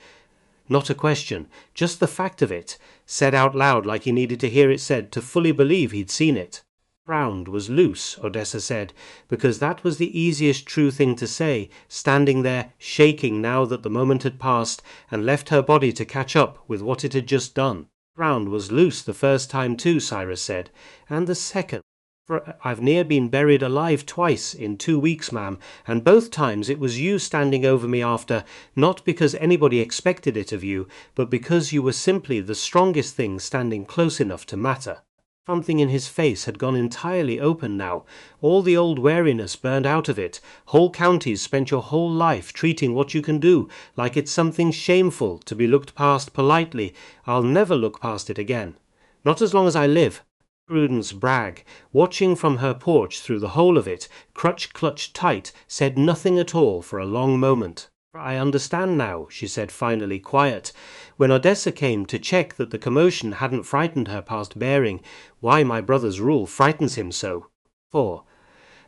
Not a question, just the fact of it, said out loud like he needed to hear it said to fully believe he'd seen it. Ground was loose, Odessa said, because that was the easiest true thing to say, standing there, shaking now that the moment had passed, and left her body to catch up with what it had just done. Ground was loose the first time too, Cyrus said, and the second. For I've near been buried alive twice in 2 weeks, ma'am, and both times it was you standing over me after, not because anybody expected it of you, but because you were simply the strongest thing standing close enough to matter." Something in his face had gone entirely open now. All the old wariness burned out of it. Whole counties spent your whole life treating what you can do like it's something shameful to be looked past politely. I'll never look past it again. Not as long as I live. Prudence Bragg, watching from her porch through the whole of it, crutch clutched tight, said nothing at all for a long moment. "I understand now," she said finally, quiet. "When Odessa came to check that the commotion hadn't frightened her past bearing, why my brother's rule frightens him so. 4.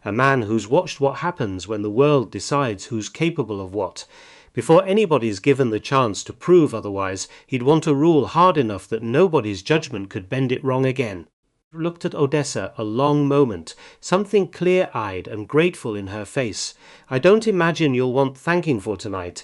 A man who's watched what happens when the world decides who's capable of what. Before anybody's given the chance to prove otherwise, he'd want a rule hard enough that nobody's judgment could bend it wrong again." Looked at Odessa a long moment, something clear-eyed and grateful in her face. "I don't imagine you'll want thanking for tonight.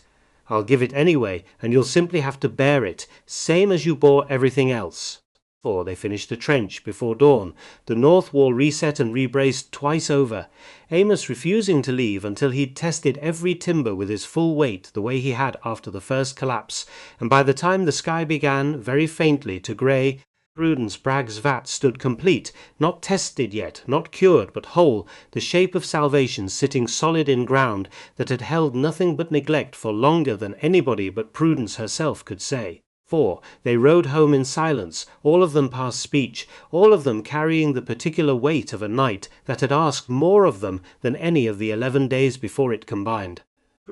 I'll give it anyway, and you'll simply have to bear it, same as you bore everything else." For they finished the trench before dawn, the north wall reset and rebraced twice over, Amos refusing to leave until he'd tested every timber with his full weight the way he had after the first collapse, and by the time the sky began, very faintly, to grey, Prudence Bragg's vat stood complete, not tested yet, not cured, but whole, the shape of salvation sitting solid in ground that had held nothing but neglect for longer than anybody but Prudence herself could say. 4. They rode home in silence, all of them past speech, all of them carrying the particular weight of a night that had asked more of them than any of the 11 days before it combined.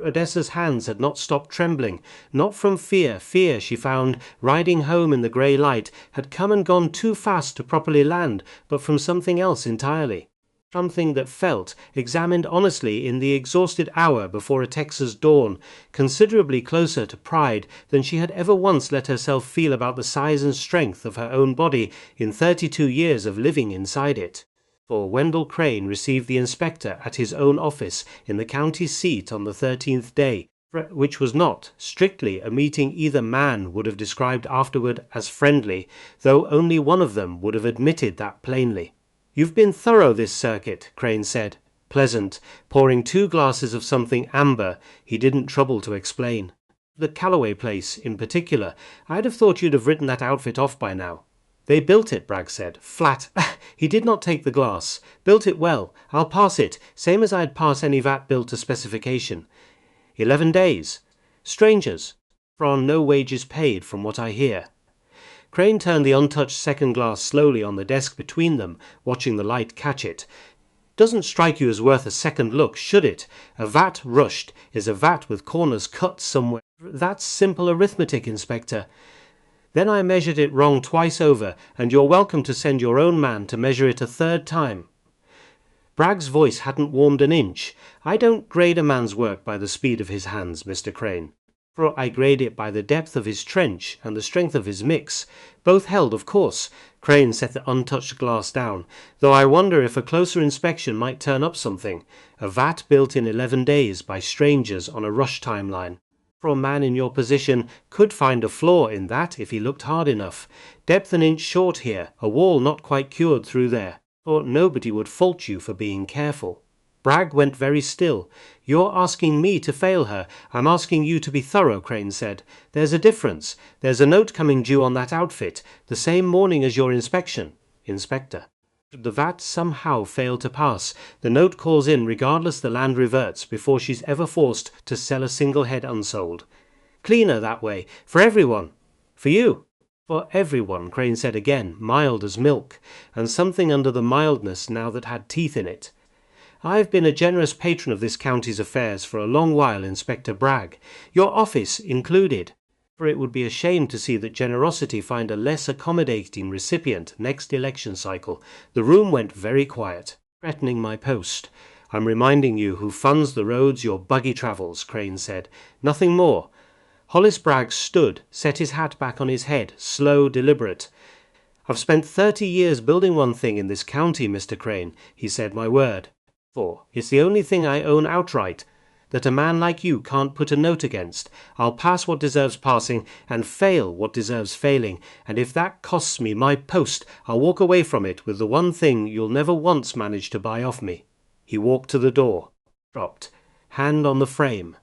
Odessa's hands had not stopped trembling, not from fear. Fear, she found, riding home in the grey light, had come and gone too fast to properly land, but from something else entirely. Something that felt, examined honestly in the exhausted hour before a Texas dawn, considerably closer to pride than she had ever once let herself feel about the size and strength of her own body in 32 years of living inside it. For Wendell Crane received the inspector at his own office in the county seat on the 13th day, which was not, strictly, a meeting either man would have described afterward as friendly, though only one of them would have admitted that plainly. "You've been thorough this circuit," Crane said, pleasant, pouring 2 glasses of something amber he didn't trouble to explain. "The Calloway place, in particular. I'd have thought you'd have written that outfit off by now." "They built it," Bragg said, "flat." He did not take the glass. "Built it well. I'll pass it, same as I'd pass any vat built to specification. 11 days. Strangers. On no wages paid, from what I hear." Crane turned the untouched second glass slowly on the desk between them, watching the light catch it. "Doesn't strike you as worth a second look, should it? A vat rushed is a vat with corners cut somewhere. That's simple arithmetic, Inspector. Then I measured it wrong twice over, and you're welcome to send your own man to measure it a 3rd time." Bragg's voice hadn't warmed an inch. "I don't grade a man's work by the speed of his hands, Mr. Crane. For I grade it by the depth of his trench and the strength of his mix. Both held, of course." Crane set the untouched glass down. "Though I wonder if a closer inspection might turn up something. A vat built in 11 days by strangers on a rush timeline. For a man in your position could find a flaw in that if he looked hard enough. Depth an inch short here, a wall not quite cured through there. Or nobody would fault you for being careful." Bragg went very still. "You're asking me to fail her. I'm asking you to be thorough," Crane said. "There's a difference. There's a note coming due on that outfit, the same morning as your inspection, Inspector. Should the vat somehow fail to pass, the note calls in regardless the land reverts before she's ever forced to sell a single head unsold. Cleaner that way, for everyone. For you." "For everyone," Crane said again, mild as milk, and something under the mildness now that had teeth in it. "I've been a generous patron of this county's affairs for a long while, Inspector Bragg, your office included. For it would be a shame to see that generosity find a less accommodating recipient next election cycle." The room went very quiet. "Threatening my post. I'm reminding you who funds the roads your buggy travels," Crane said. "Nothing more." Hollis Bragg stood, set his hat back on his head, slow, deliberate. "I've spent 30 years building one thing in this county, Mr. Crane," he said, "my word. For it's the only thing I own outright. that a man like you can't put a note against. I'll pass what deserves passing and fail what deserves failing, and if that costs me my post, I'll walk away from it with the one thing you'll never once manage to buy off me." He walked to the door, dropped, hand on the frame.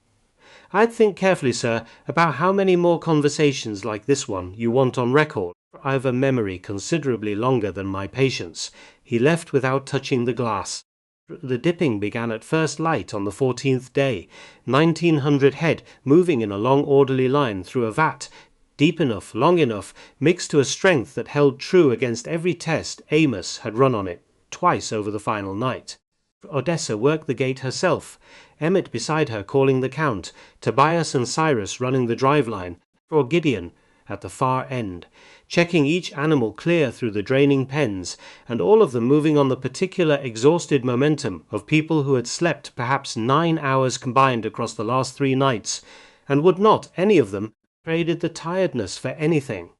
"I'd think carefully, sir, about how many more conversations like this one you want on record. I've a memory considerably longer than my patience." He left without touching the glass. The dipping began at first light on the 14th day, 1900 head moving in a long orderly line through a vat, deep enough, long enough, mixed to a strength that held true against every test Amos had run on it, twice over the final night. Odessa worked the gate herself, Emmett beside her calling the count, Tobias and Cyrus running the drive-line, or Gideon at the far end, checking each animal clear through the draining pens, and all of them moving on the particular exhausted momentum of people who had slept perhaps 9 hours combined across the last 3 nights, and would not, any of them, traded the tiredness for anything.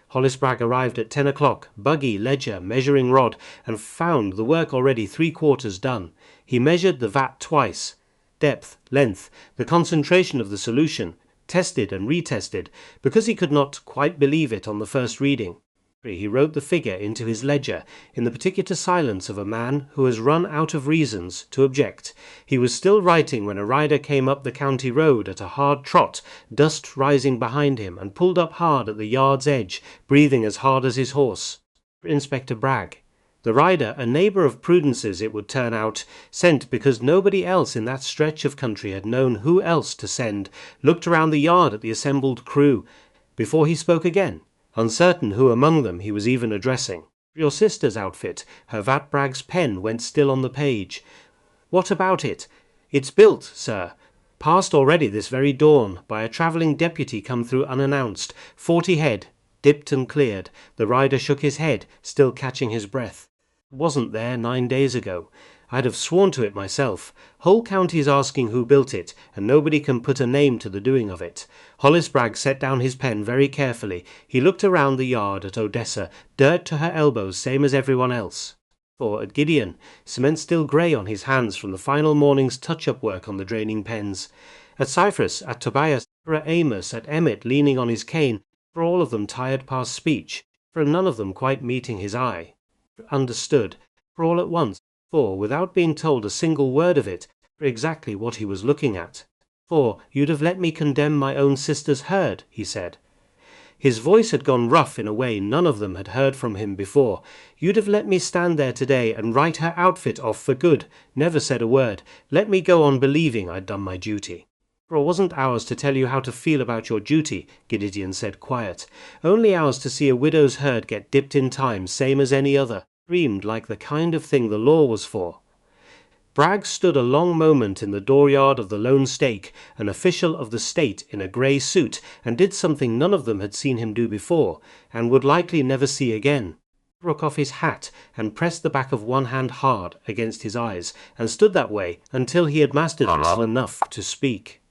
Hollis Bragg arrived at 10 o'clock, buggy, ledger, measuring rod, and found the work already 3/4 done. He measured the vat twice. Depth, length, the concentration of the solution, tested and retested, because he could not quite believe it on the first reading. He wrote the figure into his ledger in the particular silence of a man who has run out of reasons to object. He was still writing when a rider came up the county road at a hard trot, dust rising behind him, and pulled up hard at the yard's edge, breathing as hard as his horse. Inspector Bragg. The rider, a neighbour of Prudence's it would turn out, sent because nobody else in that stretch of country had known who else to send, looked around the yard at the assembled crew before he spoke again, uncertain who among them he was even addressing. "Your sister's outfit." Her Vat Bragg's pen went still on the page. "What about it?" "It's built, sir. Passed already this very dawn by a travelling deputy come through unannounced. 40 head. Dipped and cleared." The rider shook his head, still catching his breath. "Wasn't there 9 days ago. I'd have sworn to it myself. Whole county's asking who built it, and nobody can put a name to the doing of it." Hollis Bragg set down his pen very carefully. He looked around the yard at Odessa, dirt to her elbows, same as everyone else. Or at Gideon, cement still grey on his hands from the final morning's touch-up work on the draining pens. At Cyprus, at Tobias, at Amos, at Emmett leaning on his cane, for all of them tired past speech, for none of them quite meeting his eye. Understood, for all at once, for, without being told a single word of it, for exactly what he was looking at. "For you'd have let me condemn my own sister's herd," he said. His voice had gone rough in a way none of them had heard from him before. "You'd have let me stand there today and write her outfit off for good, never said a word, let me go on believing I'd done my duty." "For it wasn't ours to tell you how to feel about your duty," Gideon said quiet. "Only ours to see a widow's herd get dipped in time, same as any other. Dreamed like the kind of thing the law was for." Bragg stood a long moment in the dooryard of the Lone Stake, an official of the state in a grey suit, and did something none of them had seen him do before, and would likely never see again. Broke off his hat and pressed the back of one hand hard against his eyes, and stood that way until he had mastered himself enough to speak.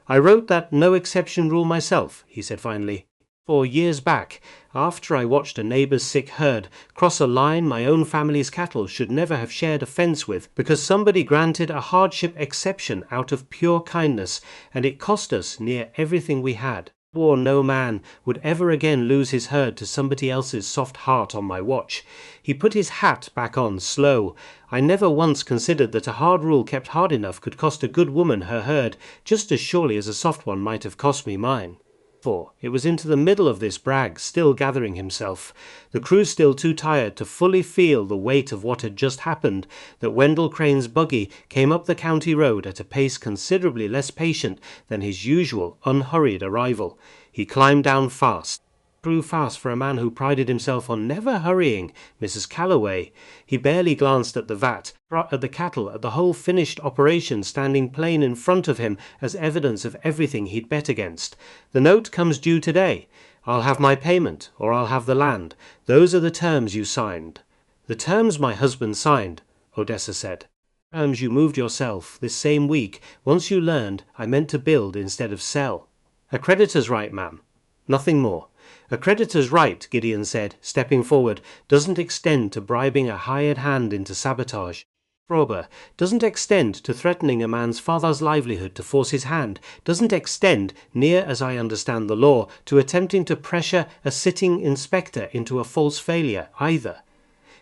"I wrote that no exception rule myself," he said finally. "4 years back, after I watched a neighbour's sick herd cross a line my own family's cattle should never have shared a fence with, because somebody granted a hardship exception out of pure kindness, and it cost us near everything we had. Swore no man would ever again lose his herd to somebody else's soft heart on my watch." He put his hat back on, slow. "I never once considered that a hard rule kept hard enough could cost a good woman her herd, just as surely as a soft one might have cost me mine." For it was into the middle of this Bragg, still gathering himself, the crew still too tired to fully feel the weight of what had just happened, that Wendell Crane's buggy came up the county road at a pace considerably less patient than his usual unhurried arrival. He climbed down fast. Grew fast for a man who prided himself on never hurrying, Mrs. Calloway. He barely glanced at the vat, at the cattle, at the whole finished operation standing plain in front of him as evidence of everything he'd bet against. "The note comes due today. I'll have my payment, or I'll have the land. Those are the terms you signed." "The terms my husband signed," Odessa said. "Terms you moved yourself, this same week, once you learned I meant to build instead of sell." "A creditor's right, ma'am. Nothing more." "A creditor's right," Gideon said, stepping forward, "doesn't extend to bribing a hired hand into sabotage." Prober doesn't extend to threatening a man's father's livelihood to force his hand, doesn't extend, near as I understand the law, to attempting to pressure a sitting inspector into a false failure, either.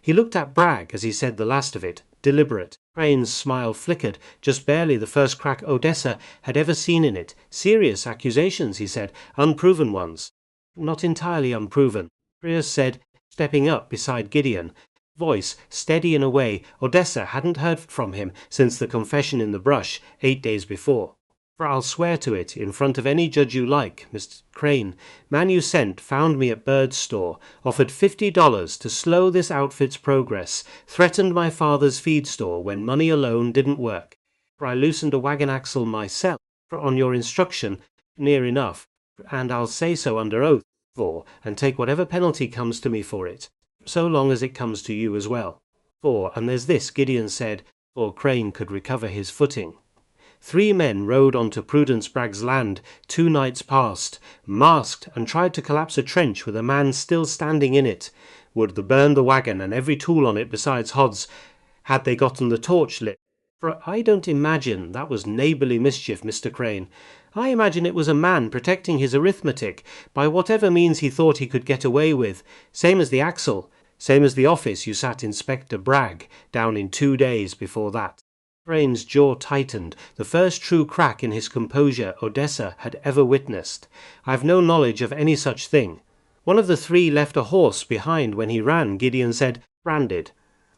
He looked at Bragg as he said the last of it, deliberate. Crane's smile flickered, just barely the first crack Odessa had ever seen in it. Serious accusations, he said, unproven ones. Not entirely unproven, Prairie said, stepping up beside Gideon. Voice steady in a way Odessa hadn't heard from him since the confession in the brush 8 days before. For I'll swear to it in front of any judge you like, Mr. Crane. Man you sent found me at Bird's store, offered $50 to slow this outfit's progress, threatened my father's feed store when money alone didn't work. For I loosened a wagon axle myself, on your instruction, near enough, and I'll say so under oath, and take whatever penalty comes to me for it, so long as it comes to you as well. And there's this, Gideon said, before Crane could recover his footing. 3 men rode onto Prudence Bragg's land 2 nights past, masked, and tried to collapse a trench with a man still standing in it. Would they burn the wagon and every tool on it besides Hod's, had they gotten the torch lit? For I don't imagine that was neighbourly mischief, Mr. Crane. I imagine it was a man protecting his arithmetic by whatever means he thought he could get away with, same as the axle, same as the office you sat Inspector Bragg down in 2 days before that. Crane's jaw tightened, the first true crack in his composure Odessa had ever witnessed. I've no knowledge of any such thing. One of the 3 left a horse behind when he ran, Gideon said, branded.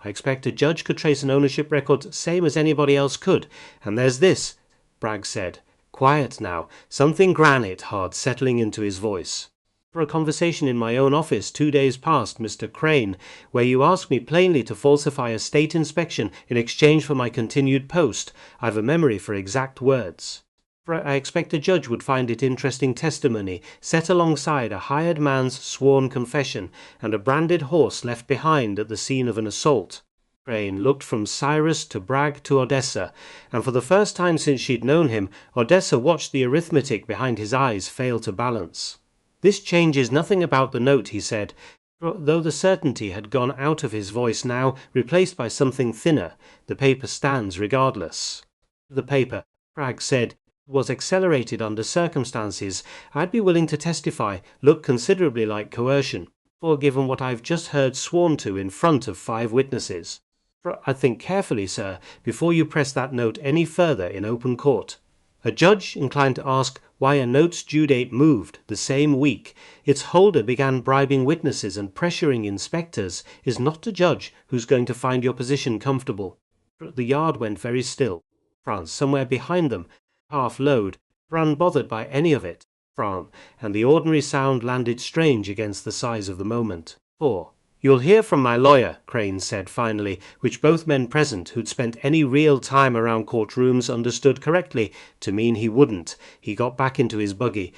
I expect a judge could trace an ownership record same as anybody else could. And there's this, Bragg said. Quiet now, something granite hard settling into his voice. For a conversation in my own office 2 days past, Mr. Crane, where you asked me plainly to falsify a state inspection in exchange for my continued post. I've a memory for exact words. For I expect a judge would find it interesting testimony set alongside a hired man's sworn confession and a branded horse left behind at the scene of an assault. Crane looked from Cyrus to Bragg to Odessa, and for the first time since she'd known him, Odessa watched the arithmetic behind his eyes fail to balance. This changes nothing about the note, he said, though the certainty had gone out of his voice now, replaced by something thinner. The paper stands regardless. The paper, Bragg said, was accelerated under circumstances I'd be willing to testify look considerably like coercion, for given what I've just heard sworn to in front of 5 witnesses. I think carefully, sir, before you press that note any further in open court. A judge inclined to ask why a note's due date moved the same week, its holder began bribing witnesses and pressuring inspectors, is not a judge who's going to find your position comfortable. The yard went very still. France, somewhere behind them, half load, were unbothered by any of it. And the ordinary sound landed strange against the size of the moment. You'll hear from my lawyer, Crane said finally, which both men present who'd spent any real time around courtrooms understood correctly to mean he wouldn't. He got back into his buggy.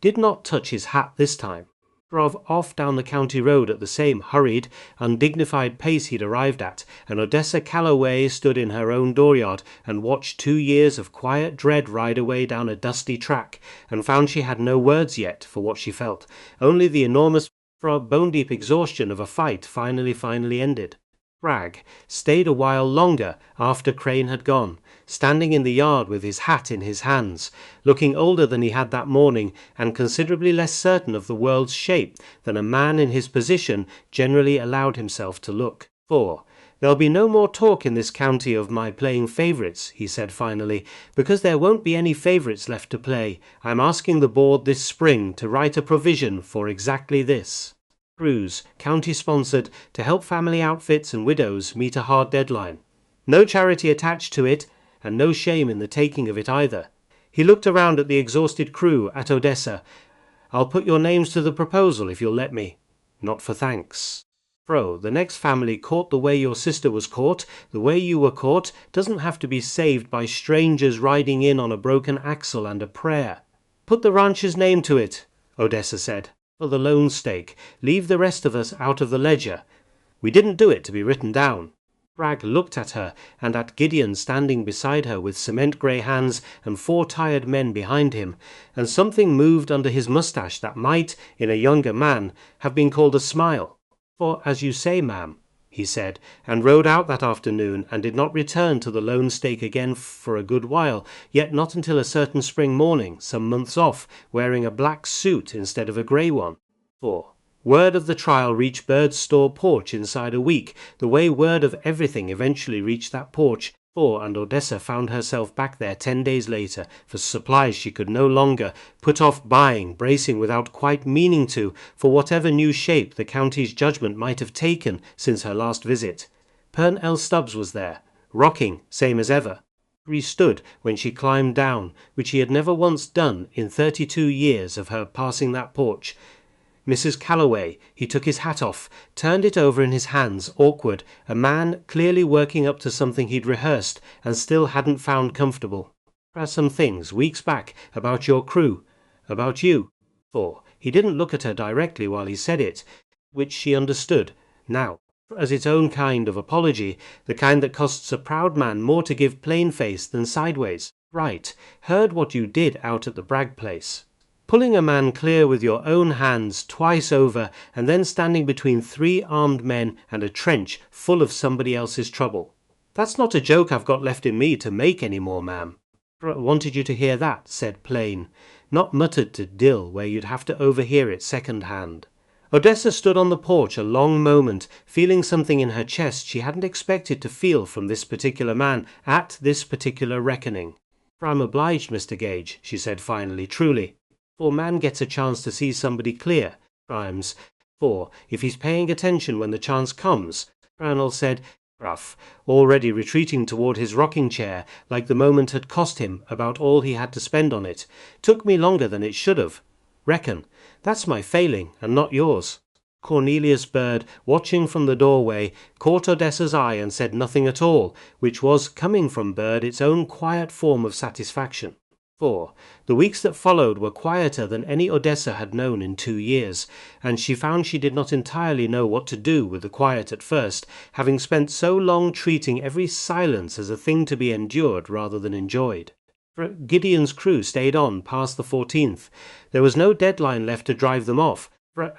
Did not touch his hat this time. Drove off down the county road at the same hurried, undignified pace he'd arrived at, and Odessa Calloway stood in her own dooryard and watched 2 years of quiet dread ride away down a dusty track, and found she had no words yet for what she felt, only the enormous bone-deep exhaustion of a fight finally ended. Bragg stayed a while longer after Crane had gone, standing in the yard with his hat in his hands, looking older than he had that morning and considerably less certain of the world's shape than a man in his position generally allowed himself to look. There'll be no more talk in this county of my playing favourites, he said finally, because there won't be any favourites left to play. I'm asking the board this spring to write a provision for exactly this. Cruise, county-sponsored, to help family outfits and widows meet a hard deadline. No charity attached to it, and no shame in the taking of it either. He looked around at the exhausted crew at Odessa. I'll put your names to the proposal if you'll let me. Not for thanks. The next family caught the way your sister was caught, the way you were caught, doesn't have to be saved by strangers riding in on a broken axle and a prayer. Put the rancher's name to it, Odessa said, for the loan stake. Leave the rest of us out of the ledger. We didn't do it to be written down. Bragg looked at her and at Gideon standing beside her with cement-grey hands and 4 tired men behind him, and something moved under his moustache that might, in a younger man, have been called a smile. For, as you say, ma'am, he said, and rode out that afternoon and did not return to the lone stake again for a good while, yet not until a certain spring morning, some months off, wearing a black suit instead of a grey one. 4. Word of the trial reached Bird's store porch inside a week, the way word of everything eventually reached that porch. 4. And Odessa found herself back there 10 days later for supplies she could no longer put off buying, bracing without quite meaning to, for whatever new shape the county's judgment might have taken since her last visit. Pern L. Stubbs was there, rocking, same as ever. He stood when she climbed down, which he had never once done in 32 years of her passing that porch. Mrs. Calloway, he took his hat off, turned it over in his hands, awkward, a man clearly working up to something he'd rehearsed and still hadn't found comfortable. Some things, weeks back, about your crew, about you. 4. He didn't look at her directly while he said it, which she understood, now, as its own kind of apology, the kind that costs a proud man more to give plain-faced than sideways. Right, heard what you did out at the Bragg place. Pulling a man clear with your own hands twice over, and then standing between 3 armed men and a trench full of somebody else's trouble. That's not a joke I've got left in me to make any more, ma'am. Wanted you to hear that, said plain, not muttered to Dill where you'd have to overhear it second hand. Odessa stood on the porch a long moment, feeling something in her chest she hadn't expected to feel from this particular man at this particular reckoning. I'm obliged, Mr. Gage, she said finally, truly. 4. Man gets a chance to see somebody clear. Grimes. 4. If he's paying attention when the chance comes. Brownell said, gruff, already retreating toward his rocking chair, like the moment had cost him about all he had to spend on it. Took me longer than it should have. Reckon. That's my failing, and not yours. Cornelius Bird, watching from the doorway, caught Odessa's eye and said nothing at all, which was, coming from Bird, its own quiet form of satisfaction. 4. The weeks that followed were quieter than any Odessa had known in 2 years, and she found she did not entirely know what to do with the quiet at first, having spent so long treating every silence as a thing to be endured rather than enjoyed. Gideon's crew stayed on past the 14th. There was no deadline left to drive them off,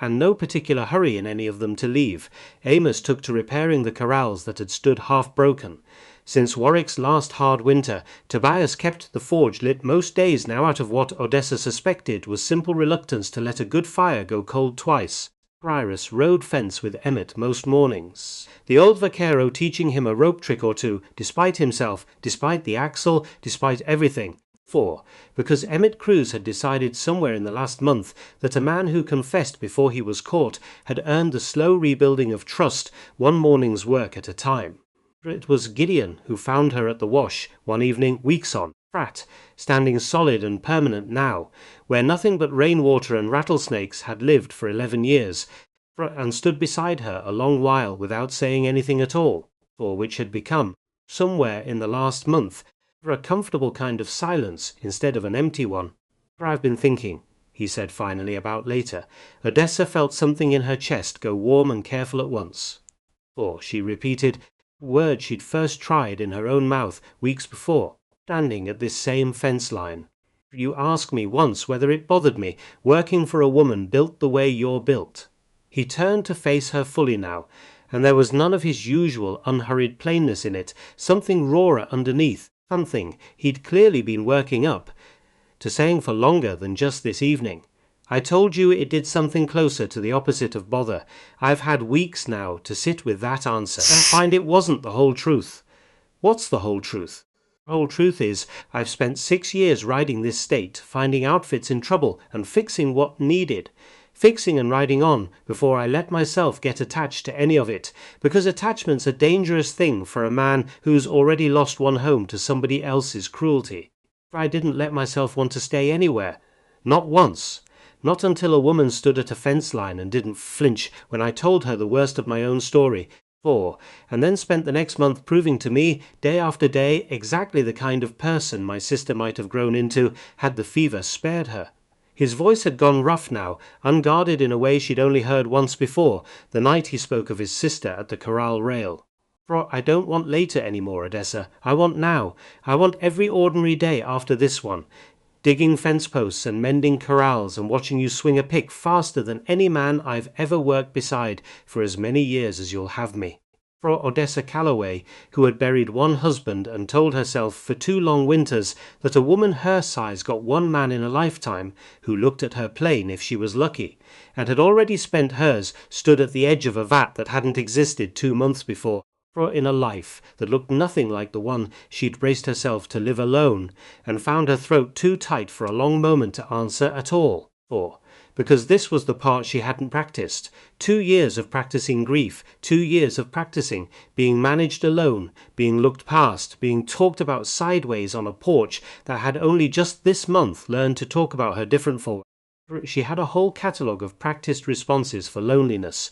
and no particular hurry in any of them to leave. Amos took to repairing the corrals that had stood half broken. Since Warwick's last hard winter, Tobias kept the forge lit most days now out of what Odessa suspected was simple reluctance to let a good fire go cold twice. Prioress rode fence with Emmett most mornings, the old vaquero teaching him a rope trick or two, despite himself, despite the axle, despite everything. 4. Because Emmett Cruz had decided somewhere in the last month that a man who confessed before he was caught had earned the slow rebuilding of trust, one morning's work at a time. It was Gideon who found her at the wash, one evening, weeks on, Pratt, standing solid and permanent now, where nothing but rainwater and rattlesnakes had lived for 11 years, and stood beside her a long while without saying anything at all, or which had become, somewhere in the last month, a comfortable kind of silence instead of an empty one. I've been thinking, he said finally about later. Odessa felt something in her chest go warm and careful at once. 4. She repeated word she'd first tried in her own mouth weeks before, standing at this same fence line. You asked me once whether it bothered me, working for a woman built the way you're built. He turned to face her fully now, and there was none of his usual unhurried plainness in it, something rawer underneath, something he'd clearly been working up, to saying for longer than just this evening. I told you it did something closer to the opposite of bother. I've had weeks now to sit with that answer and find it wasn't the whole truth. What's the whole truth? The whole truth is I've spent 6 years riding this state, finding outfits in trouble and fixing what needed. Fixing and riding on before I let myself get attached to any of it, because attachment's a dangerous thing for a man who's already lost one home to somebody else's cruelty. I didn't let myself want to stay anywhere. Not once. Not until a woman stood at a fence line and didn't flinch when I told her the worst of my own story. 4. And then spent the next month proving to me, day after day, exactly the kind of person my sister might have grown into had the fever spared her. His voice had gone rough now, unguarded in a way she'd only heard once before, the night he spoke of his sister at the corral rail. For I don't want later any more, Odessa. I want now. I want every ordinary day after this one. Digging fence posts and mending corrals and watching you swing a pick faster than any man I've ever worked beside for as many years as you'll have me. For Odessa Calloway, who had buried one husband and told herself for 2 long winters that a woman her size got one man in a lifetime, who looked at her plain if she was lucky, and had already spent hers, stood at the edge of a vat that hadn't existed 2 months before, for in a life that looked nothing like the one she'd braced herself to live alone, and found her throat too tight for a long moment to answer at all. Because this was the part she hadn't practiced. 2 years of practicing grief, 2 years of practicing being managed alone, being looked past, being talked about sideways on a porch that had only just this month learned to talk about her different folk. She had a whole catalogue of practiced responses for loneliness.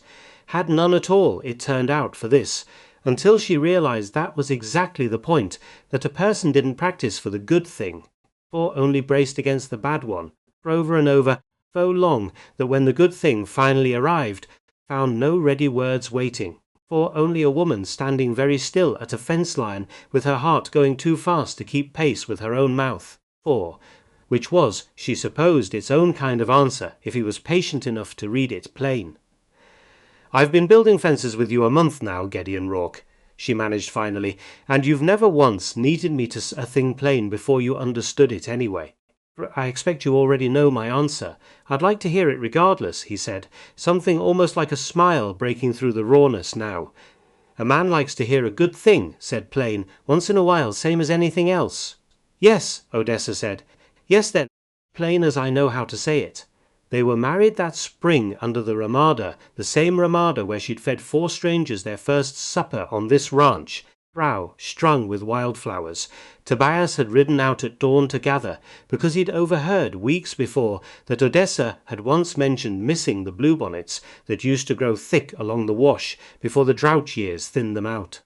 Had none at all, it turned out, for this, until she realized that was exactly the point, that a person didn't practice for the good thing, for only braced against the bad one, for over and over, so long that when the good thing finally arrived, found no ready words waiting, for only a woman standing very still at a fence line with her heart going too fast to keep pace with her own mouth, which was, she supposed, its own kind of answer if he was patient enough to read it plain. "I've been building fences with you a month now, Gideon Rourke," she managed finally, "and you've never once needed me to a thing plain before you understood it anyway." "I expect you already know my answer. I'd like to hear it regardless," he said, something almost like a smile breaking through the rawness now. "A man likes to hear a good thing said plain, once in a while, same as anything else." "Yes," Odessa said. "Yes then, plain as I know how to say it. They were married that spring under the Ramada, the same Ramada where she'd fed 4 strangers their first supper on this ranch, brow strung with wildflowers. Tobias had ridden out at dawn to gather, because he'd overheard weeks before that Odessa had once mentioned missing the bluebonnets that used to grow thick along the wash before the drought years thinned them out.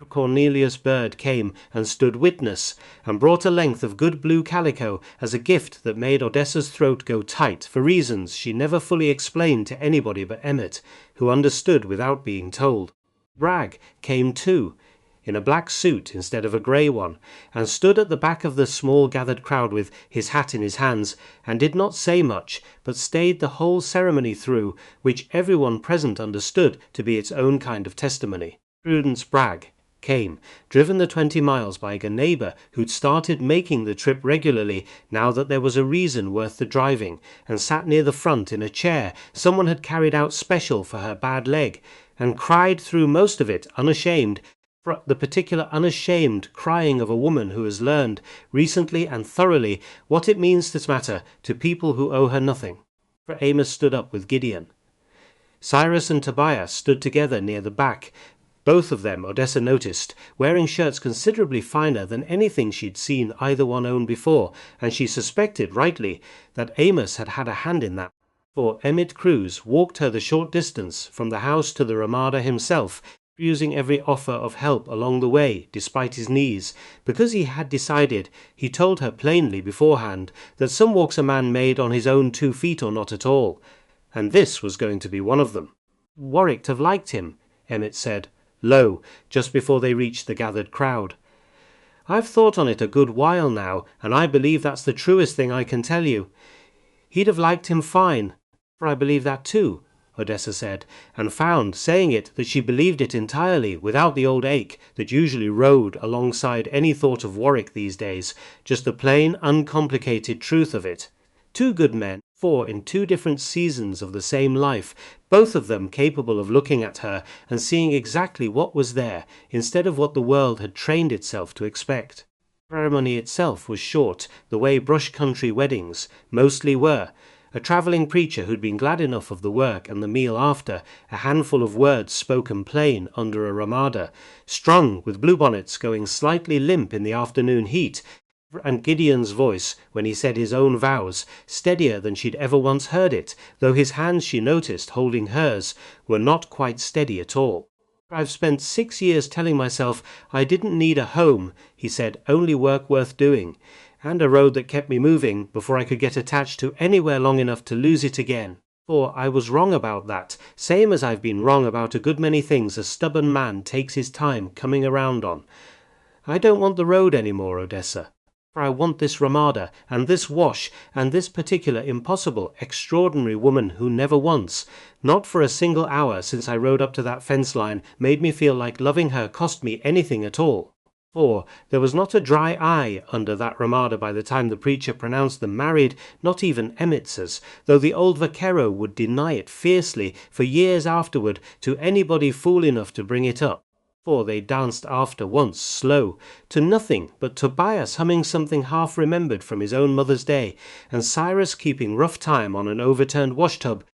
Cornelius Bird came and stood witness, and brought a length of good blue calico as a gift that made Odessa's throat go tight for reasons she never fully explained to anybody but Emmett, who understood without being told. Bragg came too, in a black suit instead of a grey one, and stood at the back of the small gathered crowd with his hat in his hands, and did not say much, but stayed the whole ceremony through, which everyone present understood to be its own kind of testimony. Prudence Bragg came, driven the 20 miles by a neighbour who'd started making the trip regularly now that there was a reason worth the driving, and sat near the front in a chair someone had carried out special for her bad leg, and cried through most of it unashamed, the particular unashamed crying of a woman who has learned, recently and thoroughly, what it means to matter to people who owe her nothing. For Amos stood up with Gideon. Cyrus and Tobias stood together near the back, both of them, Odessa noticed, wearing shirts considerably finer than anything she'd seen either one own before, and she suspected, rightly, that Amos had had a hand in that, for Emmett Cruz walked her the short distance from the house to the Ramada himself, refusing every offer of help along the way, despite his knees, because he had decided, he told her plainly beforehand, that some walks a man made on his own 2 feet or not at all, and this was going to be one of them. "Warwick'd have liked him," Emmett said, low, just before they reached the gathered crowd. "I've thought on it a good while now, and I believe that's the truest thing I can tell you. He'd have liked him fine, for I believe that too," Odessa said, and found, saying it, that she believed it entirely, without the old ache that usually rode alongside any thought of Warwick these days, just the plain, uncomplicated truth of it. 2 good men, 4 in 2 different seasons of the same life, both of them capable of looking at her and seeing exactly what was there, instead of what the world had trained itself to expect. The ceremony itself was short, the way brush country weddings mostly were. A travelling preacher who'd been glad enough of the work and the meal after, a handful of words spoken plain under a ramada, strung with bluebonnets going slightly limp in the afternoon heat, and Gideon's voice, when he said his own vows, steadier than she'd ever once heard it, though his hands, she noticed, holding hers, were not quite steady at all. "I've spent 6 years telling myself I didn't need a home," he said, "only work worth doing, and a road that kept me moving before I could get attached to anywhere long enough to lose it again. For I was wrong about that, same as I've been wrong about a good many things a stubborn man takes his time coming around on. I don't want the road any more, Odessa. For I want this Ramada, and this wash, and this particular impossible, extraordinary woman who never once, not for a single hour since I rode up to that fence line, made me feel like loving her cost me anything at all. For there was not a dry eye under that Ramada by the time the preacher pronounced them married, not even Emitz's, though the old vaquero would deny it fiercely for years afterward to anybody fool enough to bring it up. For they danced after once, slow, to nothing but Tobias humming something half-remembered from his own mother's day, and Cyrus keeping rough time on an overturned washtub,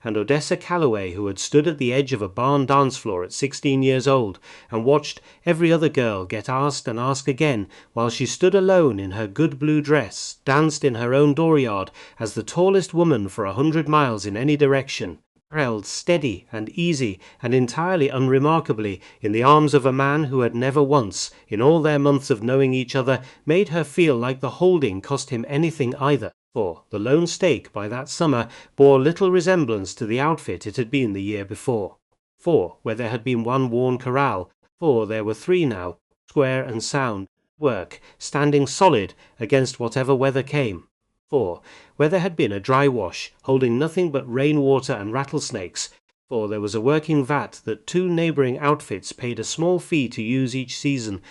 and Odessa Calloway, who had stood at the edge of a barn dance floor at 16 years old, and watched every other girl get asked and asked again, while she stood alone in her good blue dress, danced in her own dooryard, as the tallest woman for 100 miles in any direction, held steady and easy and entirely unremarkably in the arms of a man who had never once, in all their months of knowing each other, made her feel like the holding cost him anything either. For the lone stake by that summer bore little resemblance to the outfit it had been the year before. For where there had been one worn corral, there were three now, square and sound, work, standing solid against whatever weather came. Where there had been a dry wash, holding nothing but rainwater and rattlesnakes, there was a working vat that two neighbouring outfits paid a small fee to use each season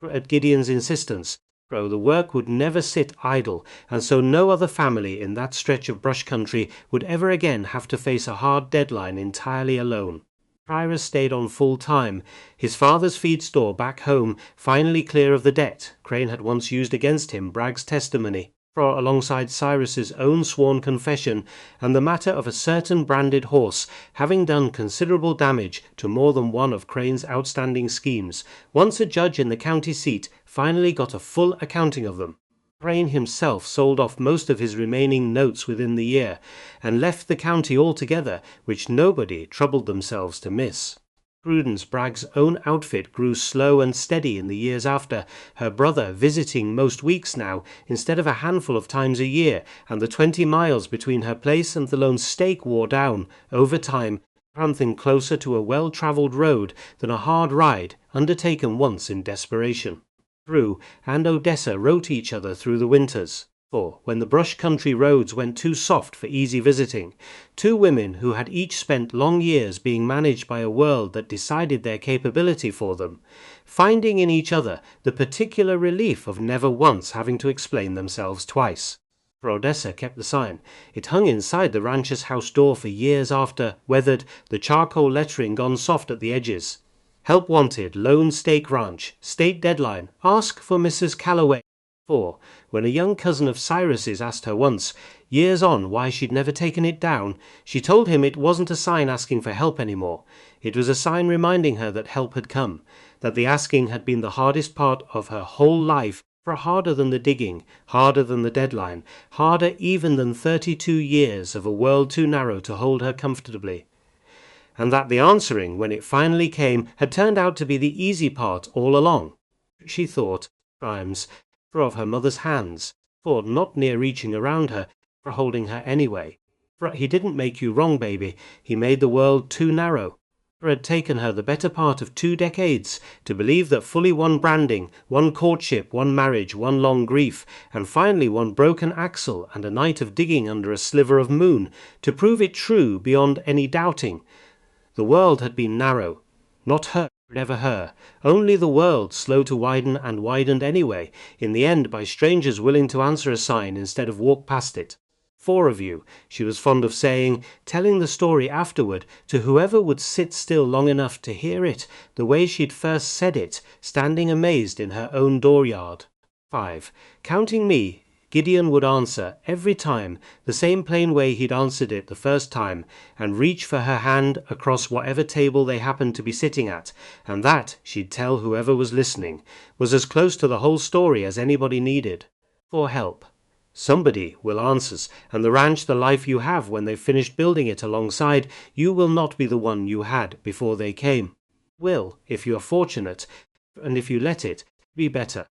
at Gideon's insistence. The work would never sit idle, and so no other family in that stretch of brush country would ever again have to face a hard deadline entirely alone. Prairie stayed on full time, his father's feed store back home finally clear of the debt Crane had once used against him, Bragg's testimony, alongside Cyrus's own sworn confession, and the matter of a certain branded horse having done considerable damage to more than one of Crane's outstanding schemes. Once a judge in the county seat finally got a full accounting of them. Crane himself sold off most of his remaining notes within the year, and left the county altogether, which nobody troubled themselves to miss. Prudence Bragg's own outfit grew slow and steady in the years after, her brother visiting most weeks now, instead of a handful of times a year, and the 20 miles between her place and the lone stake wore down, over time, something closer to a well-travelled road than a hard ride undertaken once in desperation. Prue and Odessa wrote each other through the winters. For when the brush country roads went too soft for easy visiting, two women who had each spent long years being managed by a world that decided their capability for them, finding in each other the particular relief of never once having to explain themselves twice. For Odessa kept the sign. It hung inside the rancher's house door for years after, weathered, the charcoal lettering gone soft at the edges. Help wanted, Lone Stake Ranch, state deadline, ask for Mrs. Calloway. When a young cousin of Cyrus's asked her once, years on, why she'd never taken it down, she told him it wasn't a sign asking for help anymore. It was a sign reminding her that help had come, that the asking had been the hardest part of her whole life, for harder than the digging, harder than the deadline, harder even than 32 years of a world too narrow to hold her comfortably. And that the answering, when it finally came, had turned out to be the easy part all along. She thought, times, of her mother's hands, not near reaching around her, for holding her anyway. For he didn't make you wrong, baby, he made the world too narrow. For it had taken her the better part of 2 decades to believe that fully one branding, one courtship, one marriage, one long grief, and finally one broken axle and a night of digging under a sliver of moon, to prove it true beyond any doubting. The world had been narrow, not her, never her, only the world, slow to widen and widened anyway, in the end by strangers willing to answer a sign instead of walk past it. 4 of you, she was fond of saying, telling the story afterward to whoever would sit still long enough to hear it, the way she'd first said it, standing amazed in her own dooryard. 5. Counting me, Gideon would answer, every time, the same plain way he'd answered it the first time, and reach for her hand across whatever table they happened to be sitting at, and that, she'd tell whoever was listening, was as close to the whole story as anybody needed. For help. Somebody will answers, and the ranch the life you have when they've finished building it alongside, you will not be the one you had before they came. Will, if you are fortunate, and if you let it, be better.